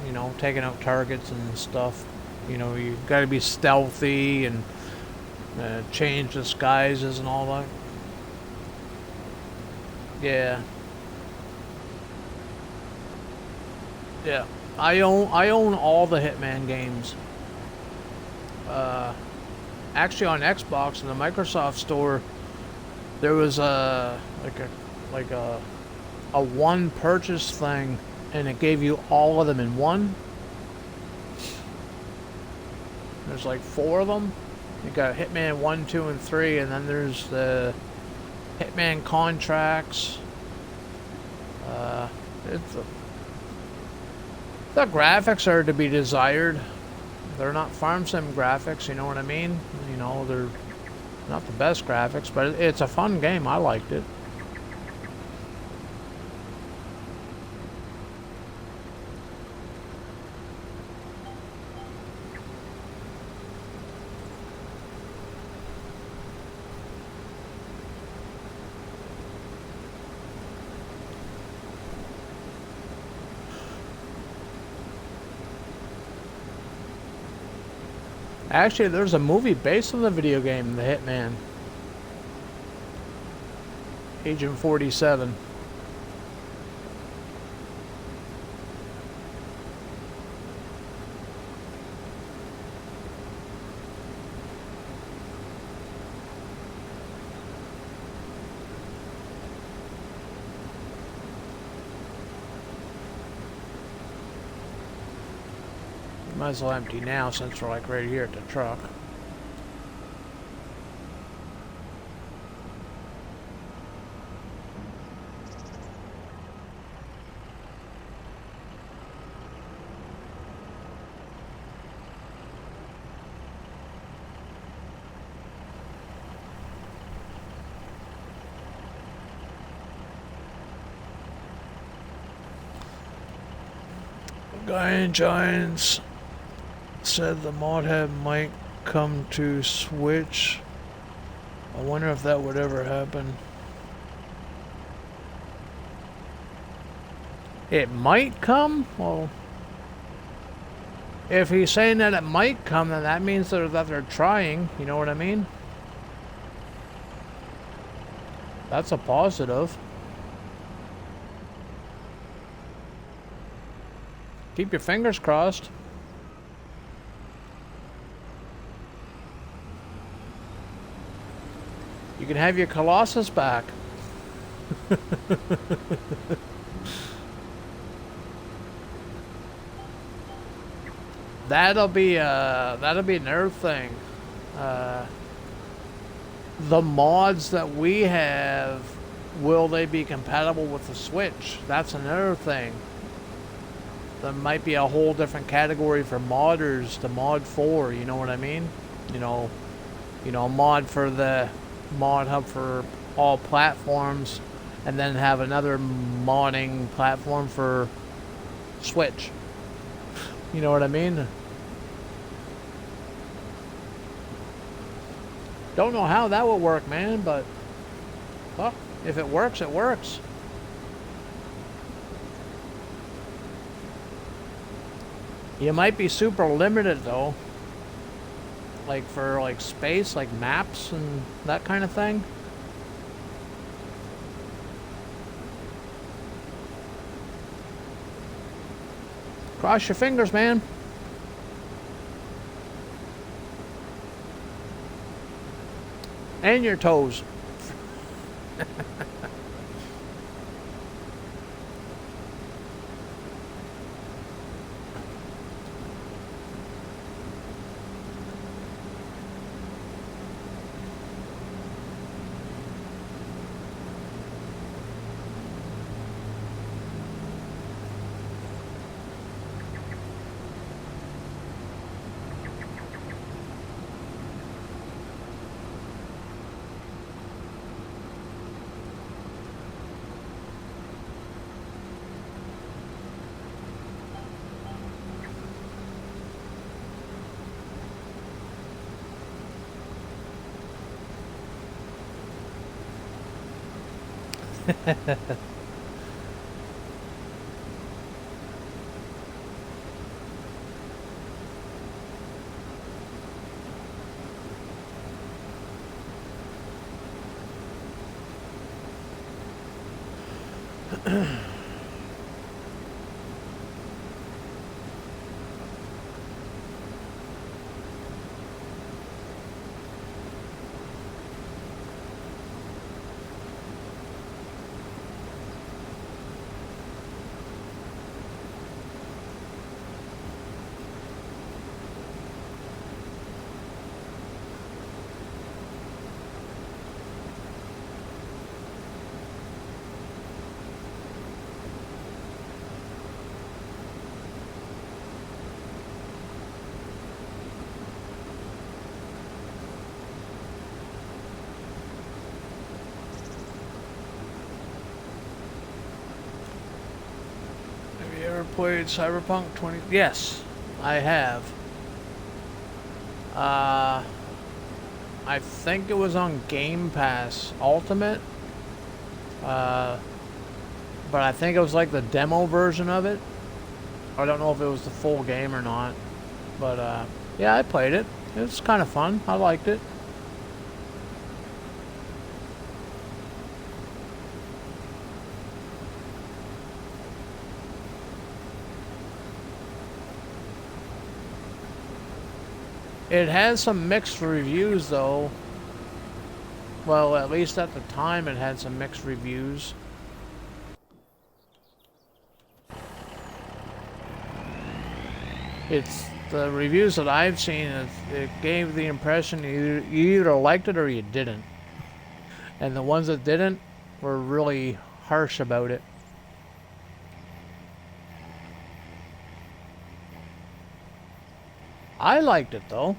you know, taking out targets and stuff. You know, you got to be stealthy and change disguises and all that. Yeah. Yeah. I own all the Hitman games. Actually on Xbox in the Microsoft store there was a one purchase thing, and it gave you all of them in one. There's like 4 of them. You got Hitman 1, 2, and 3, and then there's the Hitman contracts. The graphics are to be desired. They're not farm sim graphics, you know what I mean? You know, they're not the best graphics, but it's a fun game. I liked it. Actually, there's a movie based on the video game, The Hitman. Agent 47. Might as well empty now since we're like right here at the truck. Guy in Giants said the mod hub might come to Switch. I wonder if that would ever happen. It might come? Well, if he's saying that it might come, then that means that they're trying. You know what I mean? That's a positive. Keep your fingers crossed. You can have your Colossus back. That'll be another thing. The mods that we have, will they be compatible with the Switch? That's another thing. there might be a whole different category for modders to mod for, you know what I mean? You know, a mod for the mod hub for all platforms, and then have another modding platform for Switch. You know what I mean? Don't know how that would work, man, but well, if it works, it works. You might be super limited though. Like for like space, like maps and that kind of thing. Cross your fingers, man. And your toes. Played Cyberpunk 20? Yes, I have. I think it was on Game Pass Ultimate. But I think it was like the demo version of it. I don't know if it was the full game or not. But yeah, I played it. It was kind of fun. I liked it. It has some mixed reviews, though. Well, at least at the time, it had some mixed reviews. It's the reviews that I've seen. It gave the impression you either liked it or you didn't. And the ones that didn't were really harsh about it. I liked it, though.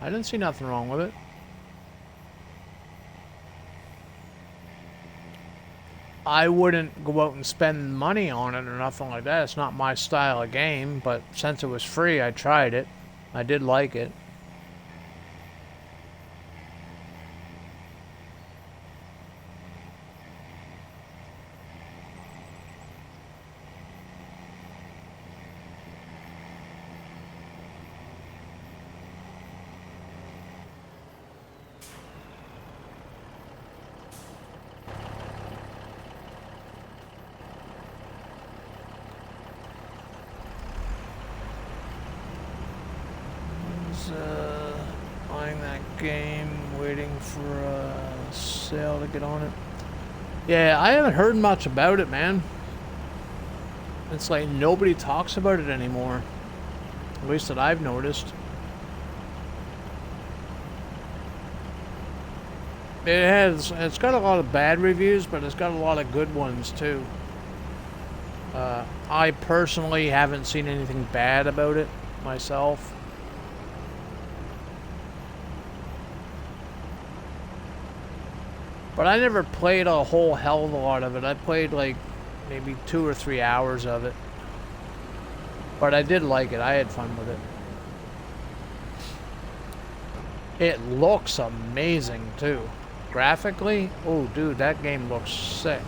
I didn't see nothing wrong with it. I wouldn't go out and spend money on it or nothing like that. It's not my style of game, but since it was free, I tried it. I did like it. Buying that game, waiting for a sale to get on it. Yeah, I haven't heard much about it, man. It's like nobody talks about it anymore. At least that I've noticed. It's got a lot of bad reviews, but it's got a lot of good ones too. I personally haven't seen anything bad about it myself. But I never played a whole hell of a lot of it. I played like maybe 2 or 3 hours of it. But I did like it. I had fun with it. It looks amazing too. Graphically, oh dude, that game looks sick.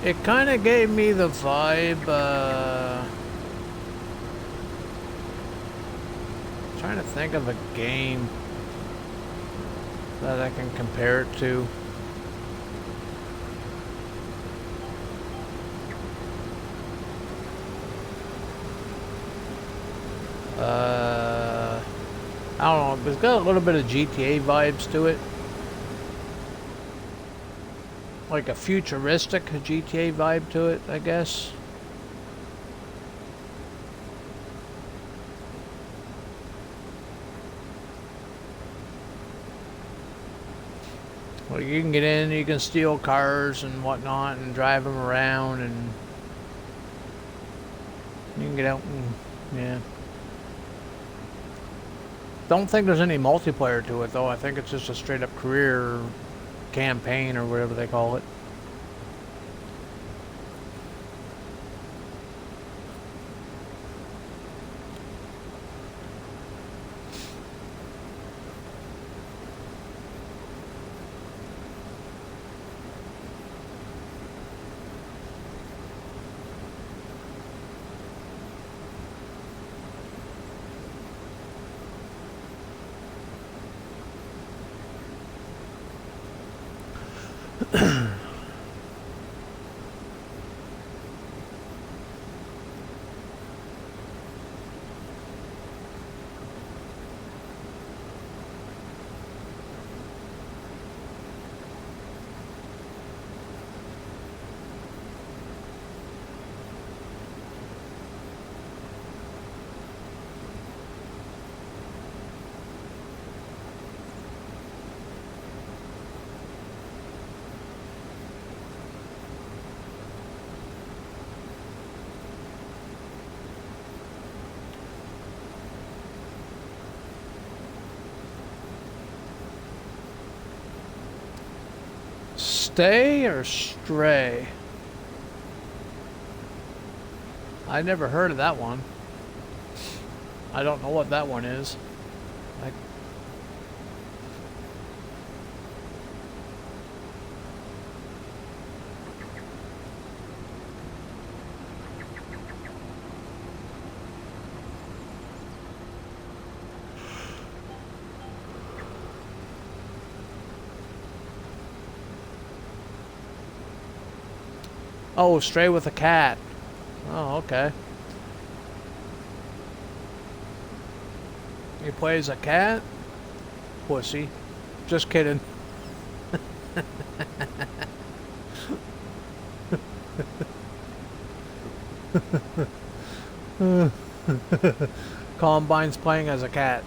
It kind of gave me the vibe, trying to think of a game that I can compare it to. I don't know, it's got a little bit of GTA vibes to it. Like a futuristic GTA vibe to it, I guess. Well, you can get in, you can steal cars and whatnot and drive them around, and you can get out and, yeah. Don't think there's any multiplayer to it though. I think it's just a straight up career campaign or whatever they call it. Stay or Stray? I never heard of that one. I don't know what that one is. Oh, Stray with a cat. Oh, okay. He plays a cat? Pussy. Just kidding. Columbine's playing as a cat.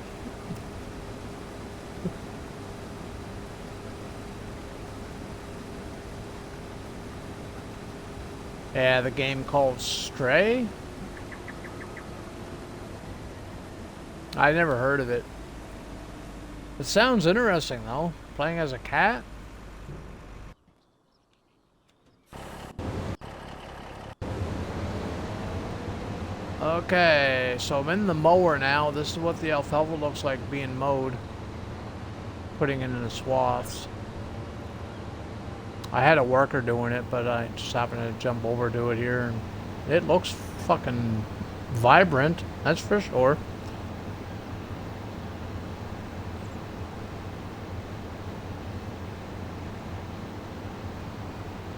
Yeah, the game called Stray? I never heard of it. It sounds interesting though, playing as a cat. Okay, so I'm in the mower now. This is what the alfalfa looks like being mowed. Putting it in the swaths. I had a worker doing it, but I just happened to jump over to it here, and it looks fucking vibrant, that's for sure.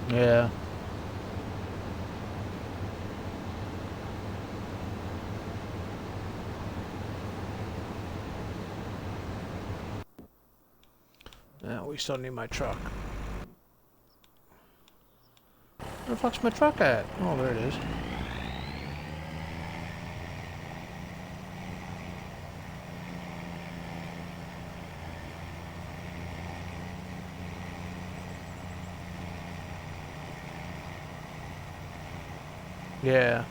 Yeah. we still need my truck. Where the fuck's my truck at? Oh, there it is. Yeah.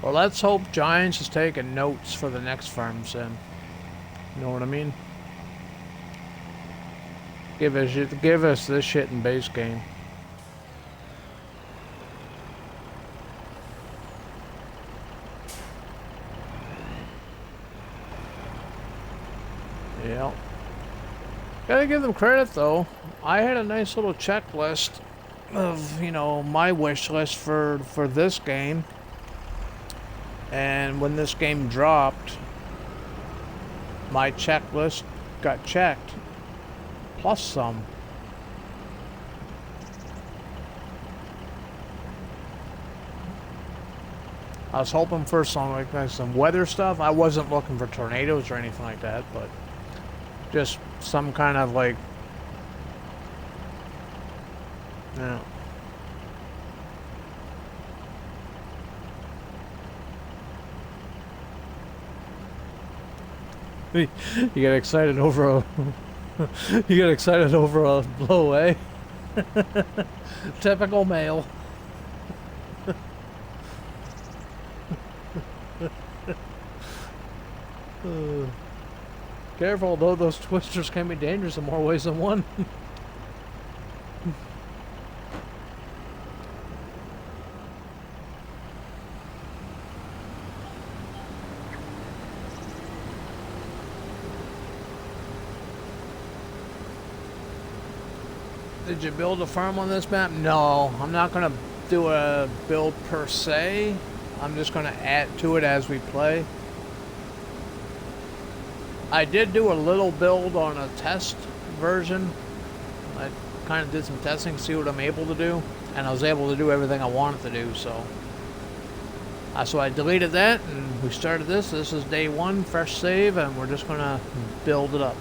Well, let's hope Giants is taking notes for the next farm sim. You know what I mean? Give us this shit in base game. Yeah. Gotta give them credit though. I had a nice little checklist of, you know, my wish list for this game. And when this game dropped, my checklist got checked. Plus some. I was hoping for some weather stuff. I wasn't looking for tornadoes or anything like that, but just some kind of like, you know. You get excited over a you get excited over a blow, eh? Typical male. Careful, though, those twisters can be dangerous in more ways than one. Did you build a farm on this map? No, I'm not going to do a build per se. I'm just going to add to it as we play. I did do a little build on a test version. I kind of did some testing, see what I'm able to do, and I was able to do everything I wanted to do, so I deleted that, and we started this. This is day one, fresh save, and we're just going to build it up.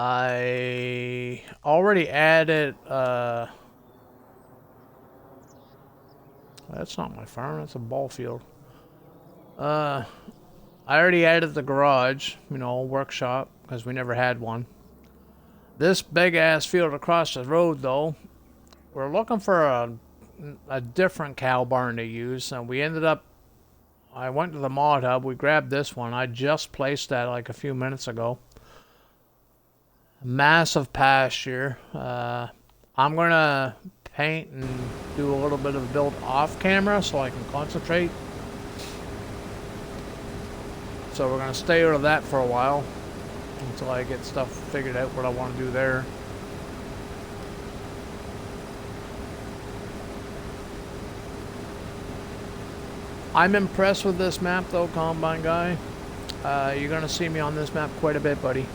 I already added, that's not my farm, that's a ball field. I already added the garage, you know, workshop, because we never had one. This big-ass field across the road, though, we're looking for a different cow barn to use, and we ended up, I went to the mod hub, we grabbed this one. I just placed that like a few minutes ago. Massive pasture. I'm going to paint and do a little bit of build off camera so I can concentrate. So we're going to stay out of that for a while until I get stuff figured out what I want to do there. I'm impressed with this map though, Combine Guy. You're going to see me on this map quite a bit, buddy.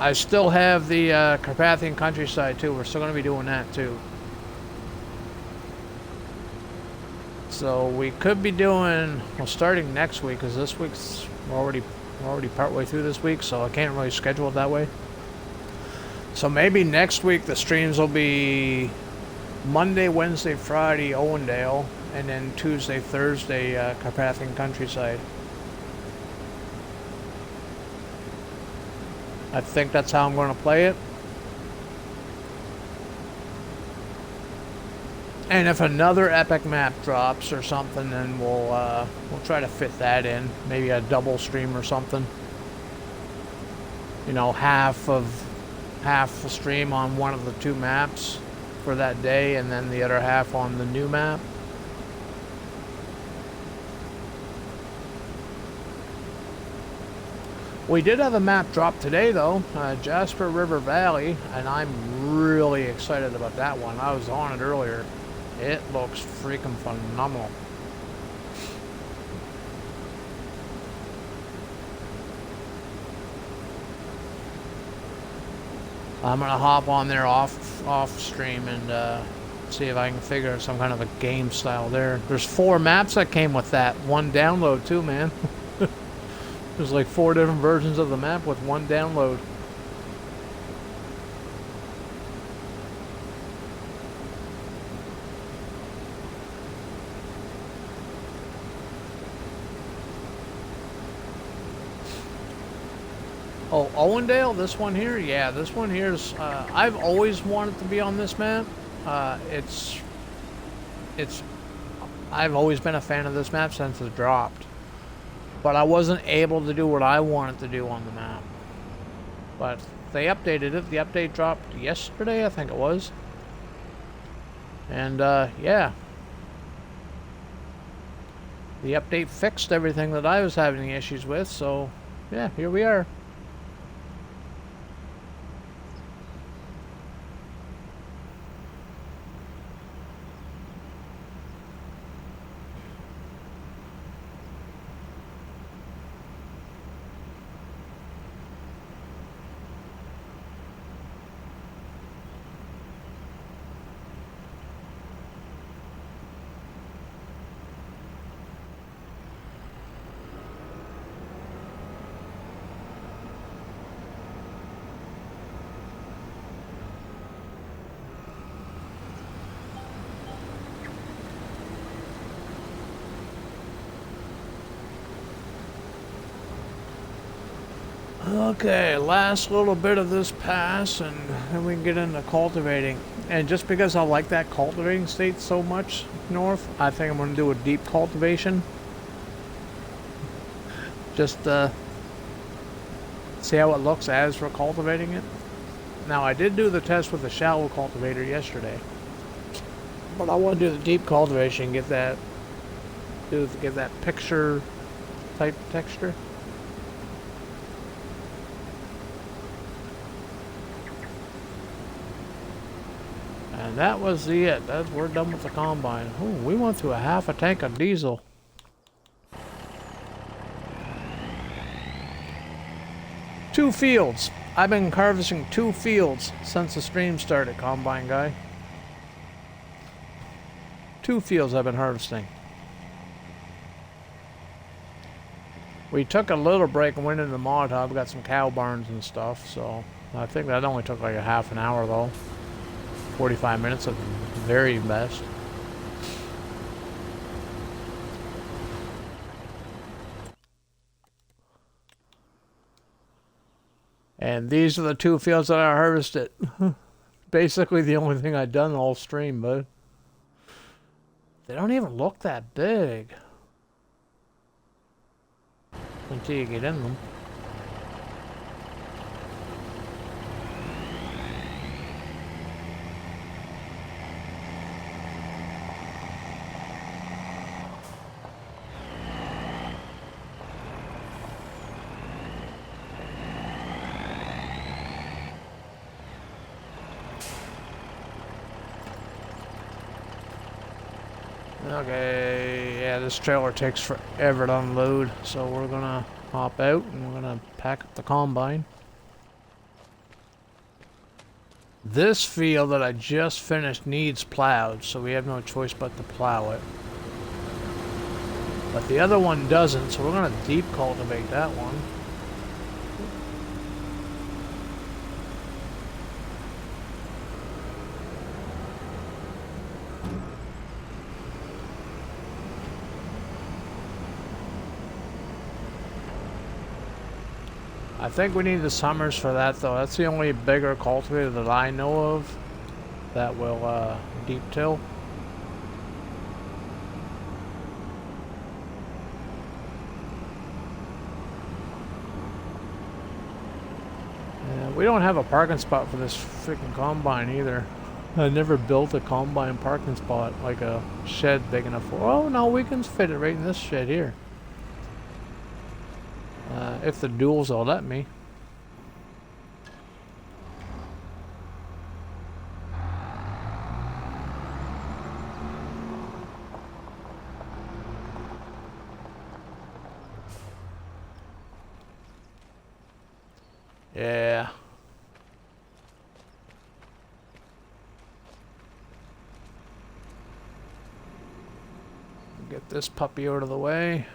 I still have the Carpathian countryside too. We're still going to be doing that too. So we could be doing, well, starting next week, because this week's we're already partway through this week, so I can't really schedule it that way. So maybe next week the streams will be Monday, Wednesday, Friday, Owendale, and then Tuesday, Thursday, Carpathian countryside. I think that's how I'm going to play it. And if another epic map drops or something, then we'll try to fit that in. Maybe a double stream or something. You know, half the stream on one of the two maps for that day, and then the other half on the new map. We did have a map drop today, though, Jasper River Valley, and I'm really excited about that one. I was on it earlier. It looks freaking phenomenal. I'm gonna hop on there off stream and See if I can figure out some kind of a game style there. There's 4 maps that came with that. 1 download too, man. There's like 4 different versions of the map with 1 download. Oh, Owendale, this one here? Yeah, this one here's, I've always wanted to be on this map. I've always been a fan of this map since it dropped. But I wasn't able to do what I wanted to do on the map. But they updated it. The update dropped yesterday, I think it was. And, yeah. The update fixed everything that I was having issues with, so, yeah, here we are. Okay, last little bit of this pass, and then we can get into cultivating. And just because I like that cultivating state so much north, I think I'm going to do a deep cultivation. Just see how it looks as we're cultivating it. Now, I did do the test with the shallow cultivator yesterday, but I want to do the deep cultivation, get that picture type texture. And that was it. We're done with the combine. Ooh, we went through a half a tank of diesel. Two fields. I've been harvesting 2 fields since the stream started, Combine Guy. 2 fields I've been harvesting. We took a little break and went into the mod hub, got some cow barns and stuff, so I think that only took like a half an hour though. 45 minutes at the very best. And these are the 2 fields that I harvested. Basically the only thing I've done the whole stream, but they don't even look that big until you get in them. Okay, yeah, this trailer takes forever to unload, so we're gonna hop out and we're gonna pack up the combine. This field that I just finished needs plowed, so we have no choice but to plow it. But the other one doesn't, so we're gonna deep cultivate that one. I think we need the summers for that though. That's the only bigger cultivator that I know of that will deep till. Yeah, we don't have a parking spot for this freaking combine either. I never built a combine parking spot, like a shed big enough for. Oh no, we can fit it right in this shed here. If the duals will let me. Yeah. Get this puppy out of the way.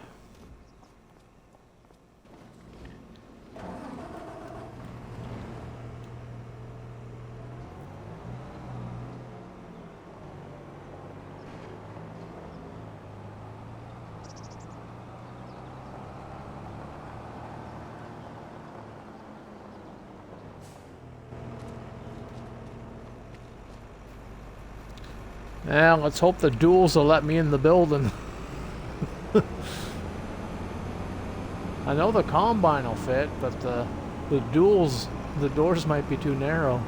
Now, let's hope the duels will let me in the building. I know the combine will fit, but the duels, the doors might be too narrow.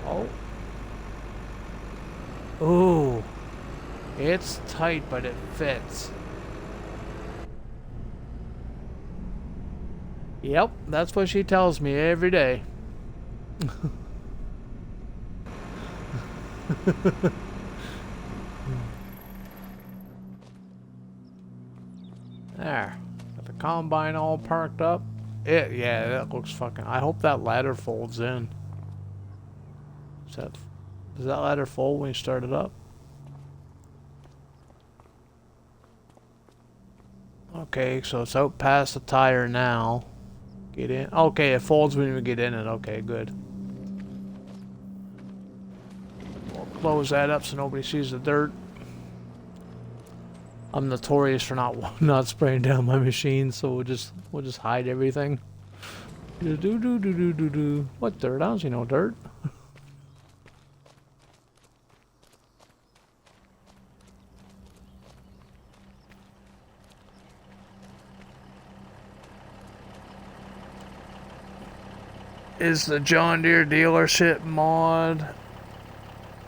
Oh. Ooh. It's tight, but it fits. Yep, that's what she tells me every day. There. Got the combine all parked up. Yeah, that looks fucking... I hope that ladder folds in. Does that ladder fold when you start it up? Okay, so it's out past the tire now. Get in. Okay, it folds when you get in it. Okay, good. We'll close that up so nobody sees the dirt. I'm notorious for not spraying down my machine, so we'll just hide everything. What dirt? I don't see no dirt. Is the John Deere dealership mod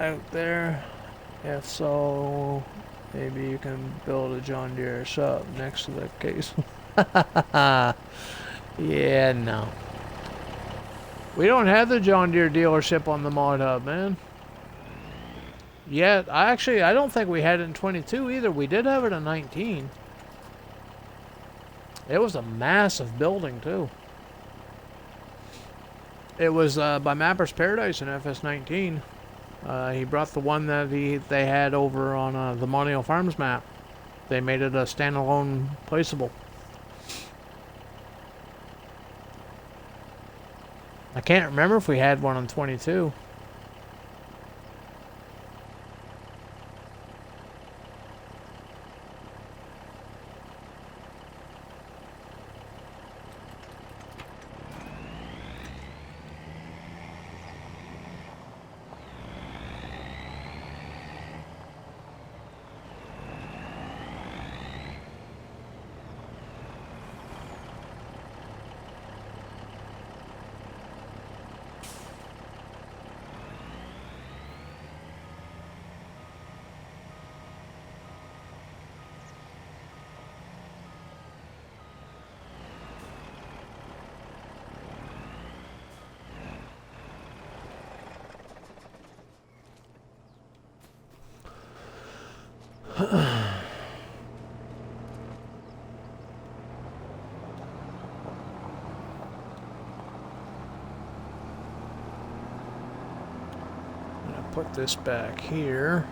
out there? If so, maybe you can build a John Deere shop next to the case. Yeah, no. We don't have the John Deere dealership on the mod hub, man. Yeah, I don't think we had it in 22 either. We did have it in 19. It was a massive building, too. It was by Mapper's Paradise in FS19. He brought the one that they had over on the Moneo Farms map. They made it a standalone placeable. I can't remember if we had one on 22. Put this back here.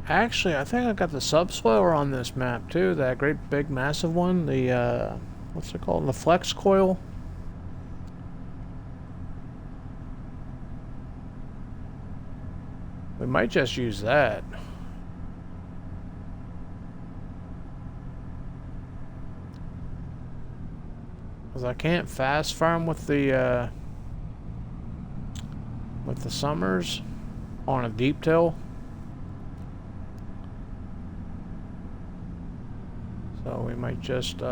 Actually, I think I got the subspoiler on this map too. That great big massive one. The what's it called? The flex coil. We might just use that. Because I can't fast farm with the with the summers on a deep till. So we might just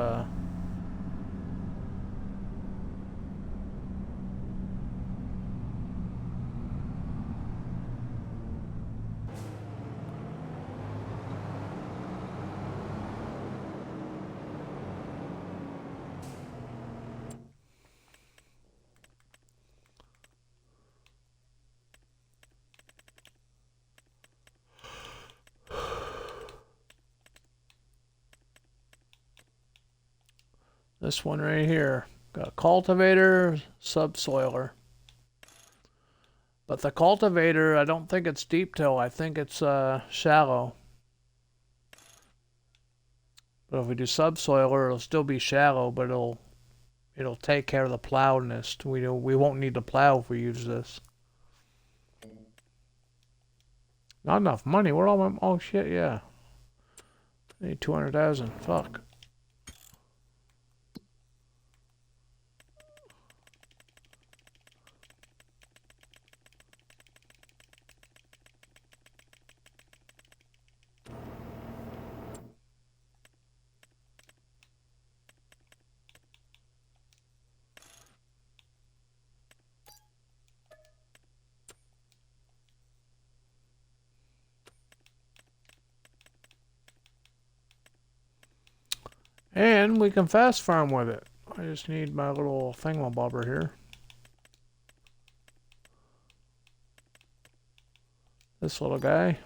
this one right here. Got a cultivator, subsoiler. But the cultivator, I don't think it's deep till. I think it's shallow. But if we do subsoiler, it'll still be shallow, but it'll take care of the plowness. We won't need to plow if we use this. Not enough money. Where all my... Oh, shit, yeah. I need 200,000. Fuck. And we can fast farm with it. I just need my little thingamabobber here. This little guy.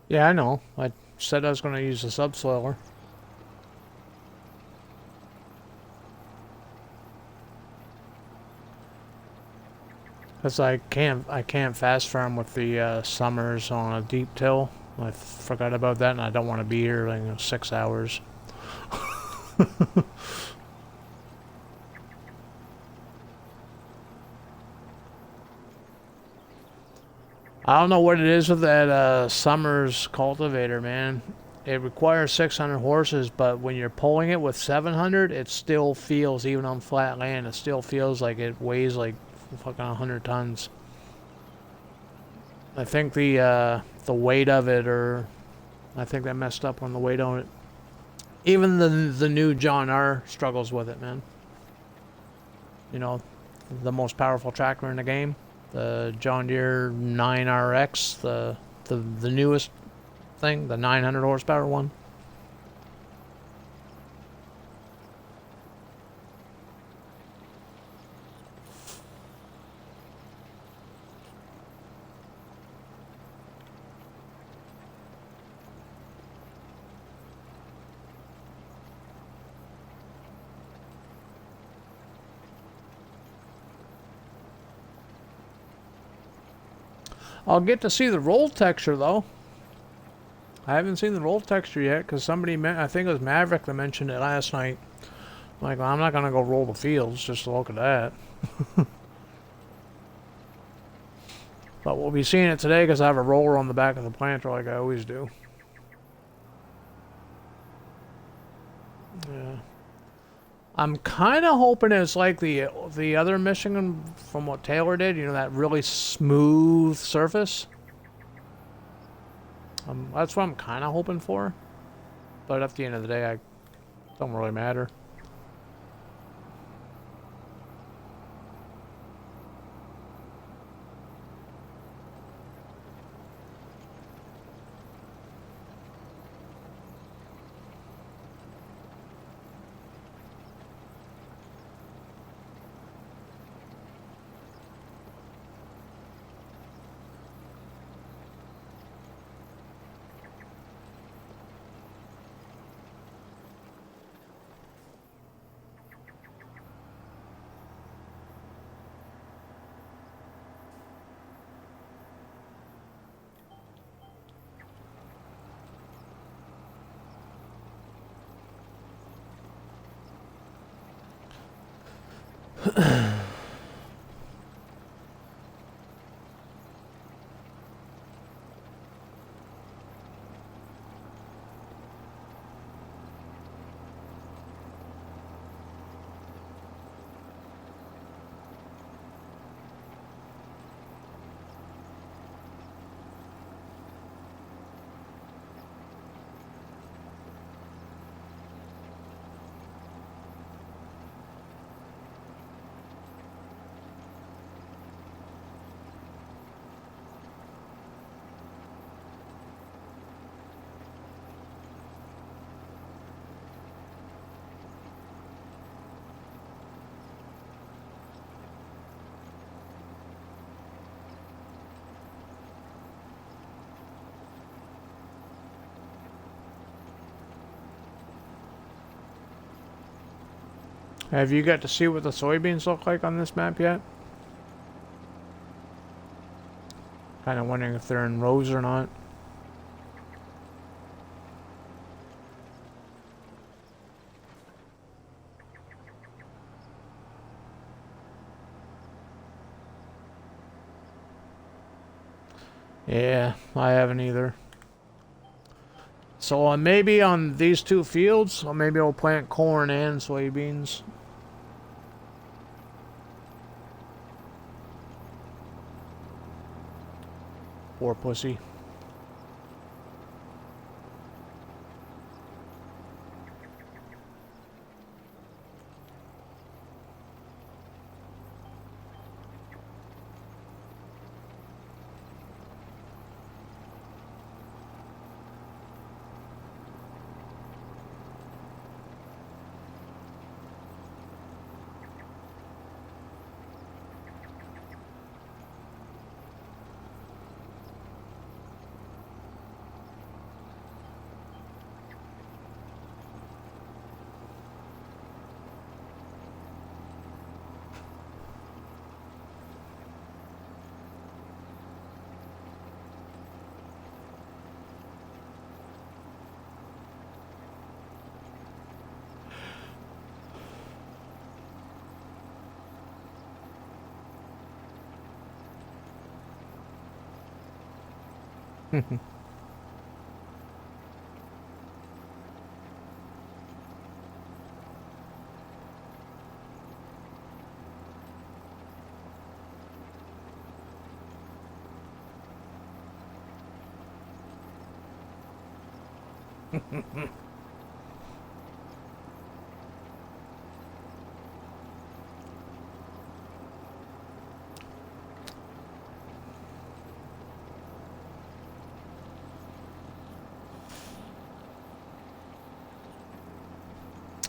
Yeah, I know. I said I was going to use the subsoiler. Because I can't fast farm with the summers on a deep till. I forgot about that, and I don't want to be here like 6 hours. I don't know what it is with that Summers cultivator, man. It requires 600 horses, but when you're pulling it with 700, it still feels, even on flat land, it still feels like it weighs like fucking 100 tons. I think the weight of it, or I think that messed up on the weight on it. Even the new John R struggles with it, man. You know, the most powerful tractor in the game. The John Deere 9RX, the newest thing, the 900 horsepower one. I'll get to see the roll texture though. I haven't seen the roll texture yet because somebody, I think it was Maverick that mentioned it last night. I'm like, well, I'm not going to go roll the fields just to look at that. But we'll be seeing it today because I have a roller on the back of the planter like I always do. Yeah. I'm kind of hoping it's like the other Michigan from what Taylor did, you know, that really smooth surface. That's what I'm kind of hoping for. But at the end of the day, I don't really matter. Have you got to see what the soybeans look like on this map yet? Kind of wondering if they're in rows or not. Yeah, I haven't either. So maybe on these two fields, or maybe I'll plant corn and soybeans. Poor pussy.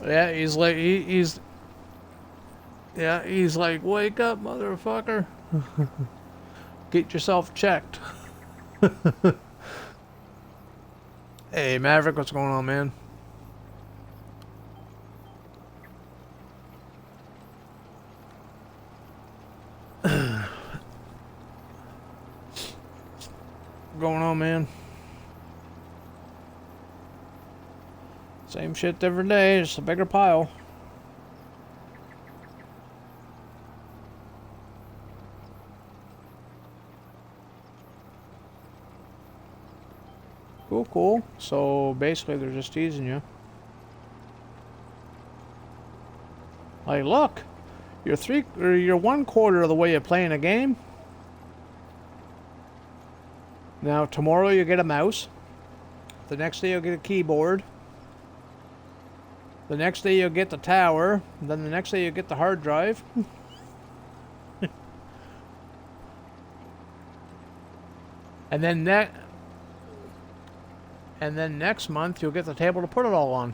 Yeah, he's like, he's... Yeah, he's like, wake up, motherfucker. Get yourself checked. Hey, Maverick, what's going on, man? Going on, man? Same shit every day, just a bigger pile. Cool, cool. So basically, they're just teasing you. Like, look, you're 1/4 of the way of playing a game. Now tomorrow you get a mouse. The next day you'll get a keyboard. The next day you'll get the tower. Then the next day you'll get the hard drive. and then next month you'll get the table to put it all on.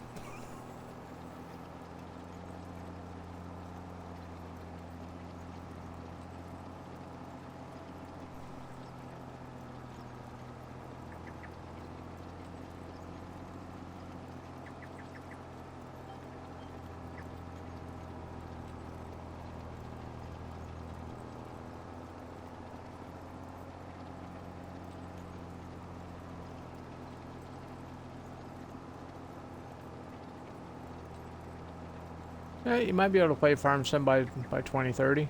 Yeah, you might be able to play Farm Sim by 2030.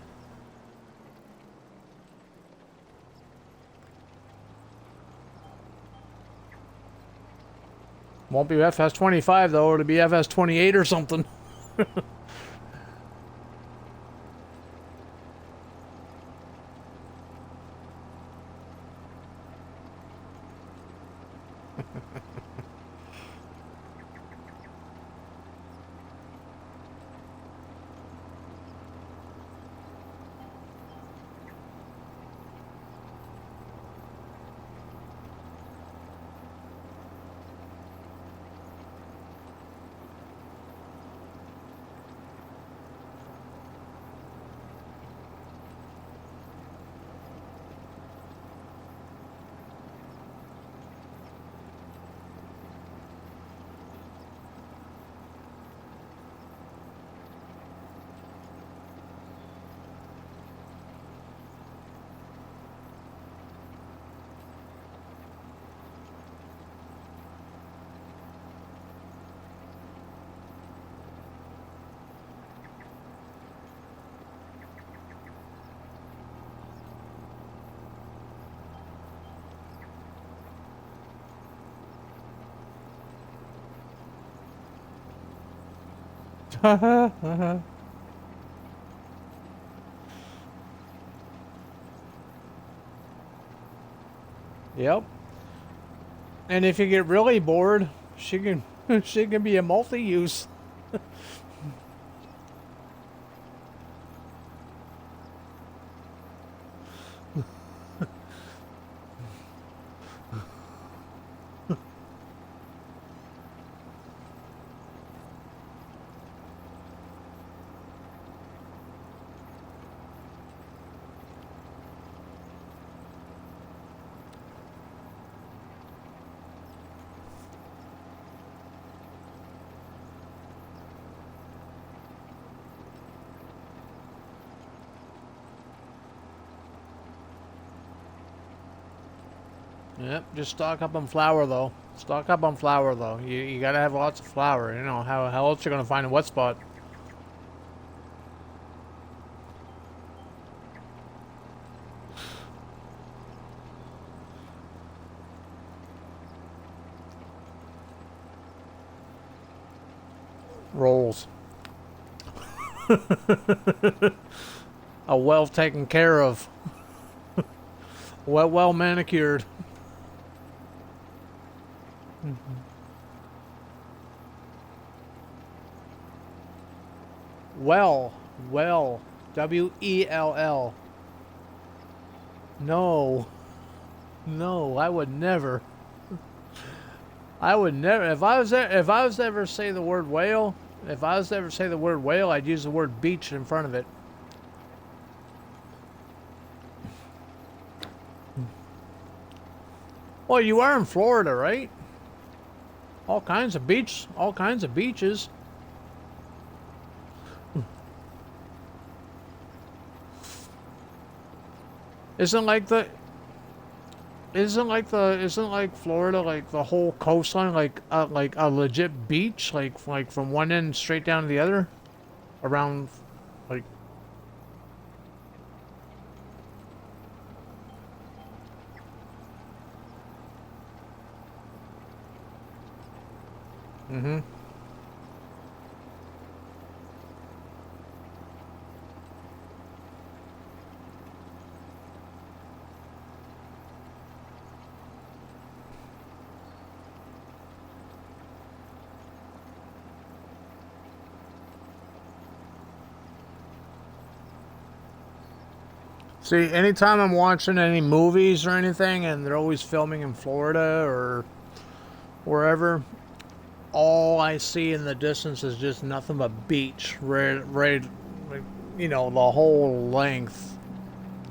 Won't be FS 25 though, it'll be FS 28 or something. Yep. And if you get really bored, she can she can be a multi-use. Yep, just stock up on flour though. Stock up on flour though. You gotta have lots of flour. You know how else you're gonna find a wet spot. Rolls. A well taken care of. Well manicured. Well, W-E-L-L. No, I would never. I would never. If I was to ever say the word whale, If I was to ever say the word whale, I'd use the word beach in front of it. Well, you are in Florida, right? All kinds of beaches. Isn't like Florida, like the whole coastline, like a legit beach, like from one end straight down to the other, around, like. Mm-hmm. See, anytime I'm watching any movies or anything, and they're always filming in Florida or wherever, all I see in the distance is just nothing but beach, right, like, you know, the whole length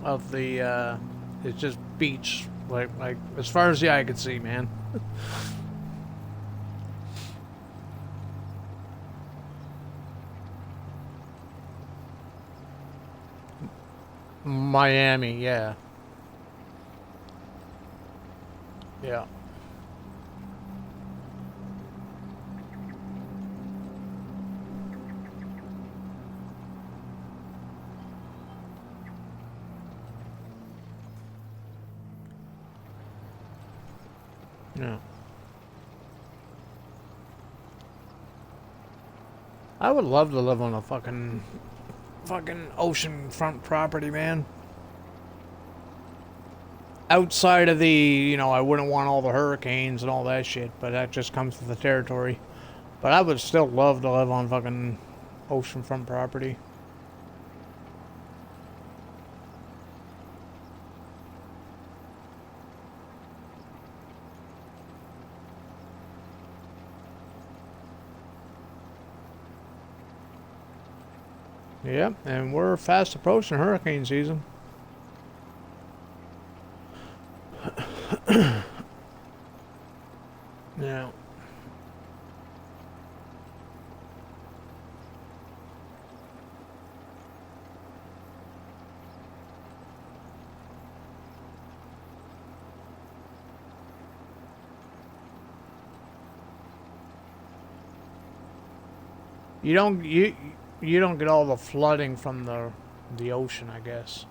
of the, it's just beach, like as far as the eye could see, man. Miami, yeah. Yeah. Yeah. I would love to live on a fucking oceanfront property, man. Outside of the, you know, I wouldn't want all the hurricanes and all that shit, but that just comes with the territory. But I would still love to live on fucking oceanfront property. Yep, and we're fast approaching hurricane season. Yeah. You don't get all the flooding from the ocean, I guess.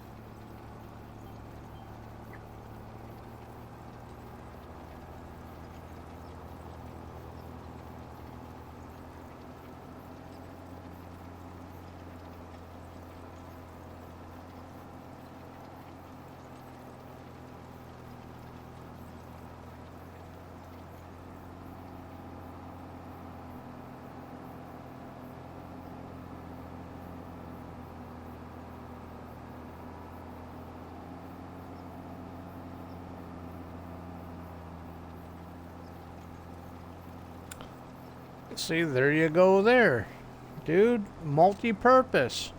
See, there you go there. Dude, multi-purpose.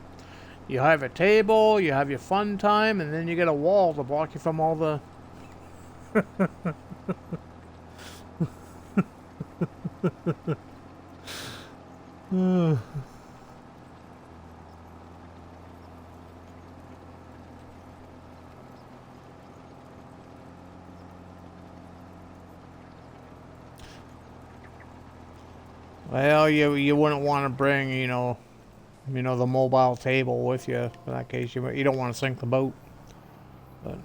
You have a table, you have your fun time, and then you get a wall to block you from all the... Well, you wouldn't want to bring, the mobile table with you. In that case, you don't want to sink the boat. But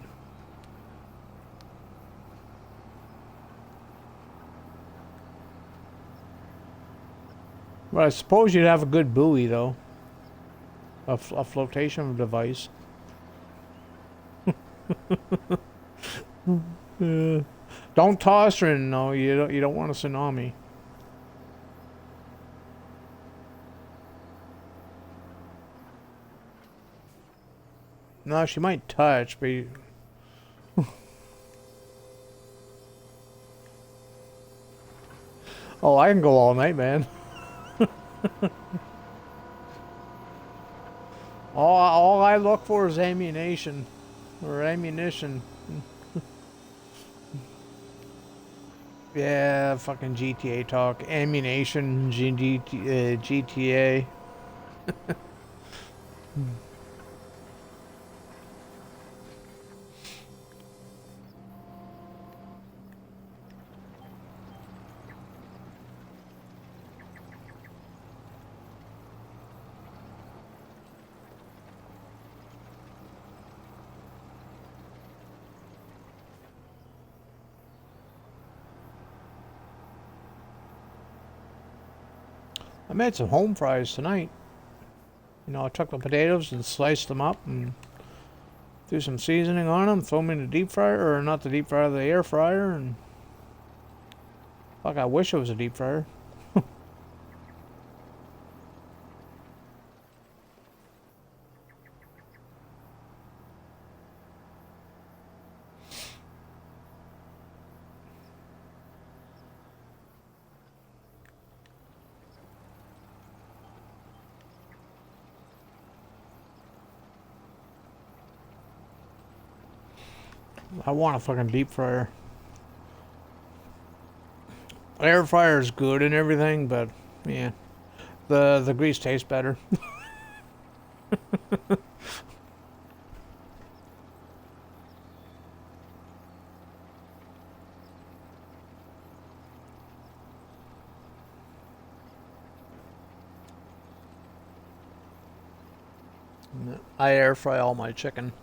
I suppose you'd have a good buoy, though. A flotation device. Don't toss her in, no. You don't want a tsunami. No, she might touch, but oh, I can go all night, man. All I look for is ammunition. Or ammunition. Yeah, fucking GTA talk. Ammunition, GTA. I made some home fries tonight. You know, I took the potatoes and sliced them up and threw some seasoning on them, throw them in the deep fryer, or not the deep fryer, the air fryer, and fuck, I wish it was a deep fryer. I want a fucking deep fryer. Air fryer is good and everything, but yeah, the grease tastes better. I air fry all my chicken.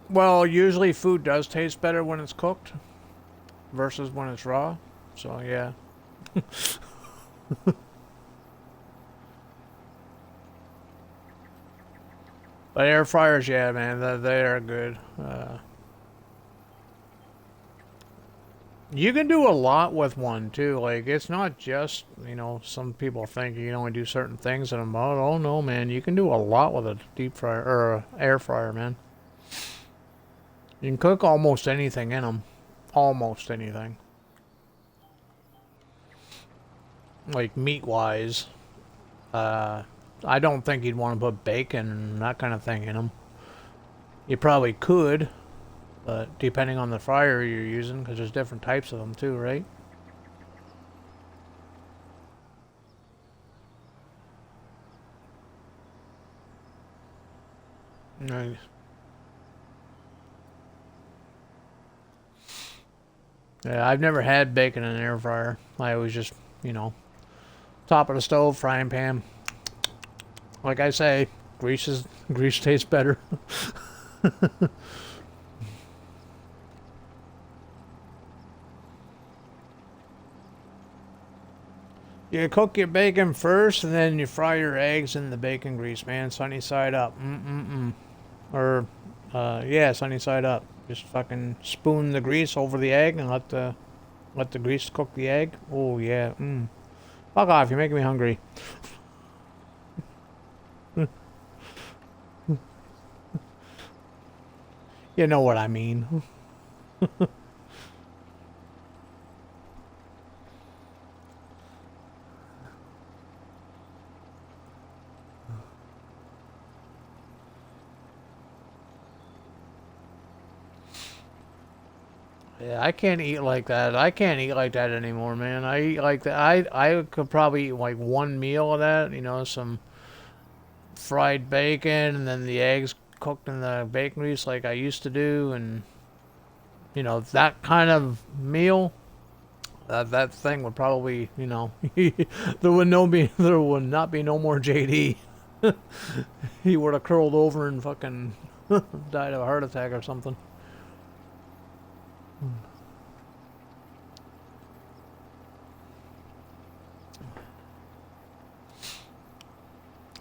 Well, usually food does taste better when it's cooked versus when it's raw. So yeah. But air fryers, yeah, man, they are good. You can do a lot with one too. Like, it's not just, you know, some people think you can only do certain things in a mode. Oh no, man, you can do a lot with a deep fryer or a air fryer, man. You can cook almost anything in them. Almost anything. Like meat wise. I don't think you'd want to put bacon and that kind of thing in them. You probably could, but depending on the fryer you're using, because there's different types of them too, right? Nice. Yeah, I've never had bacon in an air fryer. I always just, you know, top of the stove, frying pan. Like I say, grease tastes better. You cook your bacon first, and then you fry your eggs in the bacon grease, man. Sunny side up. Or, yeah, sunny side up. Just fucking spoon the grease over the egg and let the grease cook the egg. Oh yeah. Fuck off! You're making me hungry. You know what I mean. Yeah, I can't eat like that. I can't eat like that anymore, man. I eat like that. I could probably eat like one meal of that. You know, some fried bacon and then the eggs cooked in the bacon grease like I used to do, and you know that kind of meal. That thing would probably, you know, there would not be no more JD. He would have curled over and fucking died of a heart attack or something.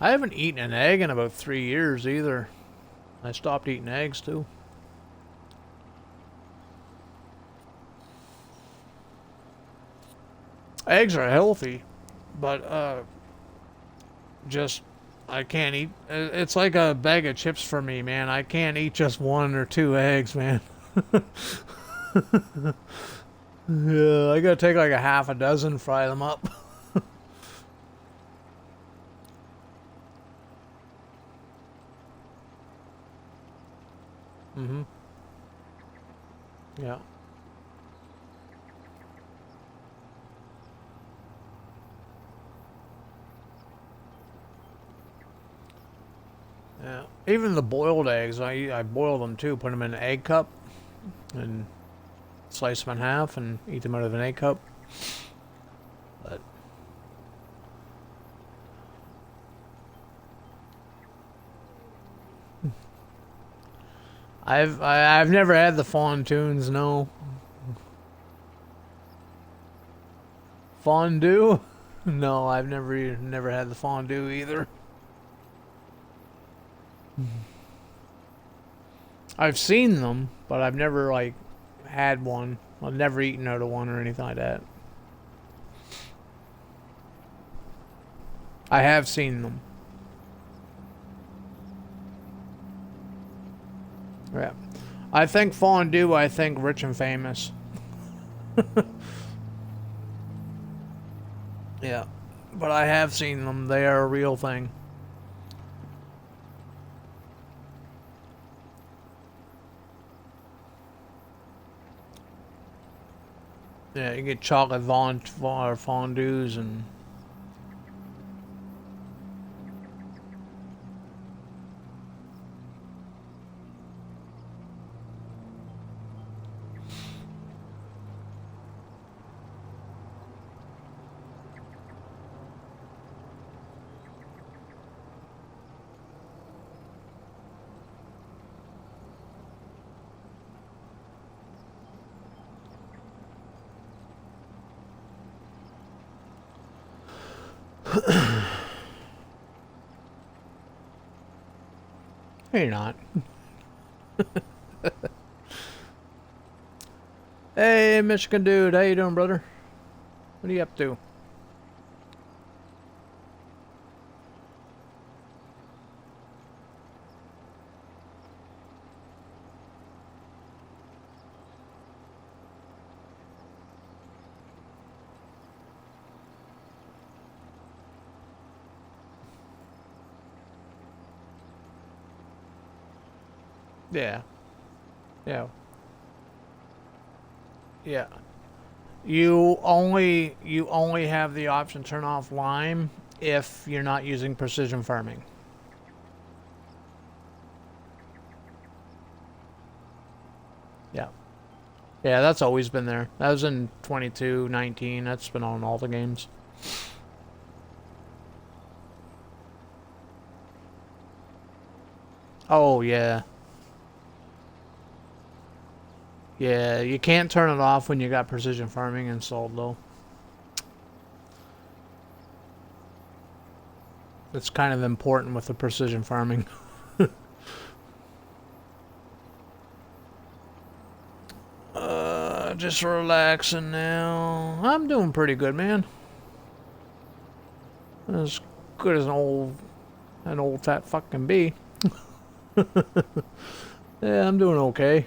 I haven't eaten an egg in about 3 years either. I stopped eating eggs too. Eggs are healthy, but just I can't eat. It's like a bag of chips for me, man. I can't eat just 1 or 2 eggs, man. Yeah, I gotta take like a half a dozen, fry them up. Mm-hmm. Yeah. Yeah. Even the boiled eggs, I boil them too. Put them in an egg cup and slice them in half and eat them out of an egg cup. But I've never had the fondues. No. Fondue? No, I've never had the fondue either. I've seen them, but I've never like had one. I've never eaten out of one or anything like that. I have seen them. Yeah. I think fondue, I think rich and famous. Yeah. But I have seen them. They are a real thing. Yeah, you get chocolate fondues and you're not. Hey, Michigan dude, how you doing, brother? What are you up to? Yeah. Yeah. Yeah. You only have the option to turn off lime if you're not using precision farming. Yeah. Yeah, that's always been there. That was in 22, 19. That's been on all the games. Oh, yeah. Yeah, you can't turn it off when you got precision farming installed, though. It's kind of important with the precision farming. Just relaxing now. I'm doing pretty good, man. As good as an old fat fuck can be. Yeah, I'm doing okay.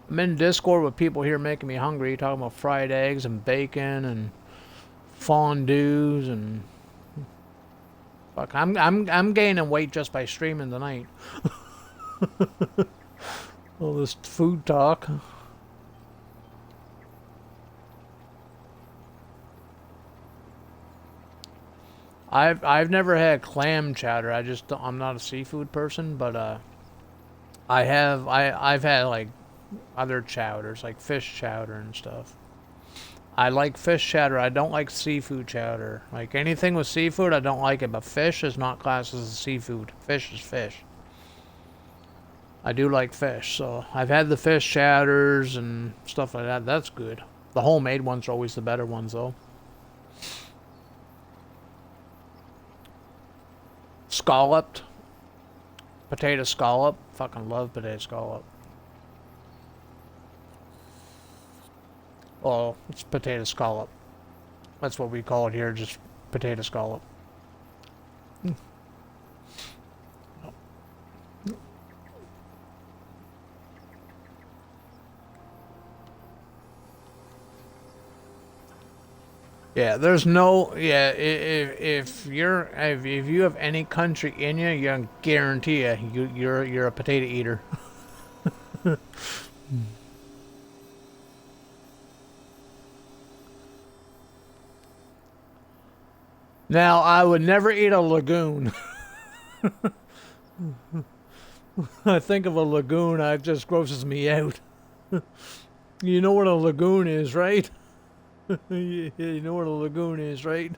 I'm in Discord with people here making me hungry, talking about fried eggs and bacon and fondues and fuck. I'm gaining weight just by streaming tonight. All this food talk. I've never had clam chowder. I'm not a seafood person, but I've had like other chowders like fish chowder and stuff. I like fish chowder. I don't like seafood chowder. Like anything with seafood, I don't like it. But fish is not classed as a seafood. Fish is fish. I do like fish, so I've had the fish chowders and stuff like that. That's good. The homemade ones are always the better ones, though. Scalloped. Potato scallop. Fucking love potato scallop. Oh, it's potato scallop. That's what we call it here, just potato scallop. Yeah, there's no. Yeah, if you have any country in you, you guarantee you're a potato eater. Now, I would never eat a lagoon. I think of a lagoon, it just grosses me out. You know what a lagoon is, right? You know what a lagoon is, right?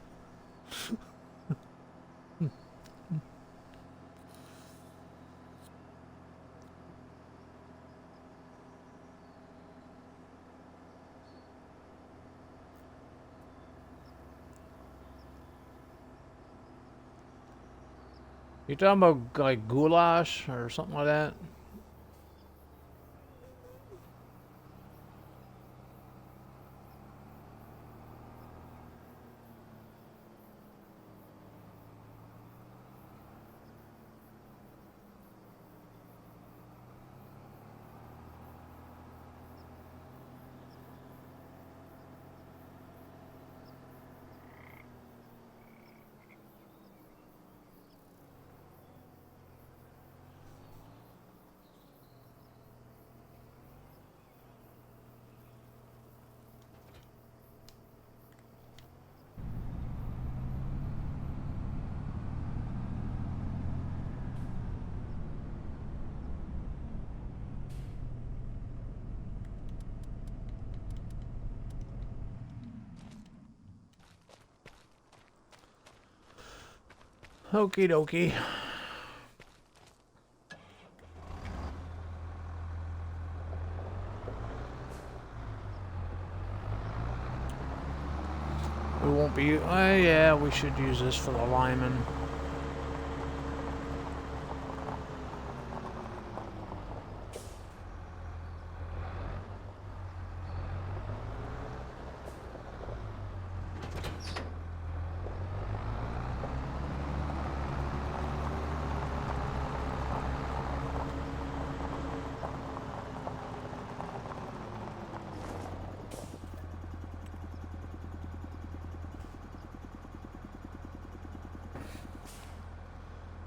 You talking about like goulash or something like that? Okie dokie. We won't be. Yeah, we should use this for the lineman.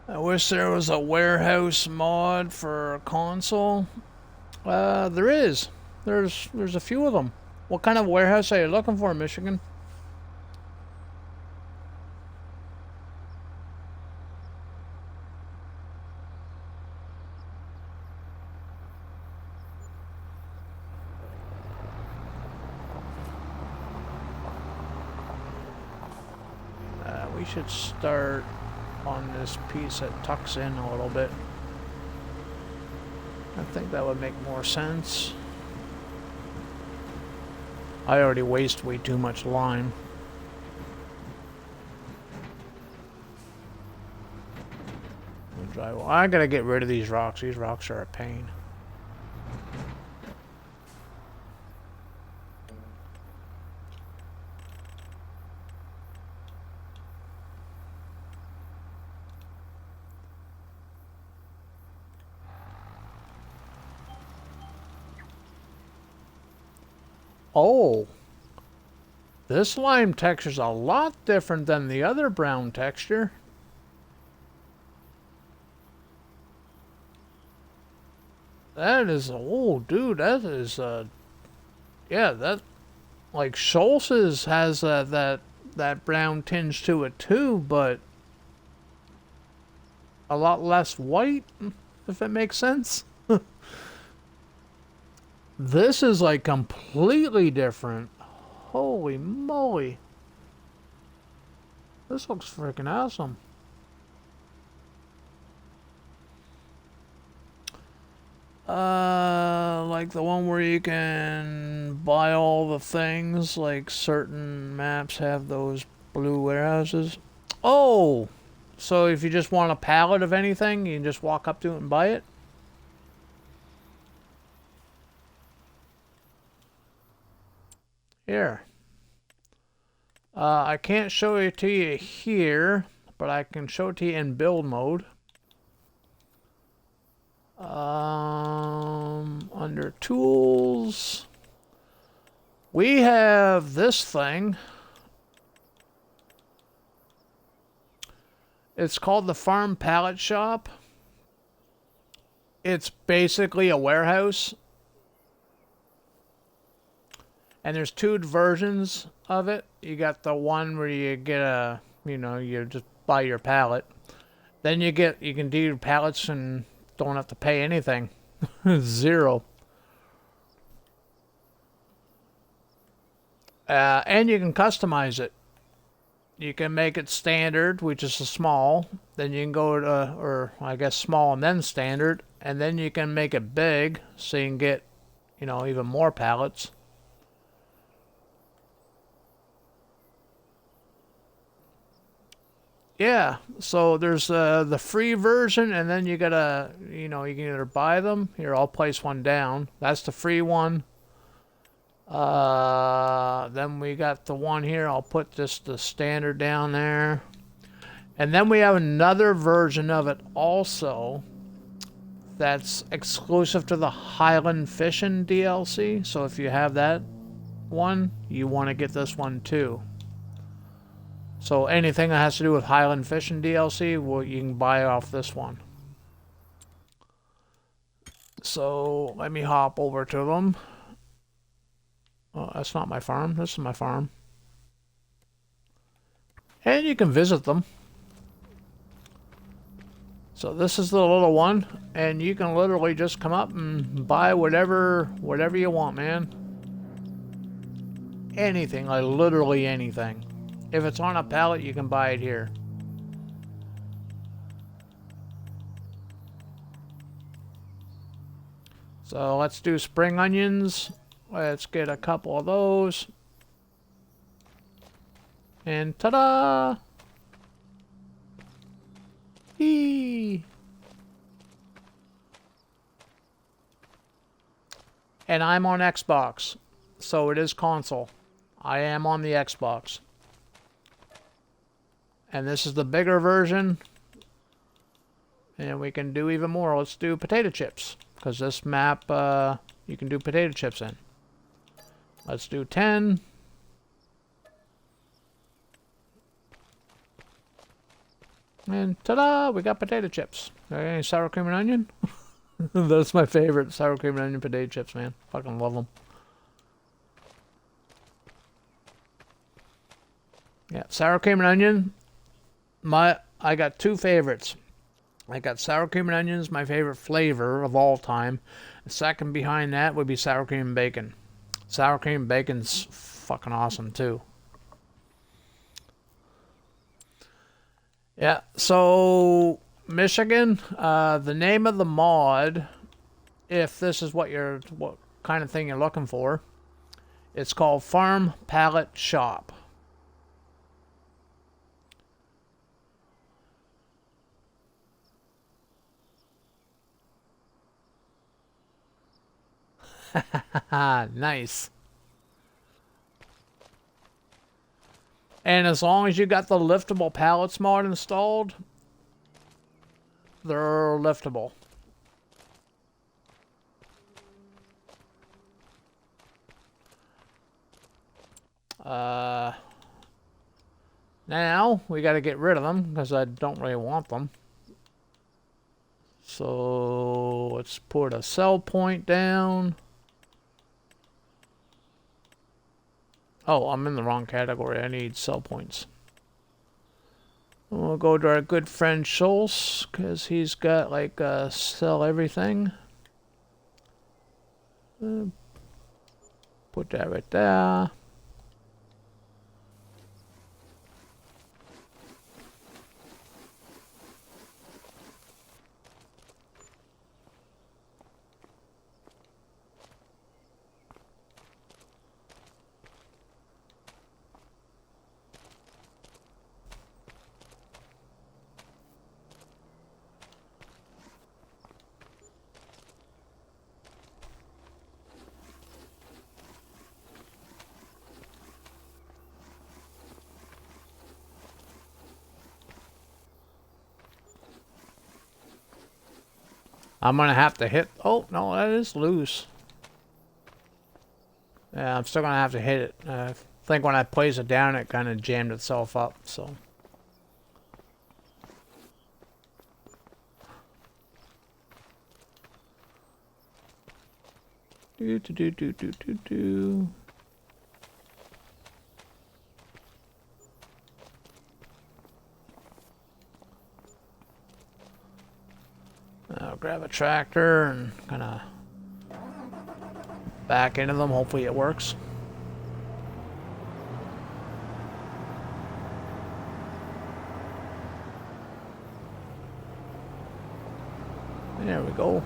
I wish there was a warehouse mod for console. There is. There's a few of them. What kind of warehouse are you looking for, Michigan? We should start on this piece that tucks in a little bit. I think that would make more sense. I already waste way too much line. Drywall. I gotta get rid of these rocks. These rocks are a pain. Oh, this lime texture's a lot different than the other brown texture. That is, oh dude, that is, yeah, that, like Schultz's has that brown tinge to it too, but a lot less white, if it makes sense. This is like completely different. Holy moly. This looks freaking awesome. Like the one where you can buy all the things, like certain maps have those blue warehouses. Oh! So if you just want a pallet of anything, you can just walk up to it and buy it? Here. I can't show it to you here, but I can show it to you in build mode. Under tools, we have this thing. It's called the Farm Pallet Shop. It's basically a warehouse. And there's two versions of it. You got the one where you get a, you just buy your pallet. Then you can do your pallets and don't have to pay anything. Zero. And you can customize it. You can make it standard, which is a small. Then you can go to, or I guess small and then standard. And then you can make it big, so you can get, even more pallets. Yeah, so there's the free version, and then you gotta, you can either buy them. Here, I'll place one down. That's the free one. Then we got the one here. I'll put just the standard down there. And then we have another version of it also that's exclusive to the Highland Fishing DLC. So if you have that one, you want to get this one too. So anything that has to do with Highland Fishing DLC, well, you can buy off this one. So let me hop over to them. Oh, that's not my farm. This is my farm. And you can visit them. So this is the little one, and you can literally just come up and buy whatever you want, man. Anything, like literally anything. If it's on a pallet, you can buy it here. So let's do spring onions. Let's get a couple of those. And ta-da! Eee! And I'm on Xbox, so it is console. I am on the Xbox. And this is the bigger version. And we can do even more. Let's do potato chips. Because this map, you can do potato chips in. Let's do 10. And ta-da! We got potato chips. Okay, sour cream and onion? That's my favorite. Sour cream and onion potato chips, man. Fucking love them. Yeah, sour cream and onion. I got two favorites. I got sour cream and onions, my favorite flavor of all time. The second behind that would be sour cream and bacon. Sour cream and bacon's fucking awesome too. Yeah, so Michigan, the name of the mod, if this is what kind of thing you're looking for, it's called Farm Pallet Shop. Nice. And as long as you got the liftable pallets mod installed, they're liftable. Now we got to get rid of them because I don't really want them. So let's put a sell point down. Oh, I'm in the wrong category. I need sell points. We'll go to our good friend Schultz, because he's got like sell everything. Put that right there. I'm gonna have to hit. Oh no, that is loose. Yeah, I'm still gonna have to hit it. I think when I placed it down, it kind of jammed itself up. So Do do do do do do do. I'll grab a tractor and kind of back into them. Hopefully it works. There we go.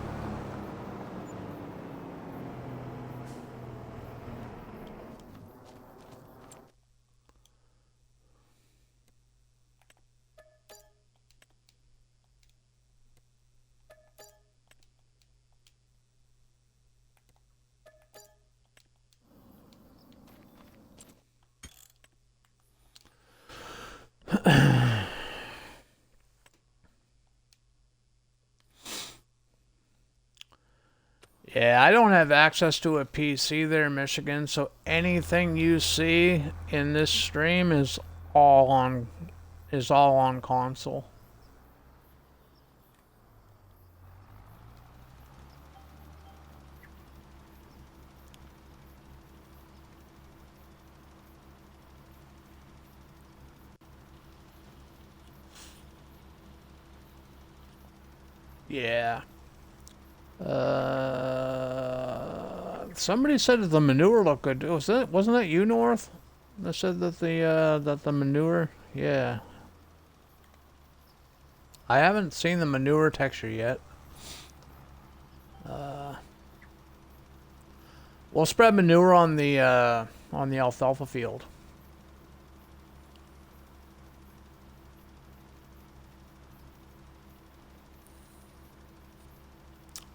Yeah, I don't have access to a PC there in Michigan, so anything you see in this stream is all on console. Yeah. Somebody said that the manure looked good. Wasn't that you, North? That said that the manure. Yeah. I haven't seen the manure texture yet. We'll spread manure on the alfalfa field.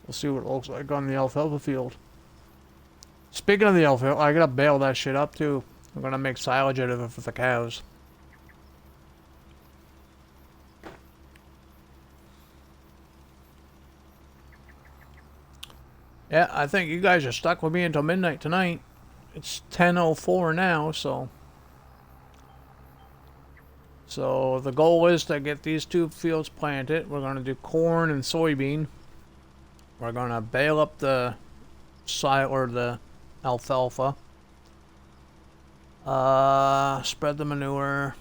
We'll see what it looks like on the alfalfa field. Speaking of the alfalfa, I gotta bale that shit up too. I'm gonna make silage out of it for the cows. Yeah, I think you guys are stuck with me until midnight tonight. It's 10:04 now, so the goal is to get these two fields planted. We're gonna do corn and soybean. We're gonna bale up the alfalfa. Spread the manure.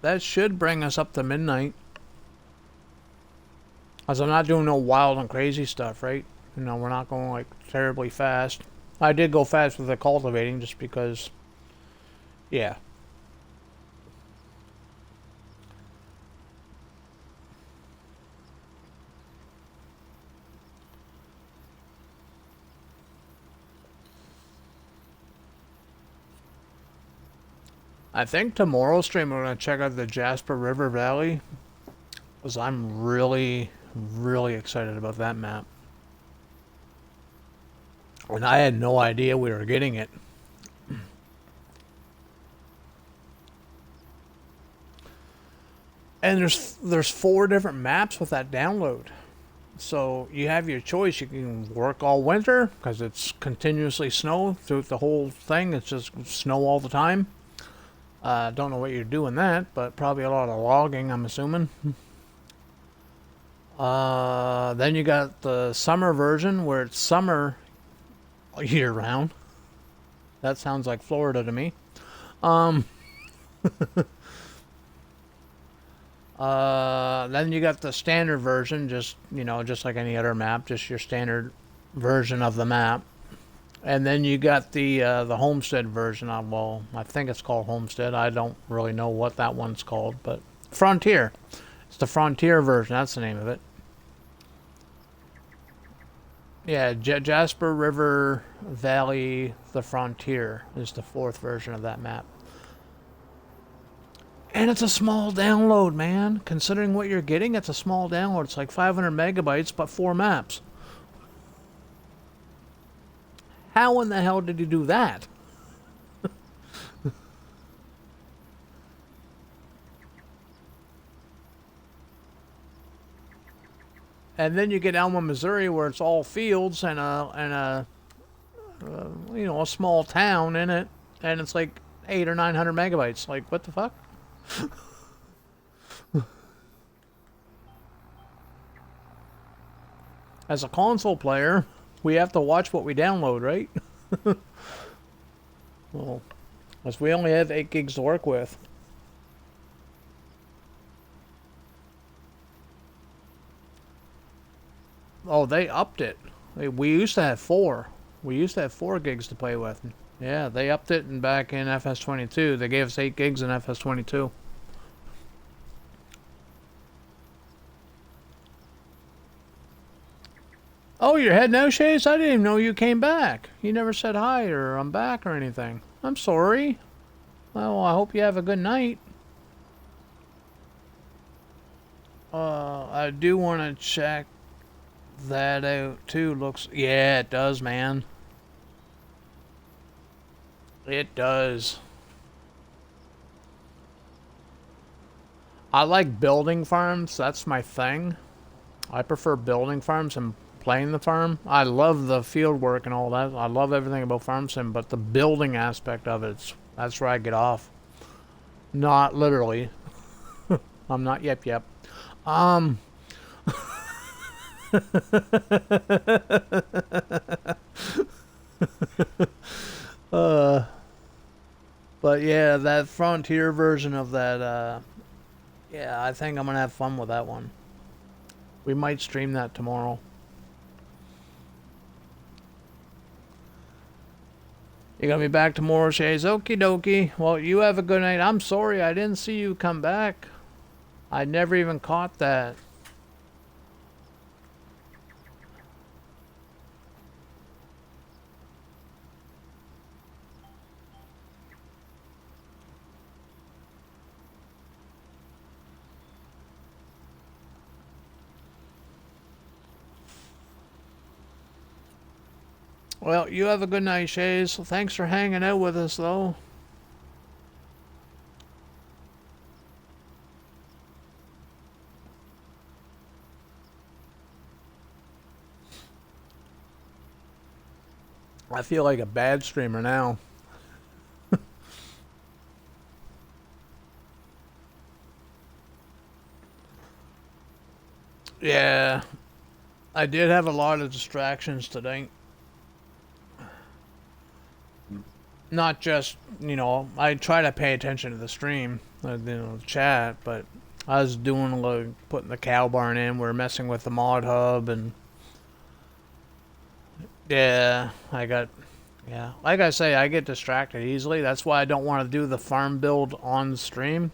That should bring us up to midnight. As I'm not doing no wild and crazy stuff, right? You know, we're not going like terribly fast. I did go fast with the cultivating just because, yeah. I think tomorrow's stream we're going to check out the Jasper River Valley. Because I'm really, really excited about that map. And I had no idea we were getting it. And there's 4 different maps with that download. So you have your choice. You can work all winter because it's continuously snow throughout the whole thing. It's just snow all the time. Don't know what you're doing that, but probably a lot of logging, I'm assuming. Then you got the summer version where it's summer year round. That sounds like Florida to me. Then you got the standard version, just like any other map, just your standard version of the map. And then you got the Homestead version. Well, I think it's called Homestead. I don't really know what that one's called, but Frontier. It's the Frontier version. That's the name of it. Yeah, Jasper River Valley, the Frontier is the 4th version of that map. And it's a small download, man. Considering what you're getting, it's a small download. It's like 500 megabytes, but 4 maps. How in the hell did you do that? And then you get Alma, Missouri, where it's all fields and a small town in it, and it's like 800 or 900 megabytes. Like, what the fuck? As a console player, We have to watch what we download, right? Well, because we only have 8 gigs to work with. Oh, they upped it. We used to have 4. We used to have 4 gigs to play with. Yeah, they upped it, and back in FS22, they gave us 8 gigs in FS22. Oh, you're heading out, Chase? I didn't even know you came back. You never said hi or I'm back or anything. I'm sorry. Well, I hope you have a good night. I do want to check that out too. Looks, yeah, it does, man. It does. I like building farms. That's my thing. I prefer building farms and playing the farm. I love the field work and all that. I love everything about farm sim, but the building aspect of it, that's where I get off. Not literally. I'm not yep. But yeah, that Frontier version of that, yeah, I think I'm gonna have fun with that one. We might stream that tomorrow. You gonna be back tomorrow, Shays? Okie dokie. Well, you have a good night. I'm sorry I didn't see you come back. I never even caught that. Well, you have a good night, Shays. Thanks for hanging out with us, though. I feel like a bad streamer now. Yeah, I did have a lot of distractions today. Not just, you know, I try to pay attention to the stream, you know, the chat, but I was doing like putting the cow barn in. We're messing with the mod hub, and yeah, yeah, like I say, I get distracted easily. That's why I don't want to do the farm build on stream.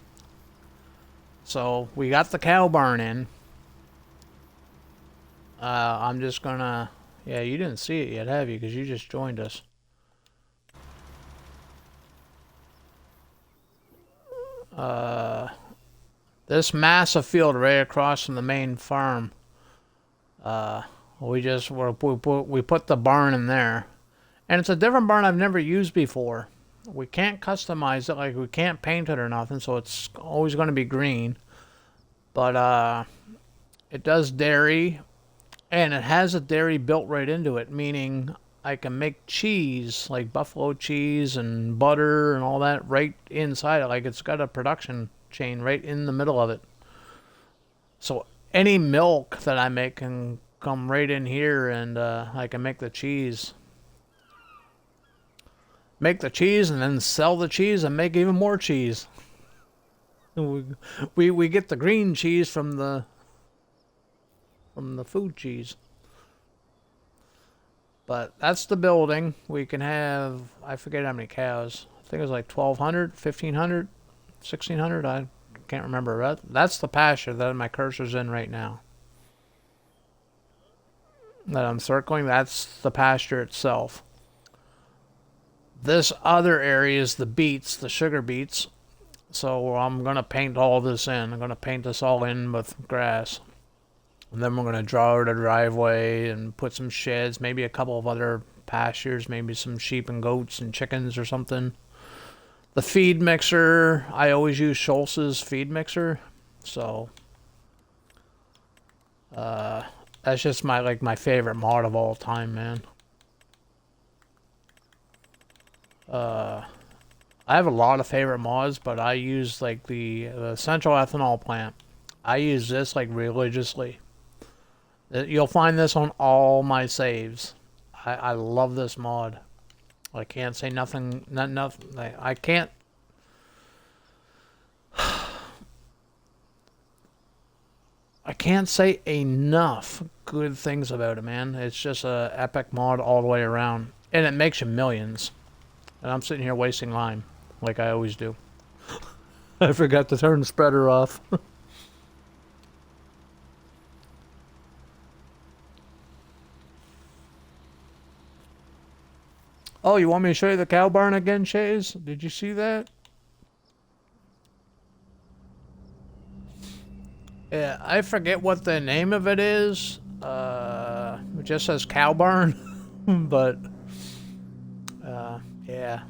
So we got the cow barn in. I'm just gonna, yeah, you didn't see it yet, have you? Because you just joined us. This massive field right across from the main farm. We put the barn in there, and it's a different barn I've never used before. We can't customize it, like we can't paint it or nothing, so it's always going to be green. But it does dairy, and it has a dairy built right into it, meaning I can make cheese, like buffalo cheese and butter and all that right inside it. Like it's got a production chain right in the middle of it. So any milk that I make can come right in here, and I can make the cheese. Make the cheese and then sell the cheese and make even more cheese. We get the green cheese from the food cheese. But that's the building. We can have, I forget how many cows. I think it was like 1,200, 1,500, 1,600. I can't remember. That's the pasture that my cursor's in right now. That I'm circling, that's the pasture itself. This other area is the beets, the sugar beets. So I'm going to paint all this in. I'm going to paint this all in with grass. And then we're going to draw out a driveway and put some sheds, maybe a couple of other pastures, maybe some sheep and goats and chickens or something. The feed mixer, I always use Schultz's feed mixer. So that's just my favorite mod of all time, man. I have a lot of favorite mods, but I use like the central ethanol plant. I use this like religiously. You'll find this on all my saves. I love this mod. I can't say nothing. Nothing. I can't. I can't say enough good things about it, man. It's just a epic mod all the way around, and it makes you millions. And I'm sitting here wasting lime, like I always do. I forgot to turn the spreader off. Oh, you want me to show you the cow barn again, Shays? Did you see that? Yeah, I forget what the name of it is. It just says cow barn, but yeah,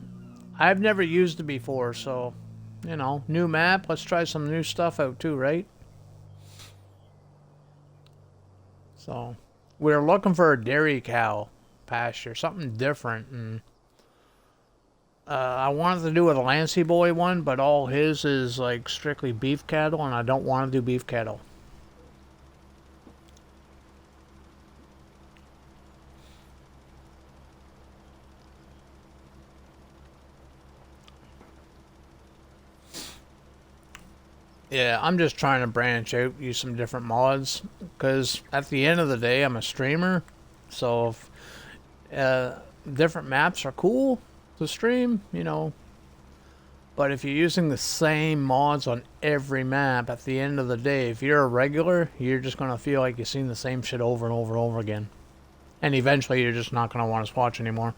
I've never used it before, so you know, new map. Let's try some new stuff out too, right? So we're looking for a dairy cow pasture, something different, and I wanted to do a Lancy Boy one, but all his is like strictly beef cattle, and I don't want to do beef cattle. Yeah, I'm just trying to branch out, use some different mods, because at the end of the day, I'm a streamer, so if different maps are cool to stream, you know, but if you're using the same mods on every map, at the end of the day, if you're a regular, you're just going to feel like you've seen the same shit over and over and over again, and eventually you're just not going to want to watch anymore.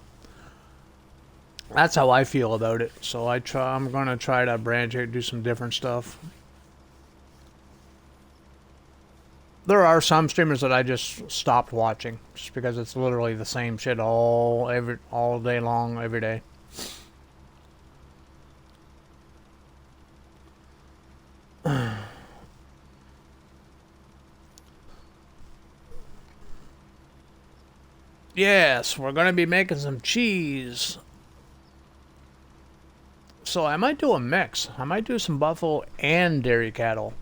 That's how I feel about it, so I'm going to try to branch out, do some different stuff. There are some streamers that I just stopped watching just because it's literally the same shit all day long, every day. Yes, we're gonna be making some cheese. So I might do a mix. I might do some buffalo and dairy cattle.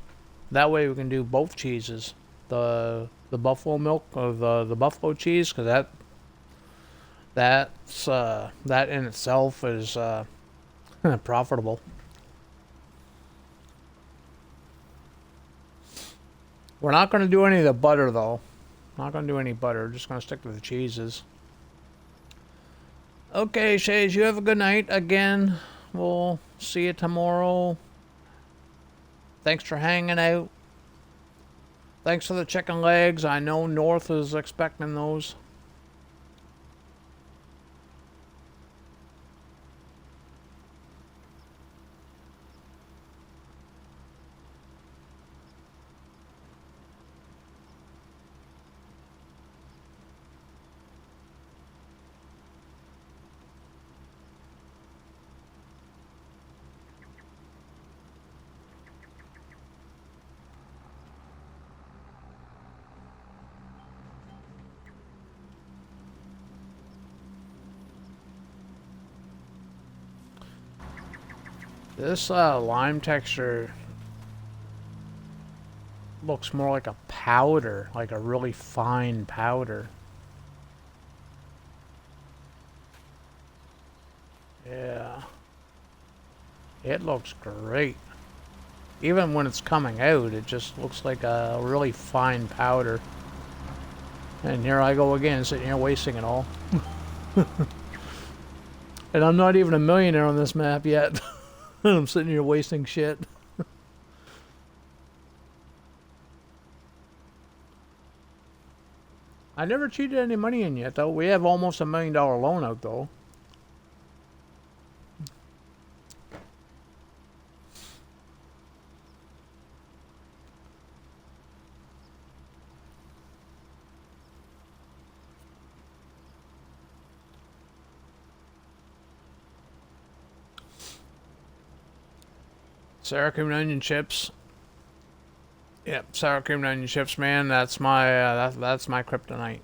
That way we can do both cheeses. The buffalo milk of the buffalo cheese, because that in itself is profitable. We're not going to do any of the butter though. Not going to do any butter. We're just going to stick to the cheeses. Okay, Shays, you have a good night again. We'll see you tomorrow. Thanks for hanging out. Thanks for the chicken legs. I know North is expecting those. This lime texture looks more like a powder, like a really fine powder. Yeah. It looks great. Even when it's coming out, it just looks like a really fine powder. And here I go again, sitting here wasting it all. And I'm not even a millionaire on this map yet. I'm sitting here wasting shit. I never cheated any money in yet, though. We have almost $1 million loan out, though. Sour cream and onion chips. Yep, sour cream and onion chips, man. That's my that's my kryptonite.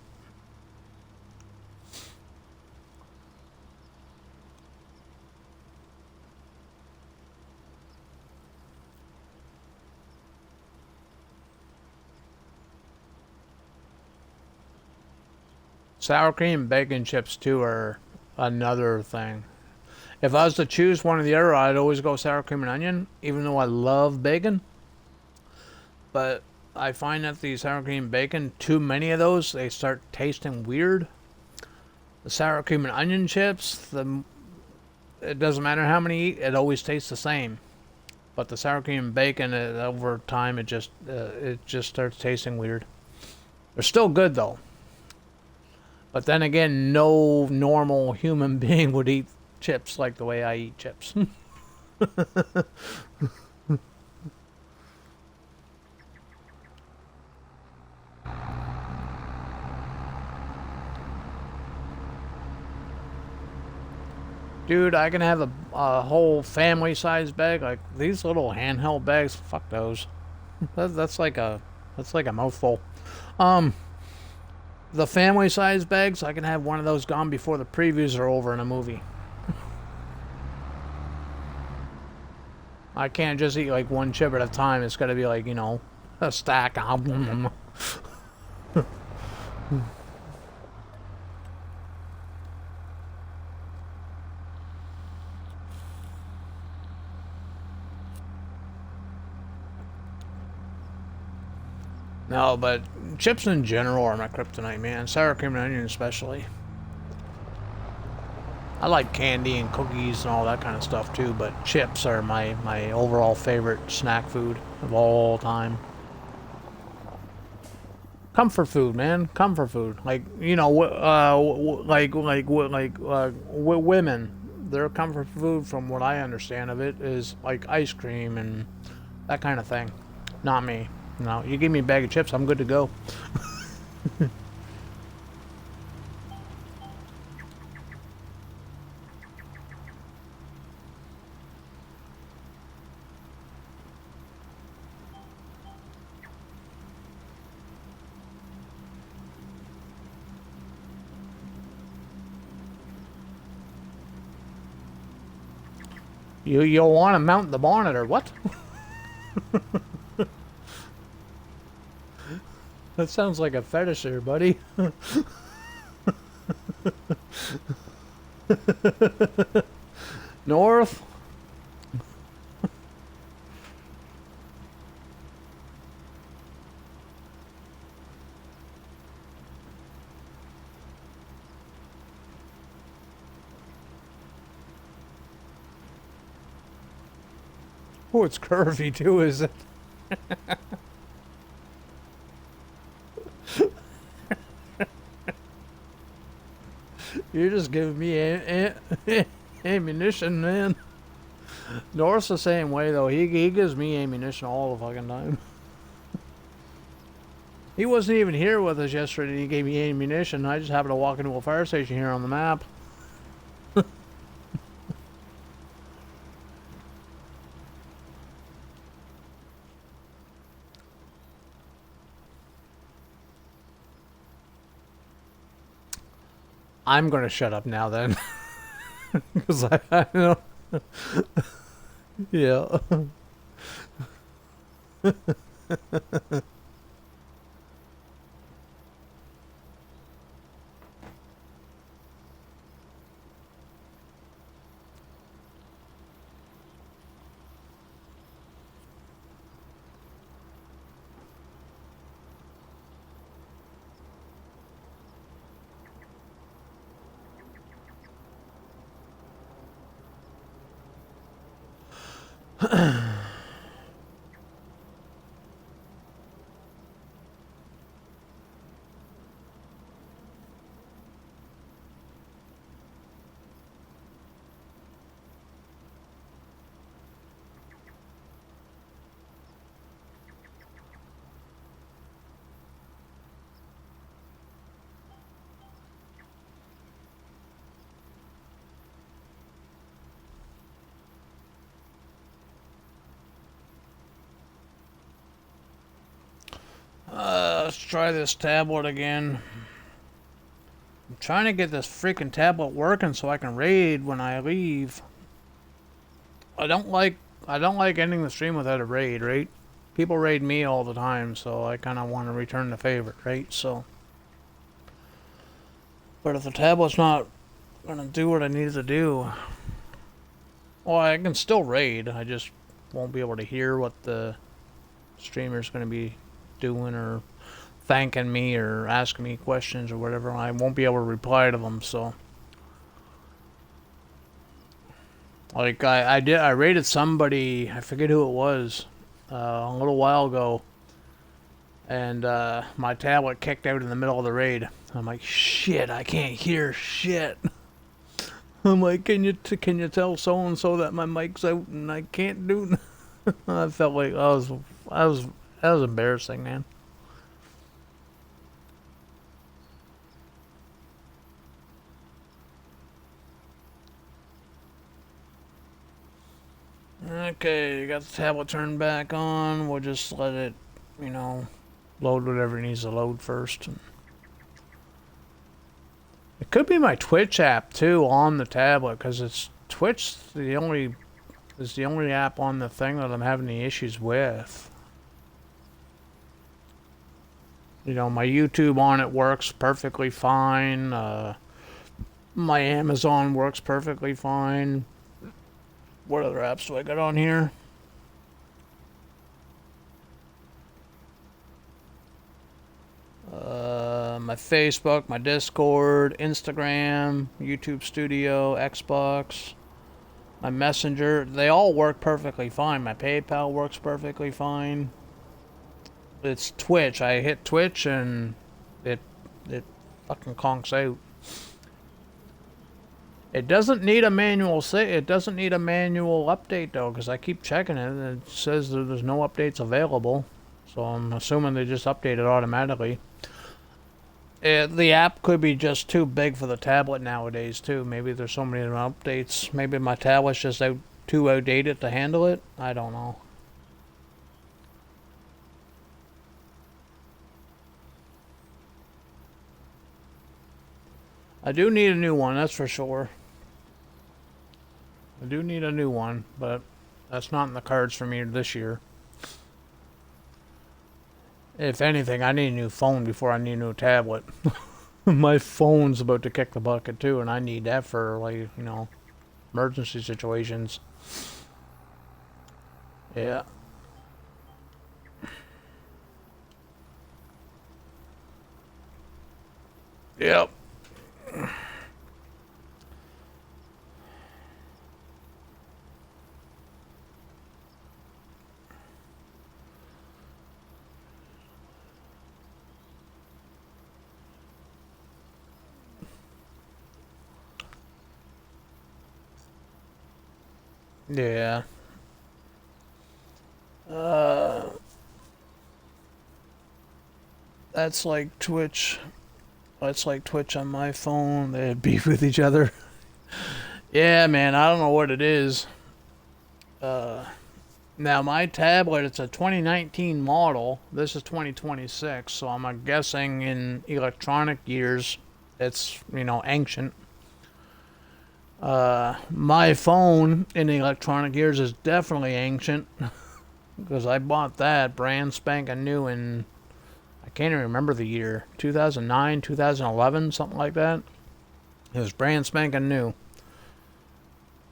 Sour cream and bacon chips too are another thing. If I was to choose one or the other, I'd always go sour cream and onion, even though I love bacon. But I find that the sour cream and bacon, too many of those, they start tasting weird. The sour cream and onion chips, it doesn't matter how many you eat, it always tastes the same. But the sour cream and bacon, over time, it just starts tasting weird. They're still good though. But then again, no normal human being would eat chips like the way I eat chips. Dude, I can have a whole family-sized bag. Like these little handheld bags, fuck those. That's like a mouthful. The family-sized bags, I can have one of those gone before the previews are over in a movie. I can't just eat like one chip at a time. It's got to be like, you know, a stack. No, but chips in general are my kryptonite, man. Sour cream and onion especially. I like candy and cookies and all that kind of stuff too, but chips are my overall favorite snack food of all time. Comfort food, man. Comfort food. Like, you know, women, their comfort food, from what I understand of it, is like ice cream and that kind of thing. Not me. No, you give me a bag of chips, I'm good to go. You'll want to mount the bonnet or what? That sounds like a fetish there, buddy. North? Oh, it's curvy too, is it? You're just giving me ammunition, man. North's the same way, though. He gives me ammunition all the fucking time. He wasn't even here with us yesterday, and he gave me ammunition. I just happened to walk into a fire station here on the map. I'm gonna shut up now then. Because I know. Yeah. Let's try this tablet again. I'm trying to get this freaking tablet working so I can raid when I leave. I don't like ending the stream without a raid, right? People raid me all the time, so I kind of want to return the favor, right? So But if the tablet's not gonna do what I need it to do, well, I can still raid. I just won't be able to hear what the streamer's gonna be doing or thanking me or asking me questions or whatever. I won't be able to reply to them, so. Like, I raided somebody, I forget who it was, a little while ago. And, my tablet kicked out in the middle of the raid. I'm like, shit, I can't hear shit. I'm like, can you tell so-and-so that my mic's out and I can't do it? I felt like, that was embarrassing, man. Okay, you got the tablet turned back on. We'll just let it, you know, load whatever it needs to load first. It could be my Twitch app too on the tablet, because it's Twitch is the only app on the thing that I'm having any issues with. You know, my YouTube on it works perfectly fine. My Amazon works perfectly fine. What other apps do I got on here? My Facebook, my Discord, Instagram, YouTube Studio, Xbox, my Messenger. They all work perfectly fine. My PayPal works perfectly fine. It's Twitch. I hit Twitch and it fucking conks out. It doesn't need a manual it doesn't need a manual update though, because I keep checking it and it says that there's no updates available. So I'm assuming they just update it automatically. The app could be just too big for the tablet nowadays too. Maybe there's so many updates. Maybe my tablet's just too outdated to handle it. I don't know. I do need a new one, that's for sure. I do need a new one, but that's not in the cards for me this year. If anything, I need a new phone before I need a new tablet. My phone's about to kick the bucket too, and I need that for, like, you know, emergency situations. Yeah. Yep. Yeah. That's like Twitch. That's like Twitch on my phone. They had beef with each other. Yeah, man, I don't know what it is. Now my tablet, it's a 2019 model. This is 2026, so I'm guessing in electronic years, it's, you know, ancient. My phone in electronic years is definitely ancient. Because I bought that brand spanking new in, I can't even remember the year, 2009, 2011, something like that. It was brand spanking new.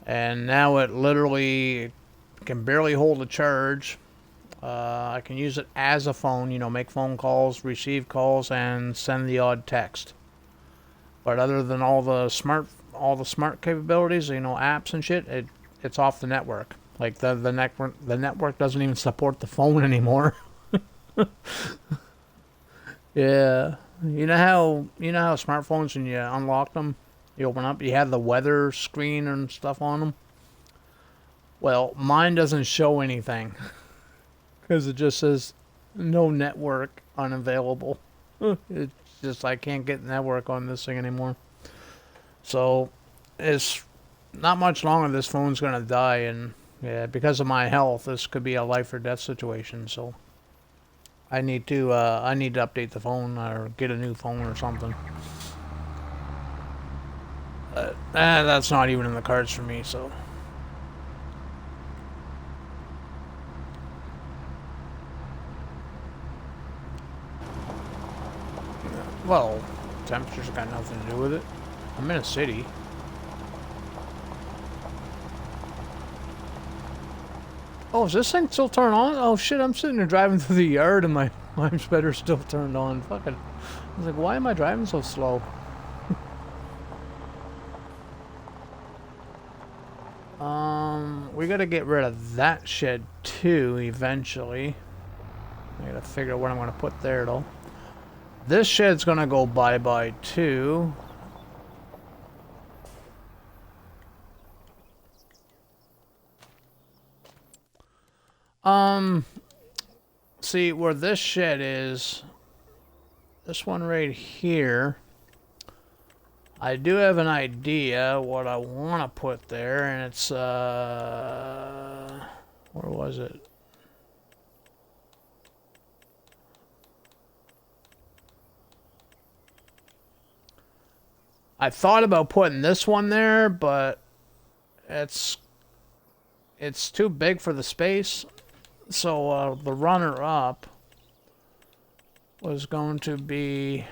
And now it literally can barely hold a charge. I can use it as a phone, you know, make phone calls, receive calls, and send the odd text. But other than all the smart capabilities, you know, apps and shit, it's off the network. Like the network doesn't even support the phone anymore. Yeah, you know how smartphones, when you unlock them, you open up, you have the weather screen and stuff on them. Well, mine doesn't show anything because it just says no network unavailable. It's just, I can't get network on this thing anymore. So it's not much longer this phone's gonna die, and yeah, because of my health, this could be a life or death situation. So I need to update the phone or get a new phone or something. That's not even in the cards for me, so. Well, Temperature's got nothing to do with it. I'm in a city. Oh, is this thing still turned on? Oh shit, I'm sitting there driving through the yard and my mine's better still turned on. Fucking. I was like, why am I driving so slow? We gotta get rid of that shed too, eventually. I gotta figure out what I'm gonna put there though. This shed's gonna go bye-bye too. See where this shed is, this one right here, I do have an idea what I want to put there, and it's, where was it? I thought about putting this one there, but it's too big for the space. So the runner-up was going to be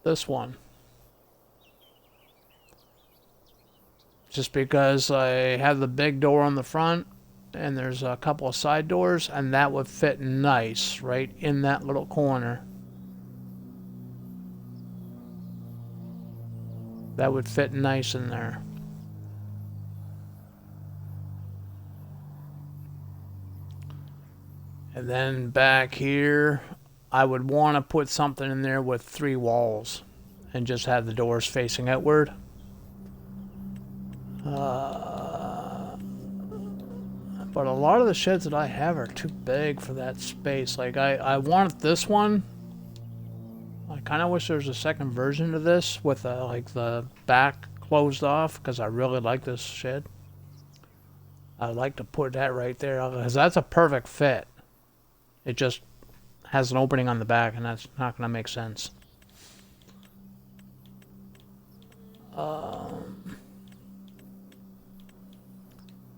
this one. Just because I have the big door on the front and there's a couple of side doors, and that would fit nice right in that little corner. That would fit nice in there. And then back here, I would want to put something in there with 3 walls and just have the doors facing outward. But a lot of the sheds that I have are too big for that space. Like, I want this one. I kind of wish there was a second version of this with like the back closed off, because I really like this shed. I'd like to put that right there because that's a perfect fit. It just has an opening on the back, and that's not going to make sense.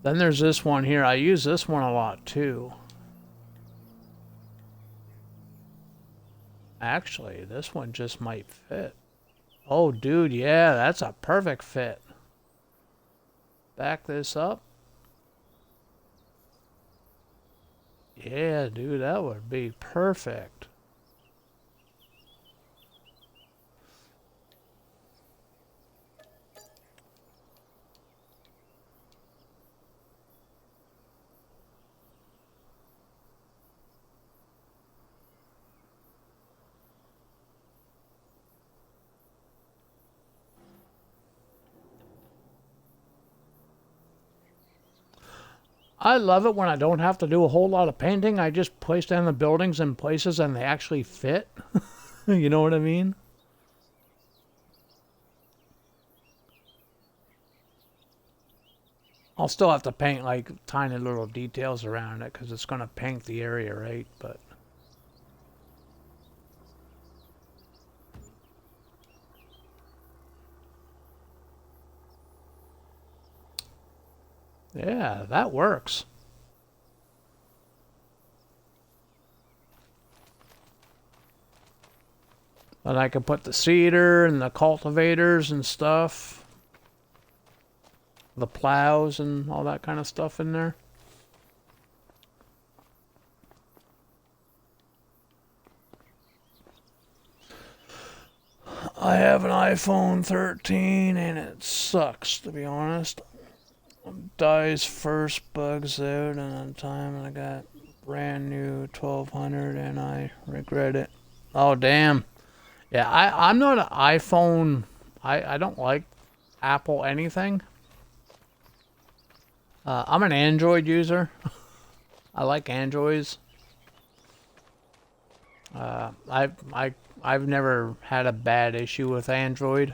Then there's this one here. I use this one a lot, too. Actually, this one just might fit. Oh, dude, yeah, that's a perfect fit. Back this up. Yeah, dude, that would be perfect. I love it when I don't have to do a whole lot of painting. I just place down the buildings in places and they actually fit. You know what I mean? I'll still have to paint like tiny little details around it because it's going to paint the area, right? But yeah, that works. And I can put the cedar and the cultivators and stuff. The plows and all that kind of stuff in there. I have an iPhone 13 and it sucks, to be honest. Dies first, bugs out, and on time, and I got brand new 1200 and I regret it. Oh, damn. Yeah, I'm not an iPhone. I don't like Apple anything. I'm an Android user. I like Androids. I've never had a bad issue with Android.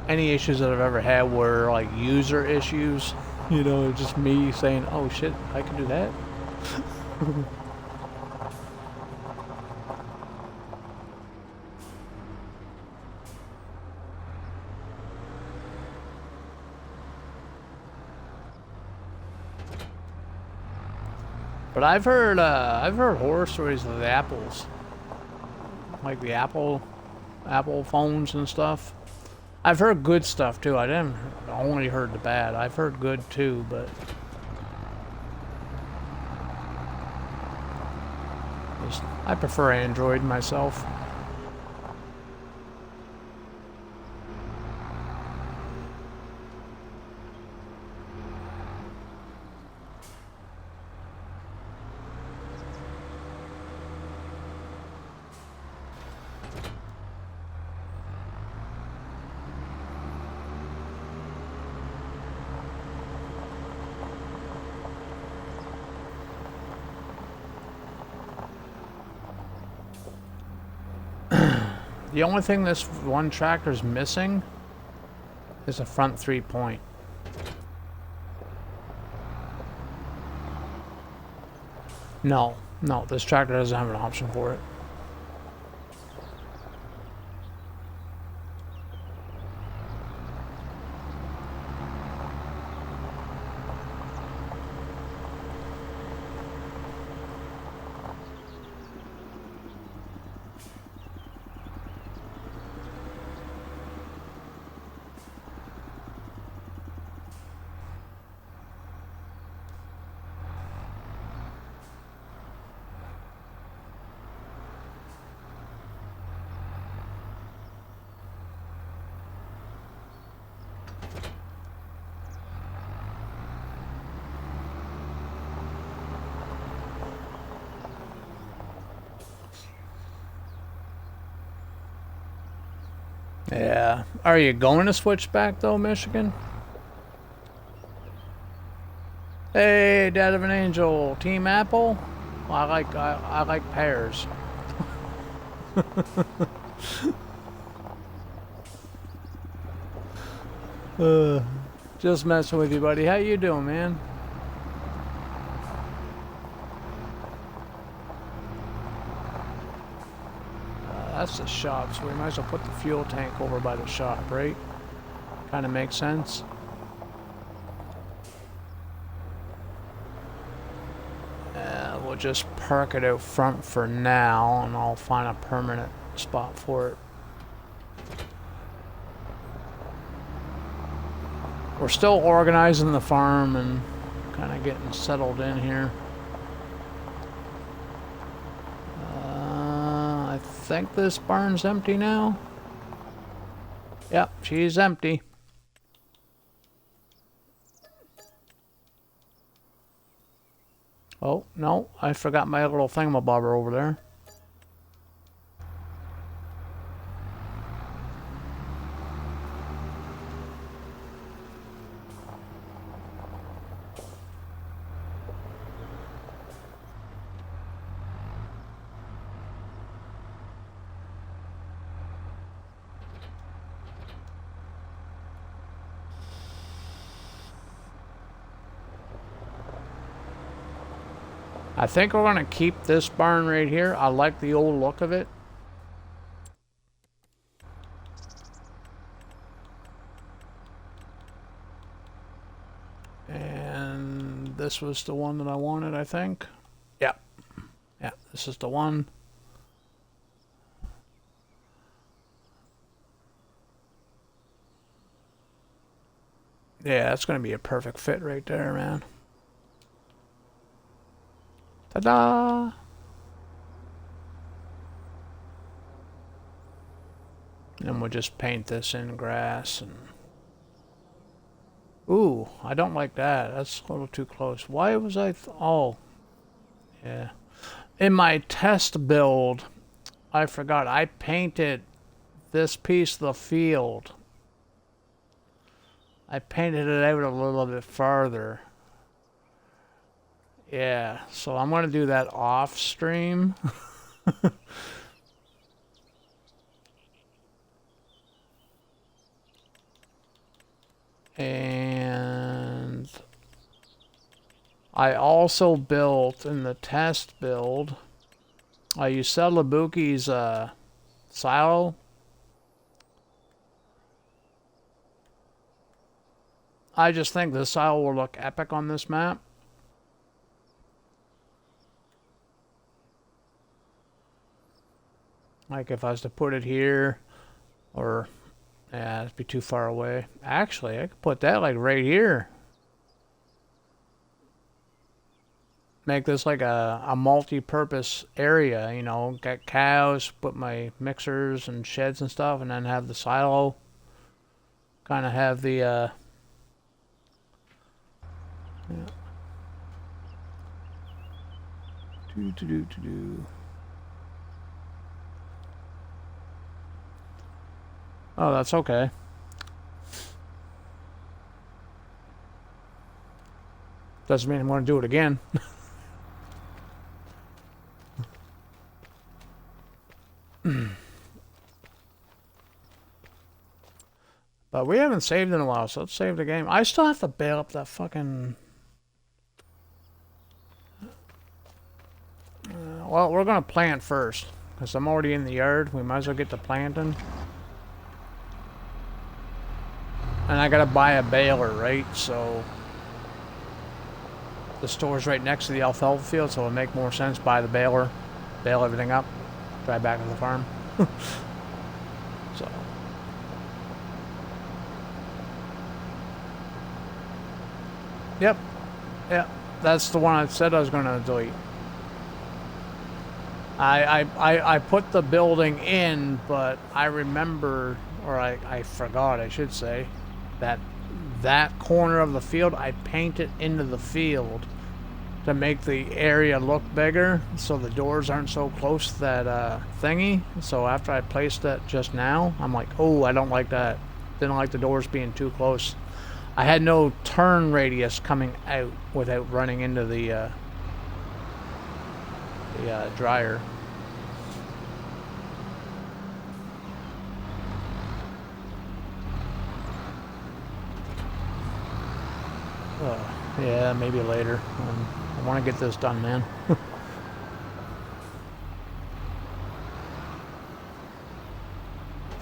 Any issues that I've ever had were like user issues. You know, just me saying, "Oh shit, I can do that." But I've heard horror stories of the apples, like the Apple phones and stuff. I've heard good stuff too. I only heard the bad. I've heard good too, but I prefer Android myself. The only thing this one tractor's missing is a front 3-point. No, this tractor doesn't have an option for it. Yeah. Are you going to switch back though, Michigan? Hey, Dad of an Angel, Team Apple. I like pears. Just messing with you, buddy. How you doing, man? That's the shop, so we might as well put the fuel tank over by the shop, right? Kind of makes sense. We'll just park it out front for now, and I'll find a permanent spot for it. We're still organizing the farm and kind of getting settled in here. I think this barn's empty now. Yep, she's empty. Oh, no, I forgot my little thingamabobber over there. I think we're going to keep this barn right here. I like the old look of it. And this was the one that I wanted, I think. Yep. Yeah, this is the one. Yeah, that's going to be a perfect fit right there, man. Ta-da! And we'll just paint this in grass and... Ooh, I don't like that. That's a little too close. Why was I... Oh. Yeah. In my test build, I forgot. I painted this piece of the field. I painted it out a little bit farther. Yeah, so I'm going to do that off stream. And I also built in the test build, I used Selabuki's silo. I just think the silo will look epic on this map. Like if I was to put it here, or yeah, it'd be too far away. Actually, I could put that like right here. Make this like a multi-purpose area, you know, get cows, put my mixers and sheds and stuff, and then have the silo. Kind of have the, yeah. Oh, that's okay. Doesn't mean I'm going to do it again. But we haven't saved in a while, so let's save the game. I still have to bail up that fucking... well, we're going to plant first. Because I'm already in the yard. We might as well get to planting. And I got to buy a baler, right? So... the store's right next to the alfalfa field, so it'll make more sense. Buy the baler. Bale everything up. Drive back to the farm. So... yep. Yep. That's the one I said I was going to delete. I put the building in, but I remember, or I forgot, I should say, that corner of the field, I painted into the field to make the area look bigger, so the doors aren't so close to that thingy. So after I placed that just now, I'm like, oh, I don't like that. Didn't like the doors being too close. I had no turn radius coming out without running into the dryer. Yeah, maybe later. I want to get this done, man.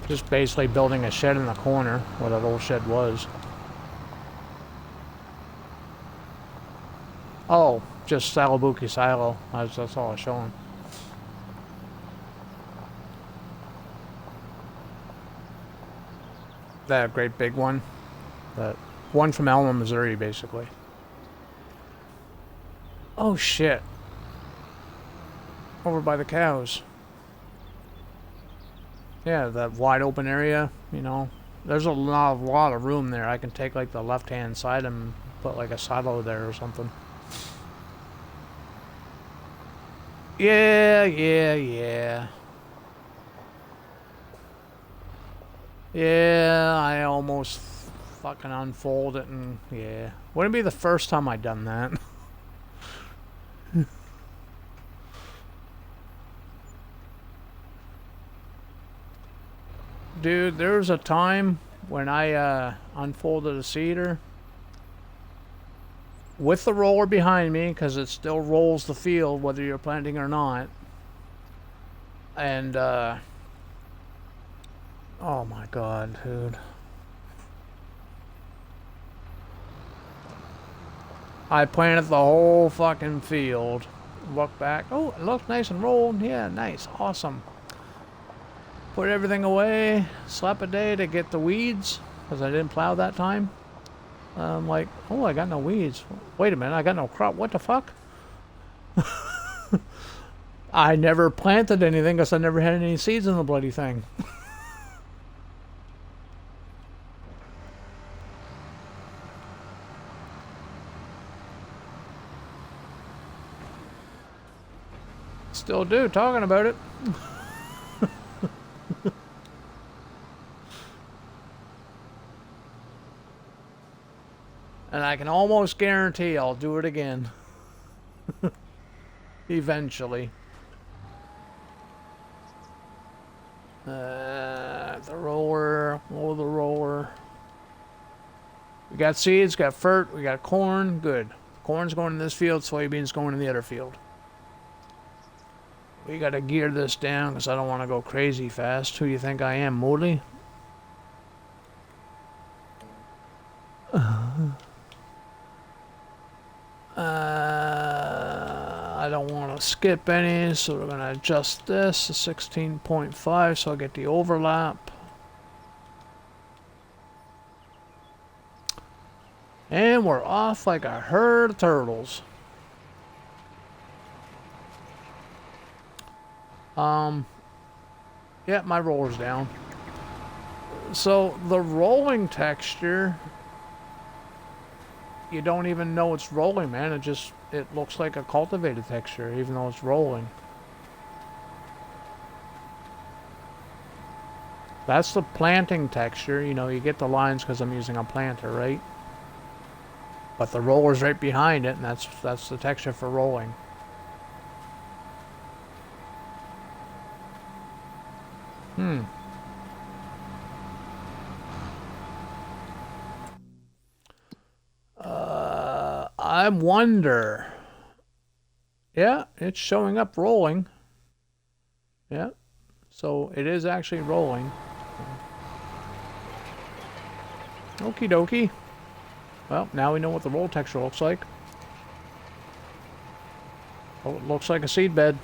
Just basically building a shed in the corner where that old shed was. Oh, just Salabuki Silo. That's all I was showing. That great big one. That one from Elma, Missouri, basically. Oh, shit. Over by the cows. Yeah, that wide open area, you know. There's a lot of room there. I can take, like, the left-hand side and put, like, a silo there or something. Yeah. Yeah, I almost fucking unfold it and yeah. Wouldn't be the first time I'd done that. Dude, there was a time when I unfolded a cedar with the roller behind me, because it still rolls the field whether you're planting or not. And oh my god, dude. I planted the whole fucking field. Look back. Oh, it looks nice and rolled. Yeah, nice. Awesome. Put everything away. Slept a day to get the weeds, because I didn't plow that time. I'm like, oh, I got no weeds. Wait a minute, I got no crop. What the fuck? I never planted anything because I never had any seeds in the bloody thing. Still do, talking about it. And I can almost guarantee I'll do it again. Eventually. The roller, roll the roller. We got seeds, got fert, we got corn, good. Corn's going in this field, soybeans going in the other field. We gotta gear this down because I don't want to go crazy fast. Who do you think I am, Moody? I don't want to skip any, so we're gonna adjust this to 16.5 so I'll get the overlap. And we're off like a herd of turtles. Yeah, my roller's down. So the rolling texture, you don't even know it's rolling, man. It looks like a cultivated texture, even though it's rolling. That's the planting texture. You know, you get the lines because I'm using a planter, right? But the roller's right behind it, and that's the texture for rolling. I wonder. Yeah, it's showing up rolling. Yeah, so it is actually rolling. Okie dokie. Well, now we know what the roll texture looks like. Oh, it looks like a seed bed.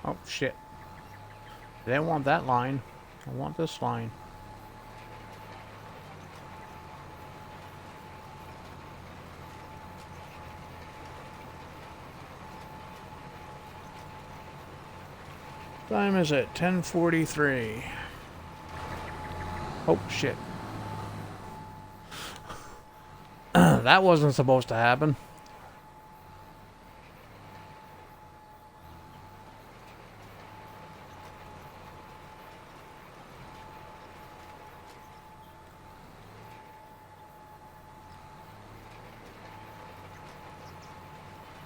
Oh, shit. I didn't want that line. I want this line. Time is it? 10:43. Oh, shit. That wasn't supposed to happen.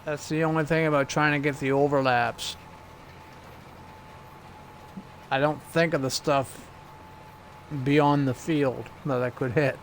That's the only thing about trying to get the overlaps. I don't think of the stuff beyond the field that I could hit.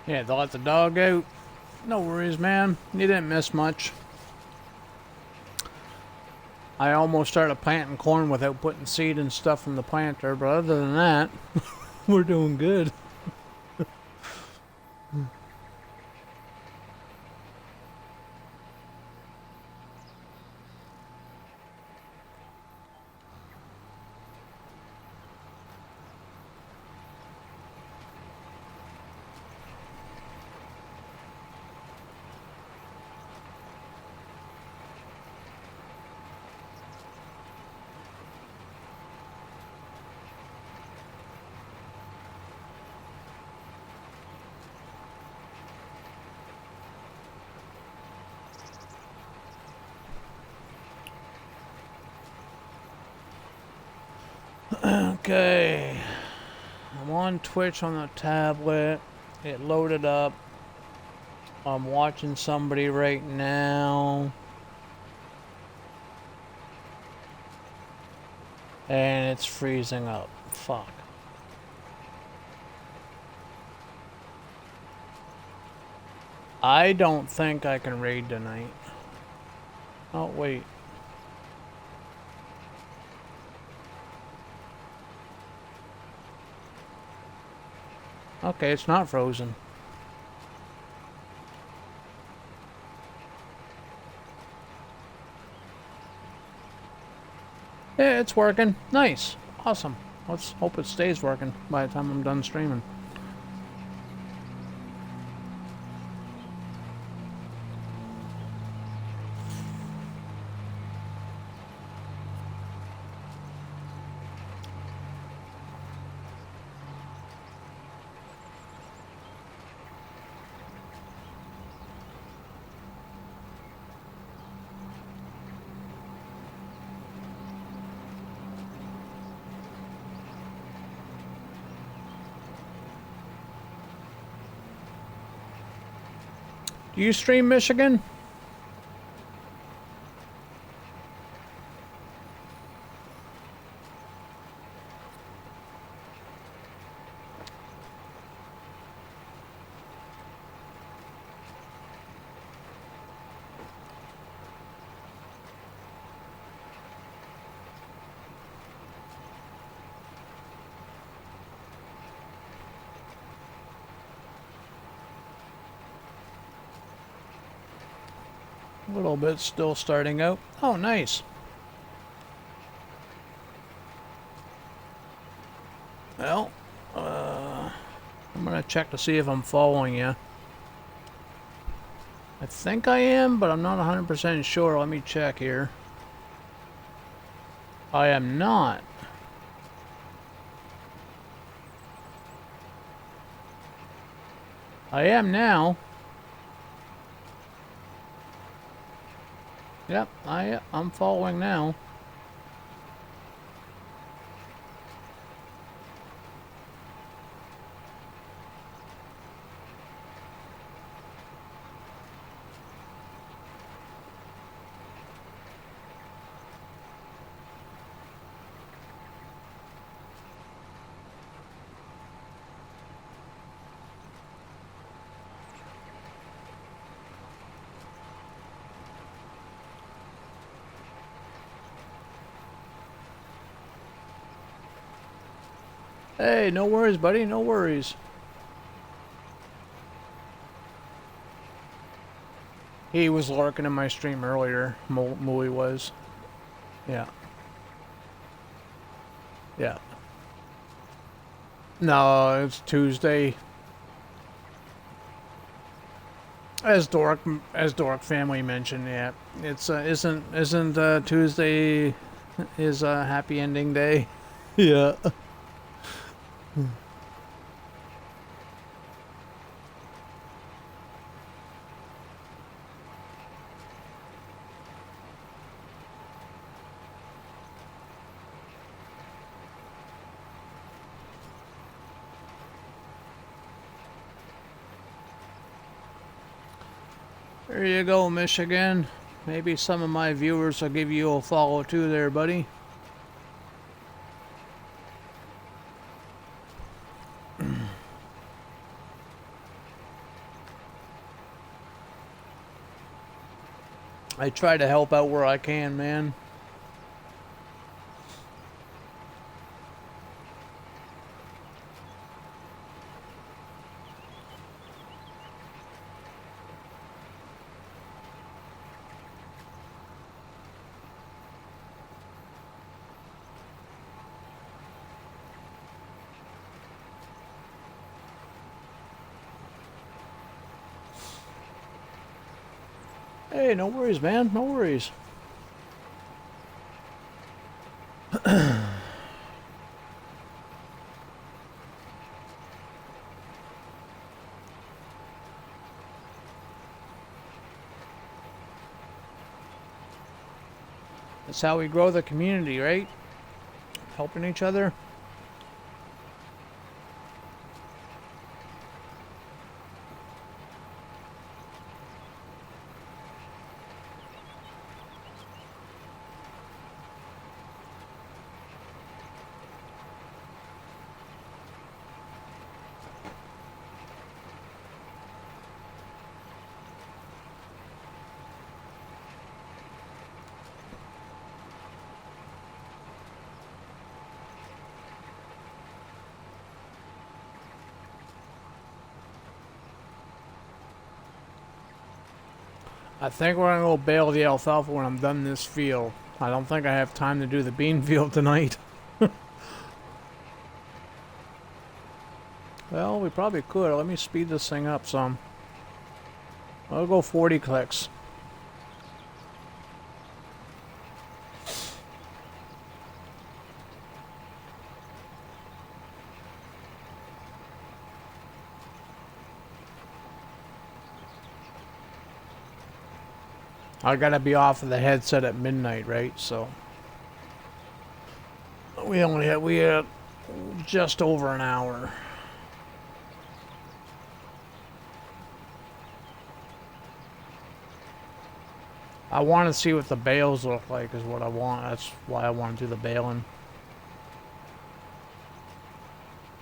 Yeah, they let the dog out. No worries, man. You didn't miss much. I almost started planting corn without putting seed and stuff in the planter, but other than that, we're doing good. Okay. I'm on Twitch on the tablet. It loaded up. I'm watching somebody right now. And it's freezing up. Fuck. I don't think I can raid tonight. Oh, wait. Okay, it's not frozen. Yeah, it's working. Nice. Awesome. Let's hope it stays working by the time I'm done streaming. Do you stream Michigan? A little bit still starting out. Oh, nice. Well, I'm gonna check to see if I'm following you. I think I am, but I'm not 100% sure. Let me check here. I am not. I am now. Yep, I'm following now. Hey, no worries, buddy, no worries. He was lurking in my stream earlier. Mooey was. Yeah. Yeah. No, it's Tuesday. As Dork family mentioned, yeah. It's isn't Tuesday is a happy ending day? Yeah. There you go, Michigan. Maybe some of my viewers will give you a follow too there, buddy. I try to help out where I can, man. Hey, no worries, man. No worries. That's how we grow the community, right? Helping each other. I think we're gonna go bale the alfalfa when I'm done this field. I don't think I have time to do the bean field tonight. Well, we probably could. Let me speed this thing up some. I'll go 40 clicks. I gotta be off of the headset at midnight, right? So we had just over an hour. I want to see what the bales look like is what I want. That's why I want to do the baling.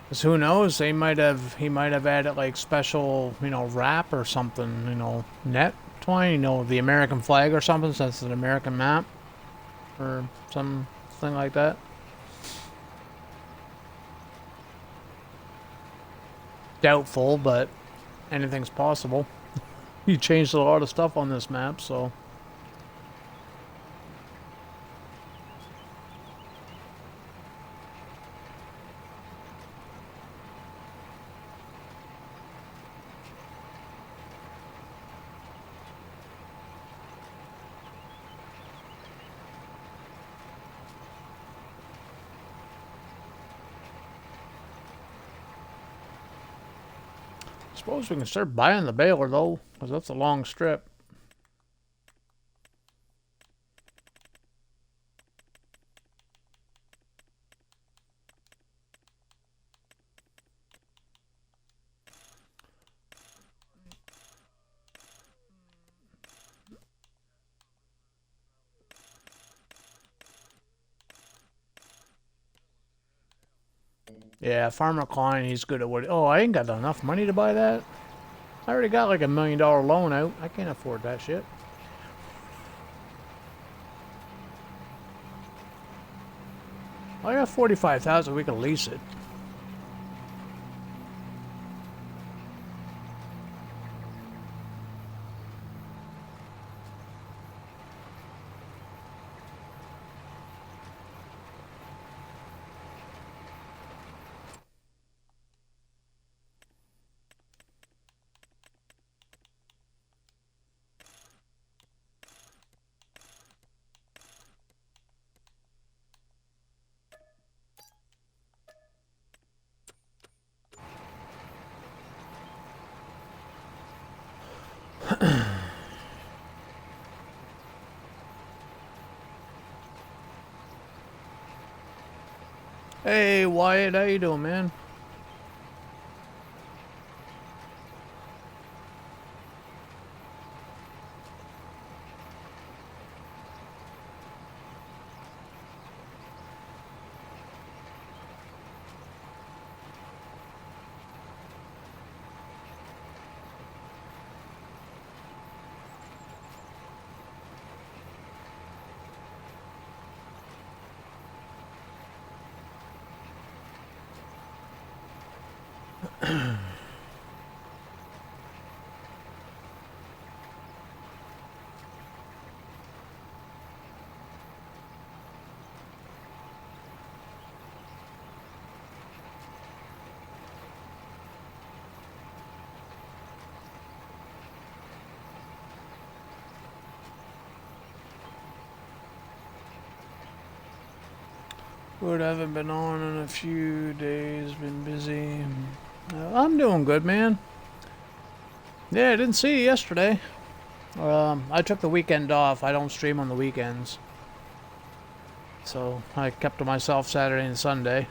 Cause who knows? He might have added like special, wrap or something, net twine, the American flag or something, since it's an American map or something like that. Doubtful, but anything's possible. You changed a lot of stuff on this map, so. Suppose we can start buying the baler though, because that's a long strip. Yeah, Farmer Klein, he's good at what. Oh, I ain't got enough money to buy that. I already got like $1 million loan out. I can't afford that shit. I got 45,000. We can lease it. Hey, Wyatt, how you doing, man? Would haven't been on in a few days. Been busy. I'm doing good, man. Yeah, I didn't see you yesterday. I took the weekend off. I don't stream on the weekends. So I kept to myself Saturday and Sunday.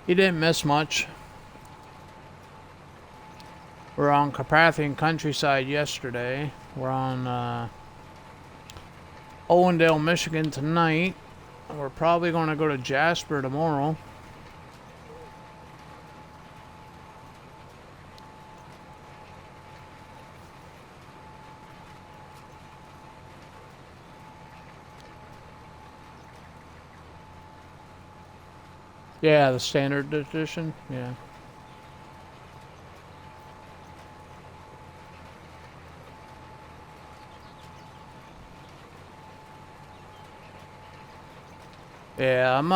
You didn't miss much. We're on Carpathian Countryside yesterday. We're on Owendale, Michigan tonight. We're probably going to go to Jasper tomorrow. Yeah, the standard edition. Yeah. Yeah, I'm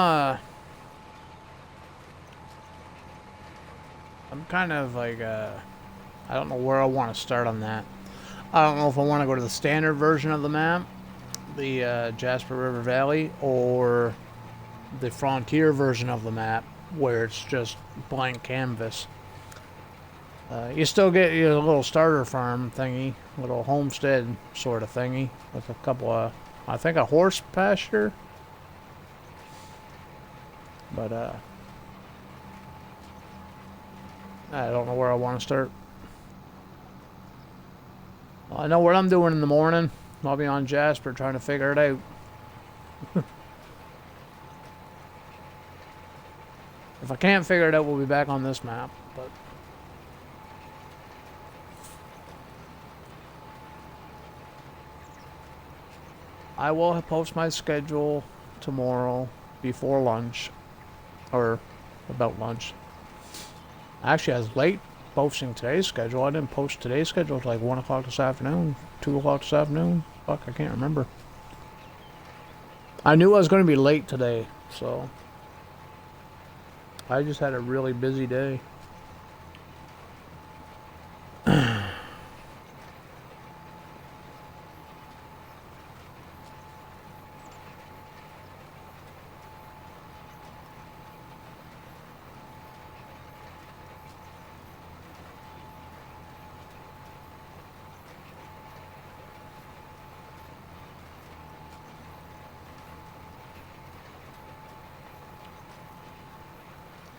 kind of like, I don't know where I want to start on that. I don't know if I want to go to the standard version of the map, the Jasper River Valley, or the Frontier version of the map, where it's just blank canvas. You still get your little starter farm thingy, little homestead sort of thingy, with a couple of, I think, a horse pasture. But, I don't know where I want to start. I know what I'm doing in the morning. I'll be on Jasper trying to figure it out. If I can't figure it out, we'll be back on this map. But I will post my schedule tomorrow before lunch. Or about lunch. Actually, I was late posting today's schedule. I didn't post today's schedule until like 1 o'clock this afternoon. 2 o'clock this afternoon. Fuck, I can't remember. I knew I was going to be late today, so I just had a really busy day.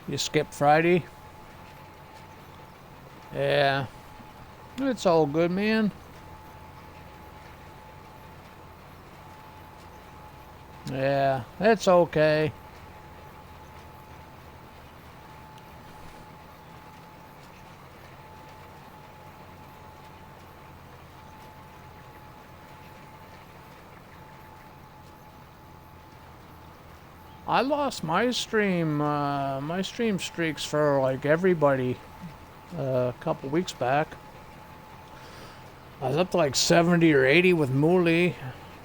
You skip Friday? Yeah. It's all good, man. Yeah, it's okay. I lost my stream streaks for like everybody a couple weeks back. I was up to like 70 or 80 with Mooley.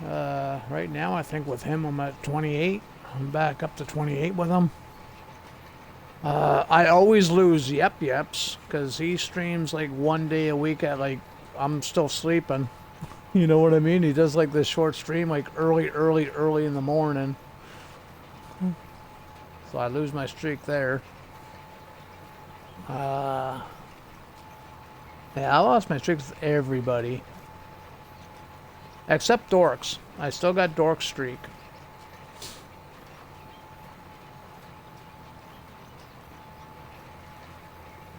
Right now, I think with him I'm at 28. I'm back up to 28 with him. I always lose Yeps because he streams like 1 day a week at like I'm still sleeping. You know what I mean? He does like this short stream like early in the morning. So I lose my streak there. Yeah, I lost my streaks with everybody. Except Dorks. I still got Dork's streak.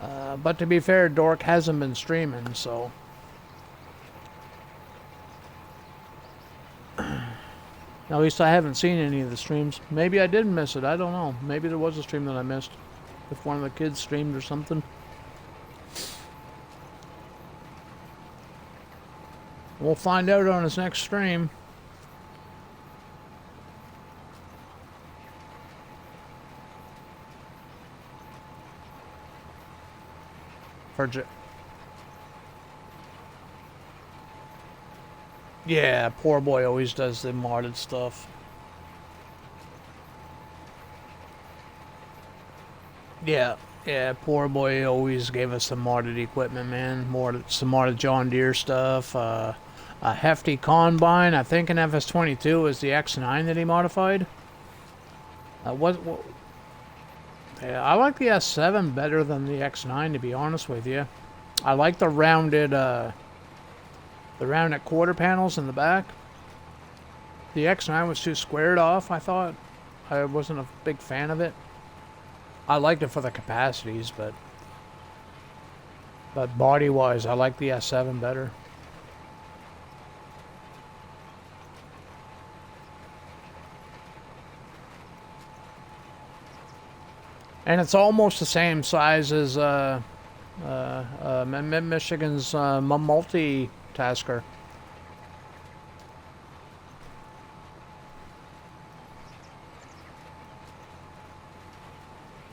But to be fair, Dork hasn't been streaming, so... At least I haven't seen any of the streams. Maybe I did miss it. I don't know. Maybe there was a stream that I missed. If one of the kids streamed or something. We'll find out on his next stream. Yeah, poor boy always does the modded stuff. Yeah, yeah, poor boy always gave us some modded equipment, man. Some modded John Deere stuff. A hefty combine. I think an FS22 was the X9 that he modified. Yeah, I like the S7 better than the X9, to be honest with you. I like the rounded quarter panels in the back. The X9 was too squared off, I thought. I wasn't a big fan of it. I liked it for the capacities, but body-wise, I like the S7 better. And it's almost the same size as Michigan's multi-tasker.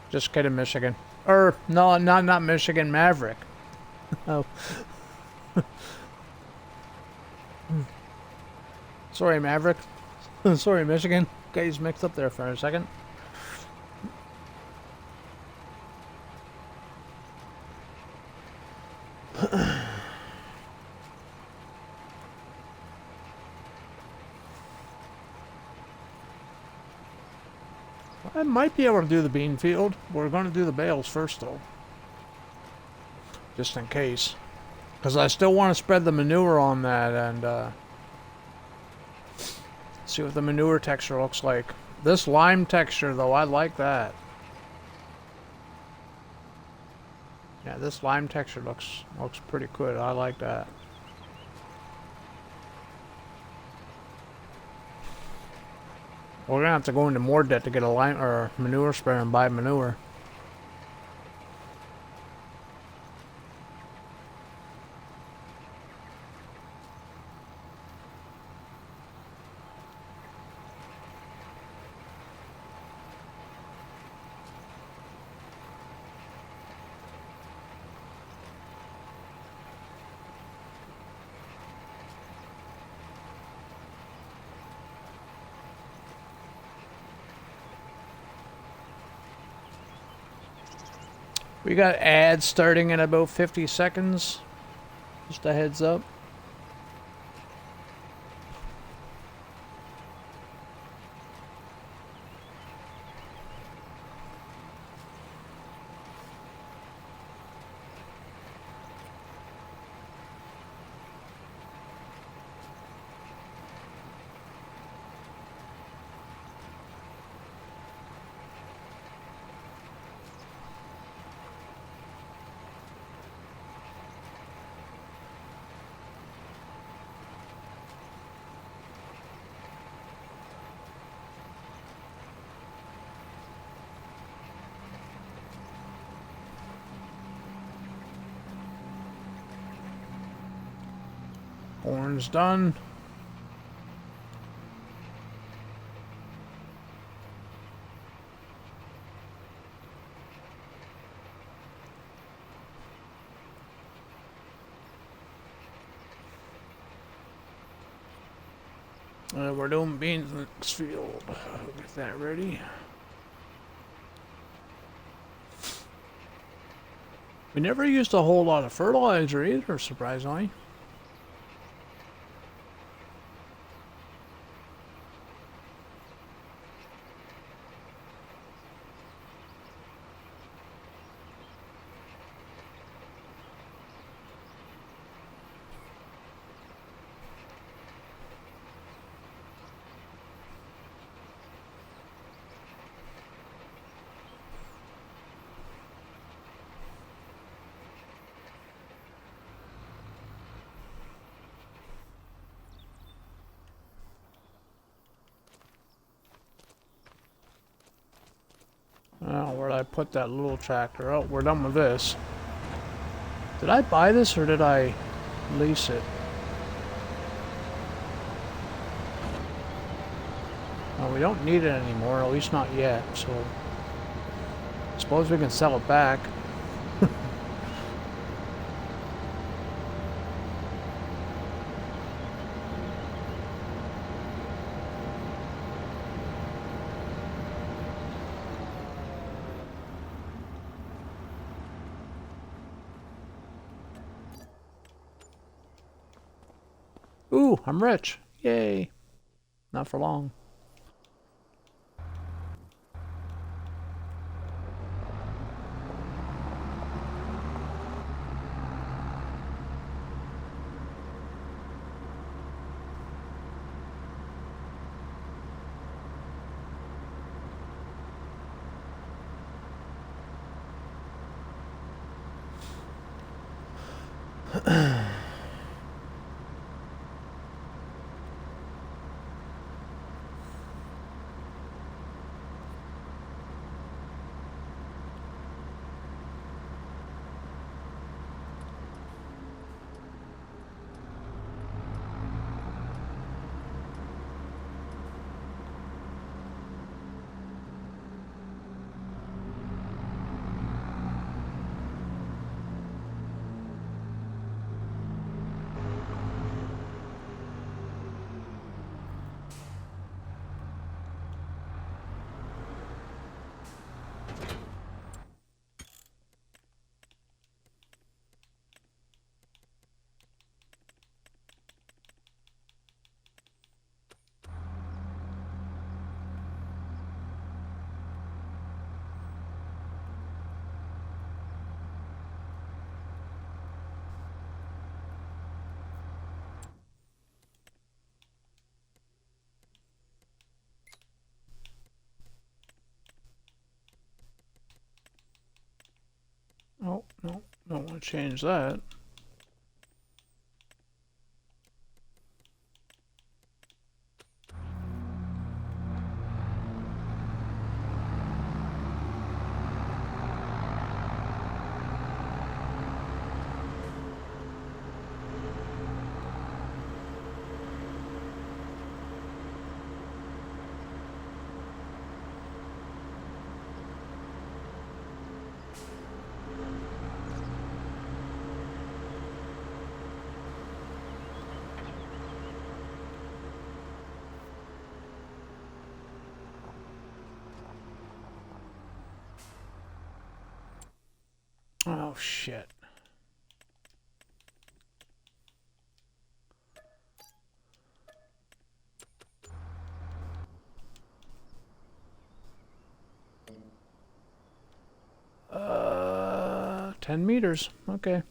Just kidding, Michigan. No, not Michigan, Maverick. Oh. Sorry, Maverick. Sorry, Michigan. Got you mixed up there for a second. I might be able to do the bean field. We're going to do the bales first, though. Just in case. Because I still want to spread the manure on that and see what the manure texture looks like. This lime texture, though, I like that. Yeah, this lime texture looks pretty good. I like that. We're gonna have to go into more debt to get a lime or manure sprayer and buy manure. We got ads starting in about 50 seconds. Just a heads up. Orange done. We're doing beans next field. Get that ready. We never used a whole lot of fertilizer either, surprisingly. Oh, where'd I put that little tractor? Oh, we're done with this. Did I buy this or did I lease it? Well, we don't need it anymore, at least not yet, so I suppose we can sell it back. Ooh, I'm rich. Yay. Not for long. Oh, no, don't want to change that. Oh, shit. Uh, 10 meters. Okay.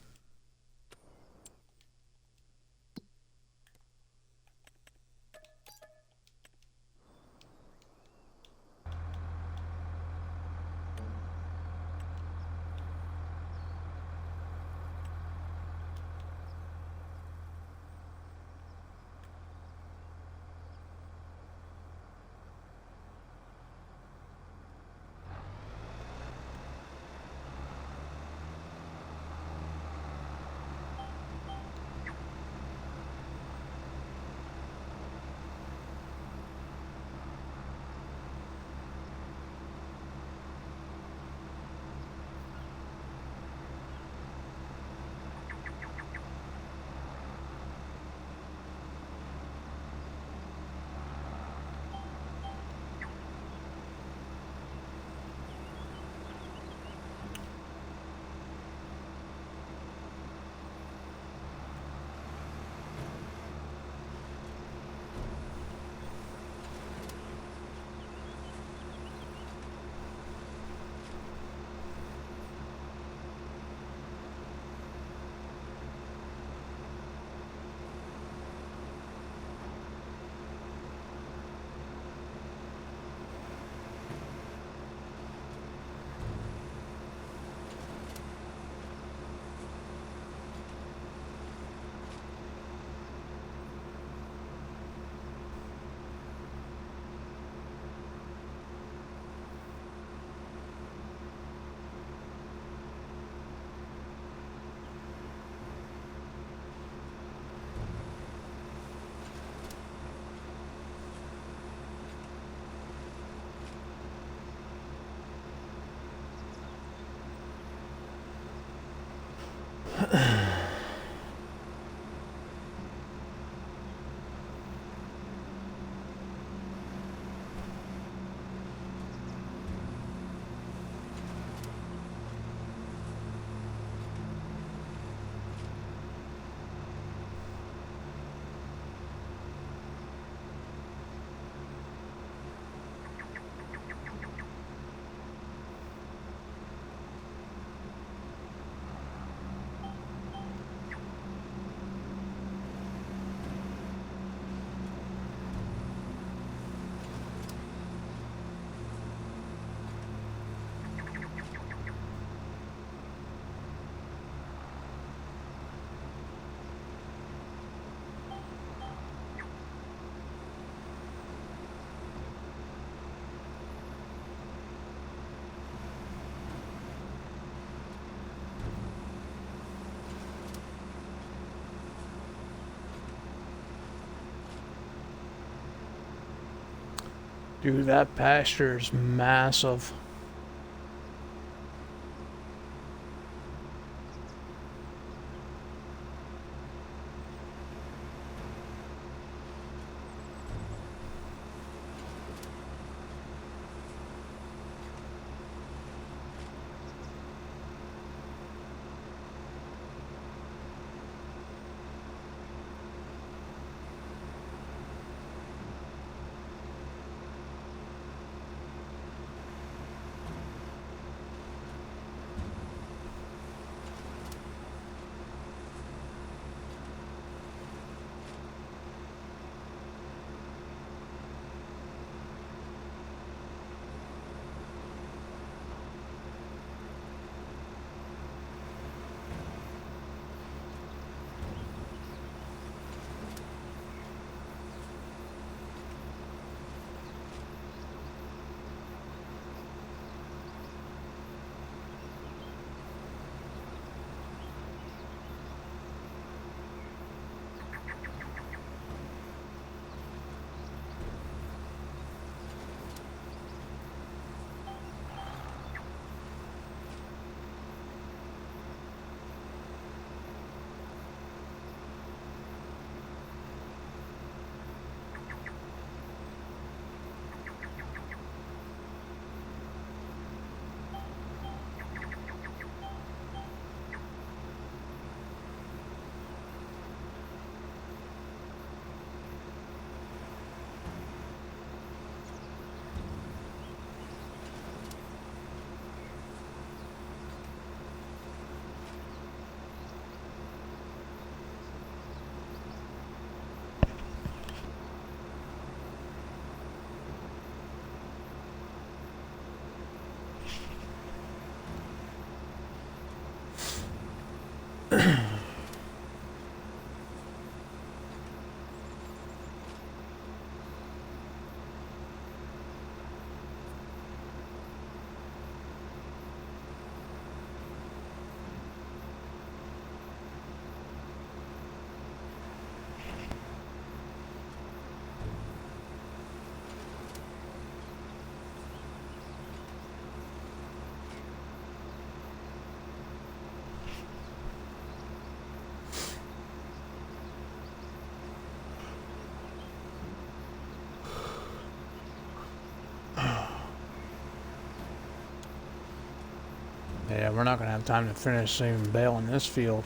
Dude, that pasture is massive. Yeah, we're not gonna have time to finish even baling this field.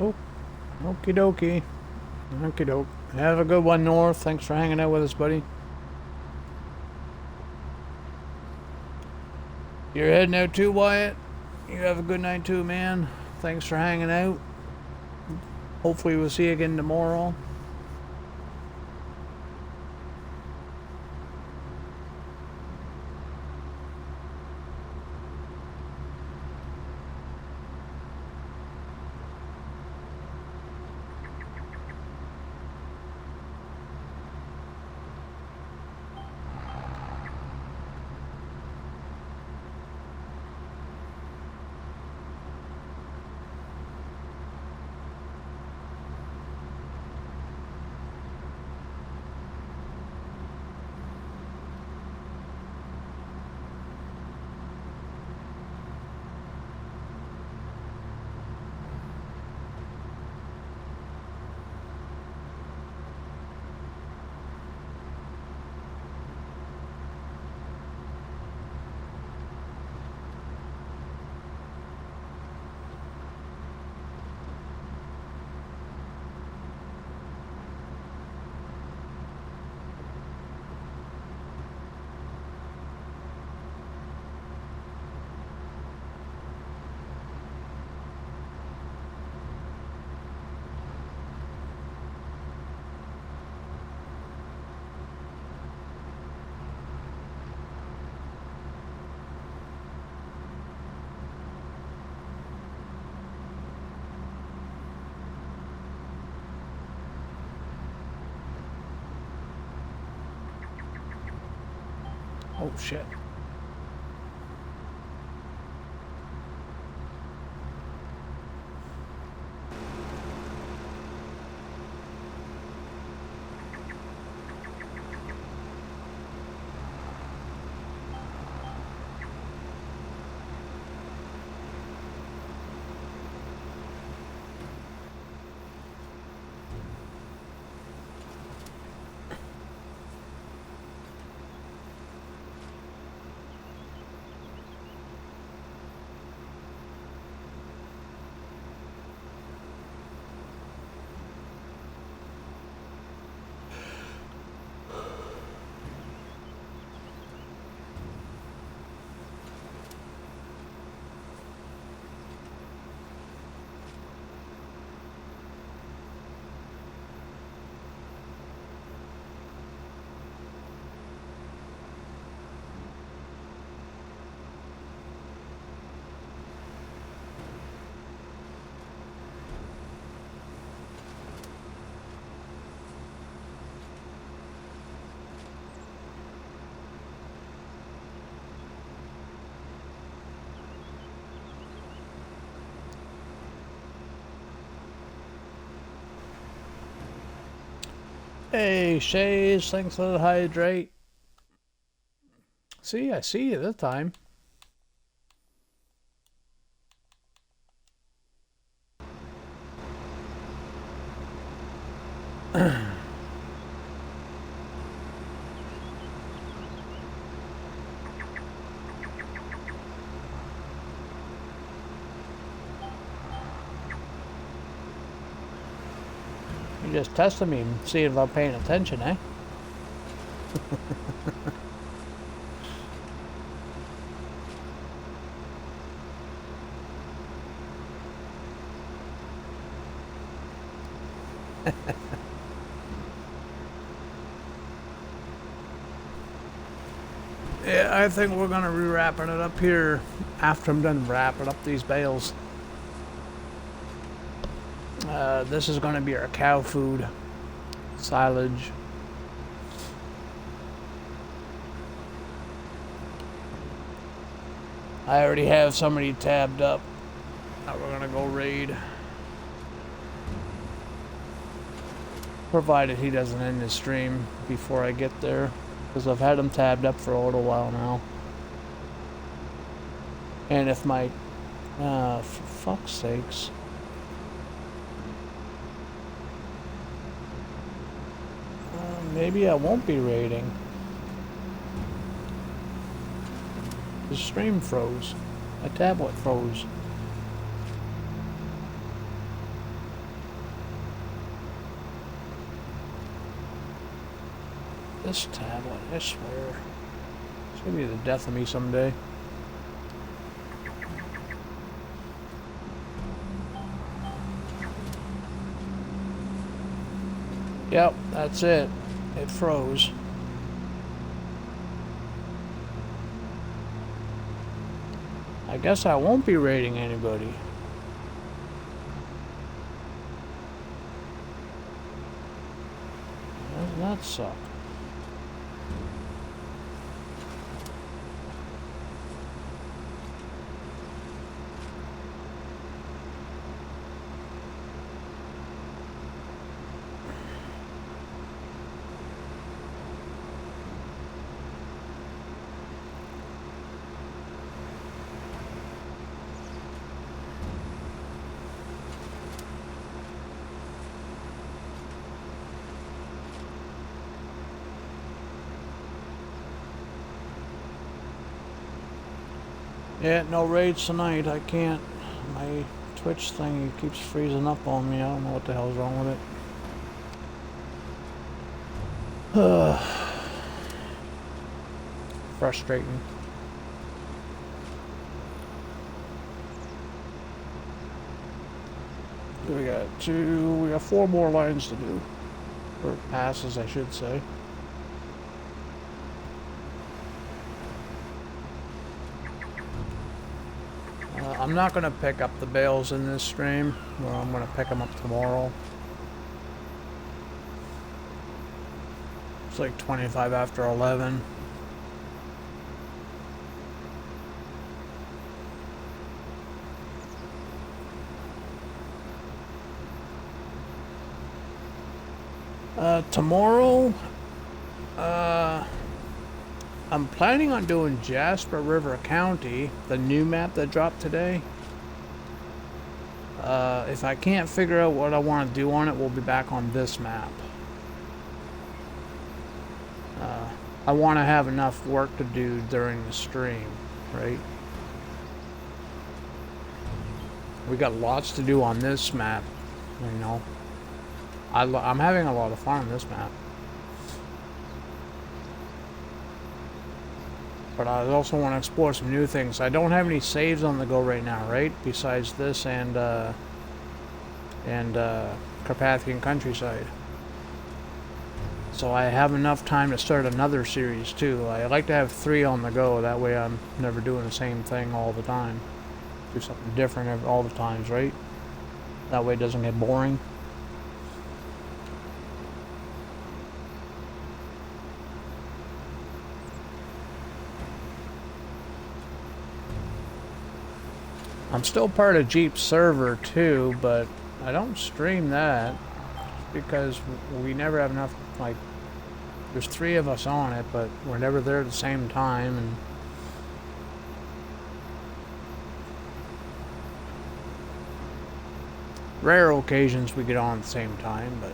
Oh, okie dokie. Okie doke. Have a good one, North. Thanks for hanging out with us, buddy. You're heading out too, Wyatt? You have a good night too, man. Thanks for hanging out. Hopefully we'll see you again tomorrow. Oh shit. Hey, Shays, thanks for the hydrate. See, I see you this time. You just tested me and see if I'm paying attention, eh? Yeah, I think we're gonna be wrapping it up here after I'm done wrapping up these bales. This is gonna be our cow food, silage. I already have somebody tabbed up that we're gonna go raid. Provided he doesn't end his stream before I get there. Because I've had him tabbed up for a little while now. And if my... for fuck's sakes. Maybe I won't be raiding. The stream froze. My tablet froze. This tablet, I swear. It's gonna be the death of me someday. Yep, that's it. It froze. I guess I won't be raiding anybody. Doesn't that suck? Yeah, no raids tonight. I can't. My Twitch thing keeps freezing up on me. I don't know what the hell's wrong with it. Frustrating. We got 4 more lines to do. Or passes, I should say. I'm not going to pick up the bales in this stream. Well, I'm going to pick them up tomorrow. It's like 25 after 11. Tomorrow, I'm planning on doing Jasper River County, the new map that dropped today. If I can't figure out what I want to do on it, we'll be back on this map. I want to have enough work to do during the stream, right? We got lots to do on this map, you know. I'm having a lot of fun on this map. But I also want to explore some new things. I don't have any saves on the go right now, right? Besides this and Carpathian Countryside. So I have enough time to start another series too. I like to have 3 on the go. That way I'm never doing the same thing all the time. Do something different all the times, right? That way it doesn't get boring. I'm still part of Jeep's server too, but I don't stream that because we never have enough, like, there's 3 of us on it, but we're never there at the same time, and rare occasions we get on at the same time, but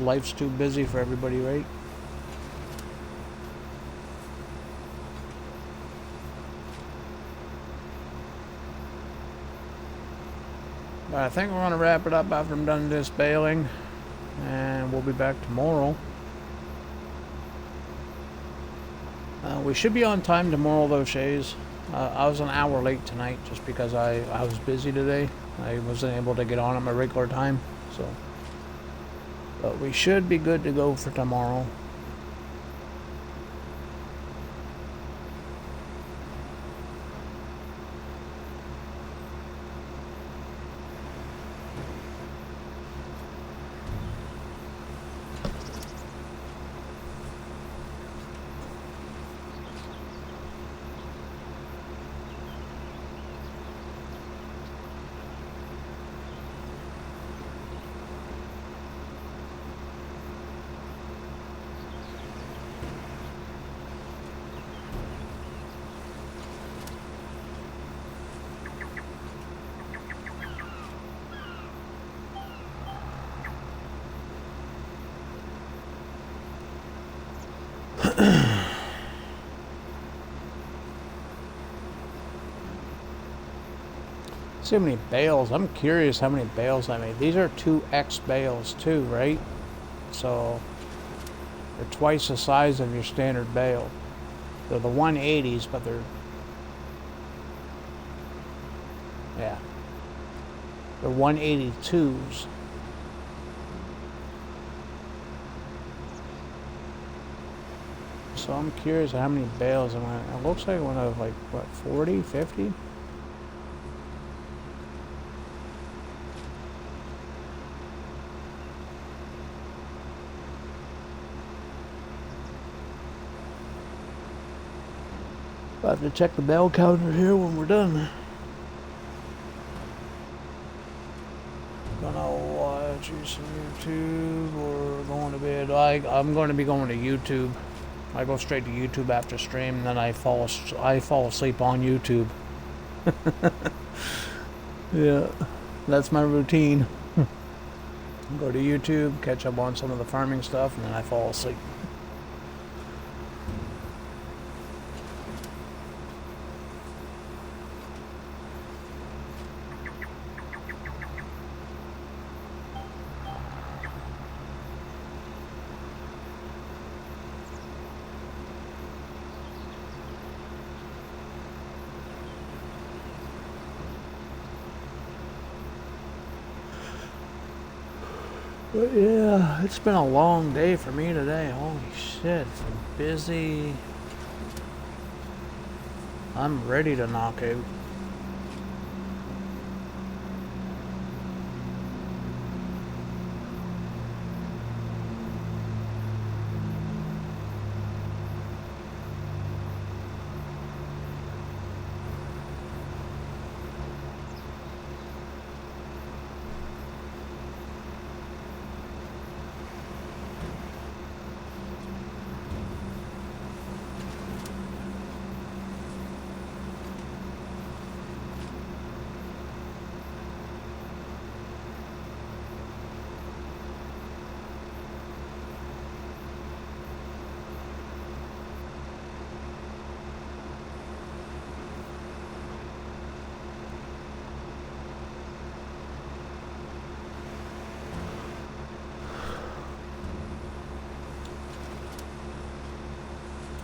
life's too busy for everybody, right? But I think we're going to wrap it up after I'm done this baling, and we'll be back tomorrow. We should be on time tomorrow though, Shays. I was an hour late tonight just because I was busy today. I wasn't able to get on at my regular time, so. But we should be good to go for tomorrow. See how many bales. I'm curious how many bales I made. These are 2X bales too, right? So they're twice the size of your standard bale. They're the 180s, but they're, yeah, they're 182s. So I'm curious how many bales I'm gonna. It looks like I'm gonna have like what, 40, 50? I'll have to check the bell counter here when we're done. Gonna watch some YouTube or going to bed. I'm going to be going to YouTube. I go straight to YouTube after stream, and then I fall asleep on YouTube. Yeah, that's my routine. Go to YouTube, catch up on some of the farming stuff, and then I fall asleep. But yeah, it's been a long day for me today. Holy shit, I'm busy. I'm ready to knock out.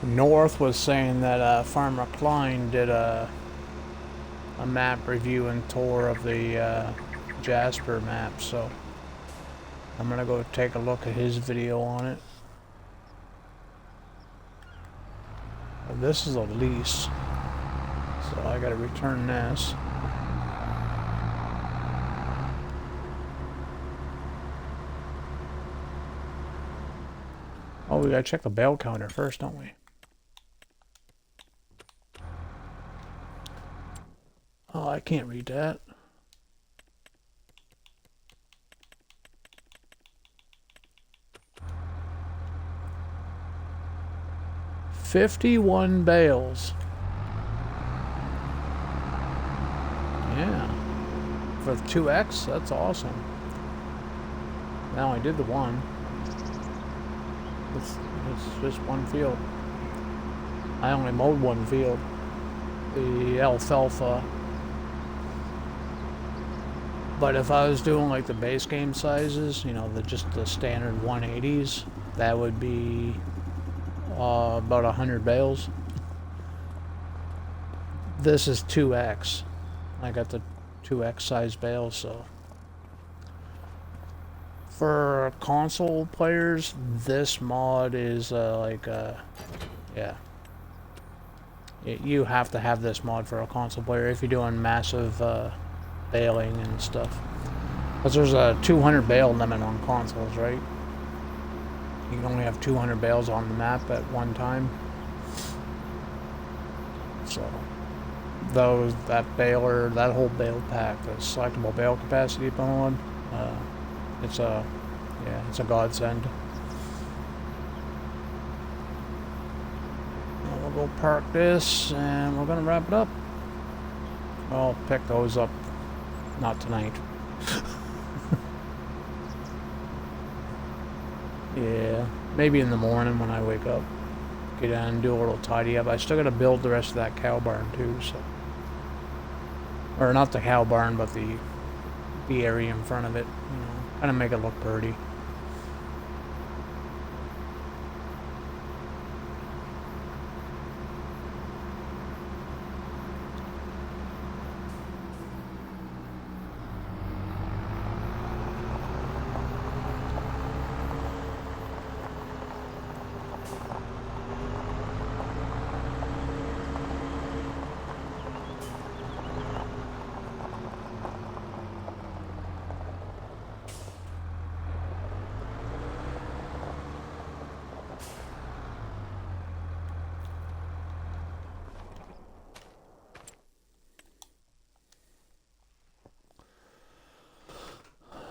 North was saying that Farmer Klein did a map review and tour of the Jasper map, so I'm gonna go take a look at his video on it. This is a lease, so I gotta return this. Oh, we gotta check the bale counter first, don't we? Oh, I can't read that. $51 bales. Yeah. For the 2X, that's awesome. Now I did the one. It's just one field. I only mowed one field. The alfalfa. But if I was doing like the base game sizes, you know, just the standard 180s, that would be about 100 bales. This is 2X. I got the 2X size bales, so. For console players, this mod is yeah. You have to have this mod for a console player if you're doing massive baling and stuff. Because there's a 200 bale limit on consoles, right? You can only have 200 bales on the map at one time. So, that whole bale pack, the selectable bale capacity mod, it's a godsend. Now we'll go park this, and we're gonna wrap it up. I'll pick those up, not tonight. Yeah, maybe in the morning when I wake up. Get in and do a little tidy up. I still gotta build the rest of that cow barn too, so. Or not the cow barn, but the area in front of it, you know, kind of make it look pretty.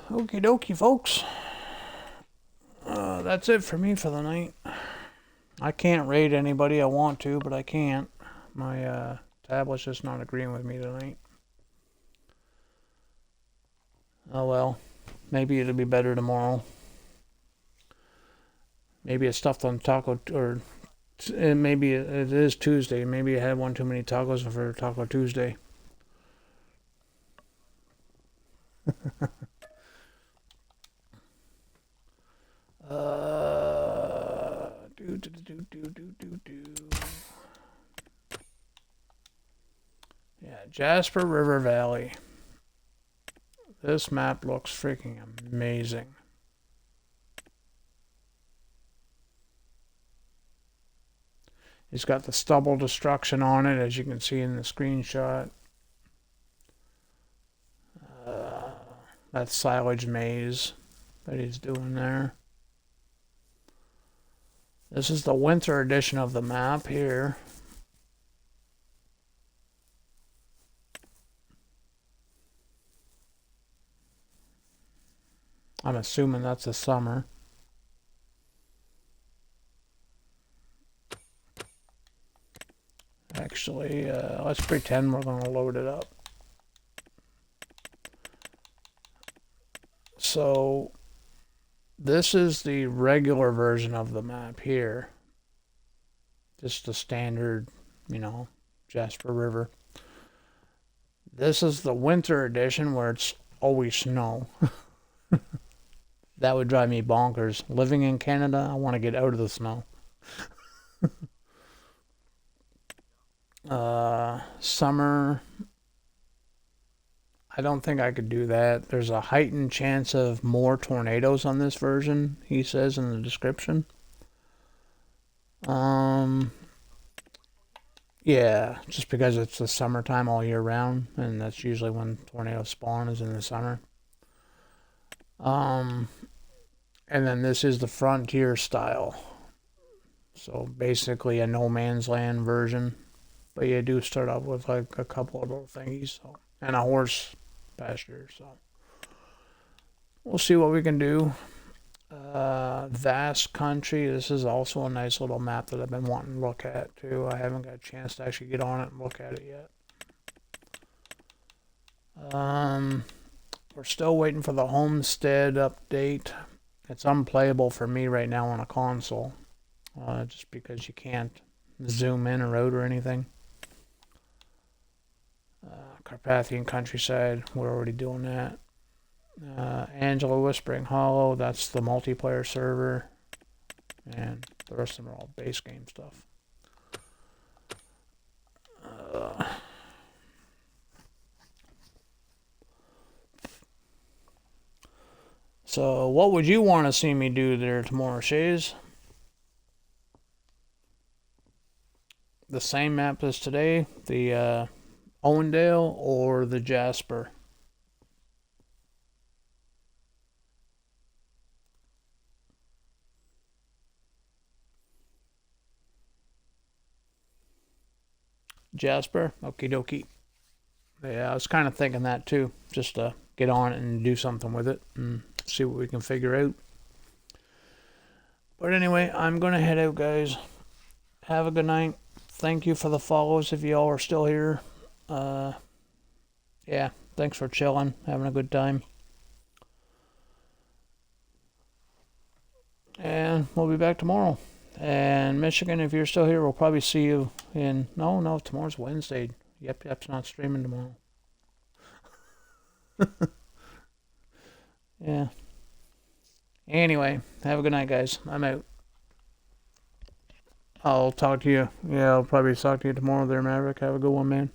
Okie dokie, folks. That's it for me for the night. I can't raid anybody. I want to, but I can't. My tablet's just not agreeing with me tonight. Oh well. Maybe it'll be better tomorrow. Maybe it's stuffed on taco, or maybe it is Tuesday. Maybe I had one too many tacos for Taco Tuesday. Yeah, Jasper River Valley. This map looks freaking amazing. It's got the stubble destruction on it, as you can see in the screenshot. That silage maze that he's doing there. This is the winter edition of the map here. I'm assuming that's the summer. Actually, let's pretend we're going to load it up. So, this is the regular version of the map here. Just the standard, you know, Jasper River. This is the winter edition where it's always snow. That would drive me bonkers. Living in Canada, I want to get out of the snow. Summer, I don't think I could do that. There's a heightened chance of more tornadoes on this version, he says in the description. Yeah, just because it's the summertime all year round, and that's usually when tornadoes spawn, is in the summer. And then this is the Frontier style. So basically a no man's land version. But you do start off with like a couple of little thingies, so, and a horse pasture, so we'll see what we can do. Vast country. This is also a nice little map that I've been wanting to look at too. I haven't got a chance to actually get on it and look at it yet. We're still waiting for the homestead update. It's unplayable for me right now on a console, just because you can't zoom in or out or anything. Carpathian countryside, we're already doing that. Angela Whispering Hollow, that's the multiplayer server, and the rest of them are all base game stuff. So what would you want to see me do there tomorrow, Shays? The same map as today, the Owendale or the Jasper? Jasper? Okie dokie. Yeah, I was kind of thinking that too, just to get on it and do something with it and see what we can figure out. But anyway, I'm going to head out, guys. Have a good night. Thank you for the follows if y'all are still here. Yeah, thanks for chilling, having a good time. And we'll be back tomorrow. And Michigan, if you're still here, we'll probably see you in... No, tomorrow's Wednesday. Yep's not streaming tomorrow. Yeah. Anyway, have a good night, guys. I'm out. I'll talk to you. Yeah, I'll probably talk to you tomorrow there, Maverick. Have a good one, man.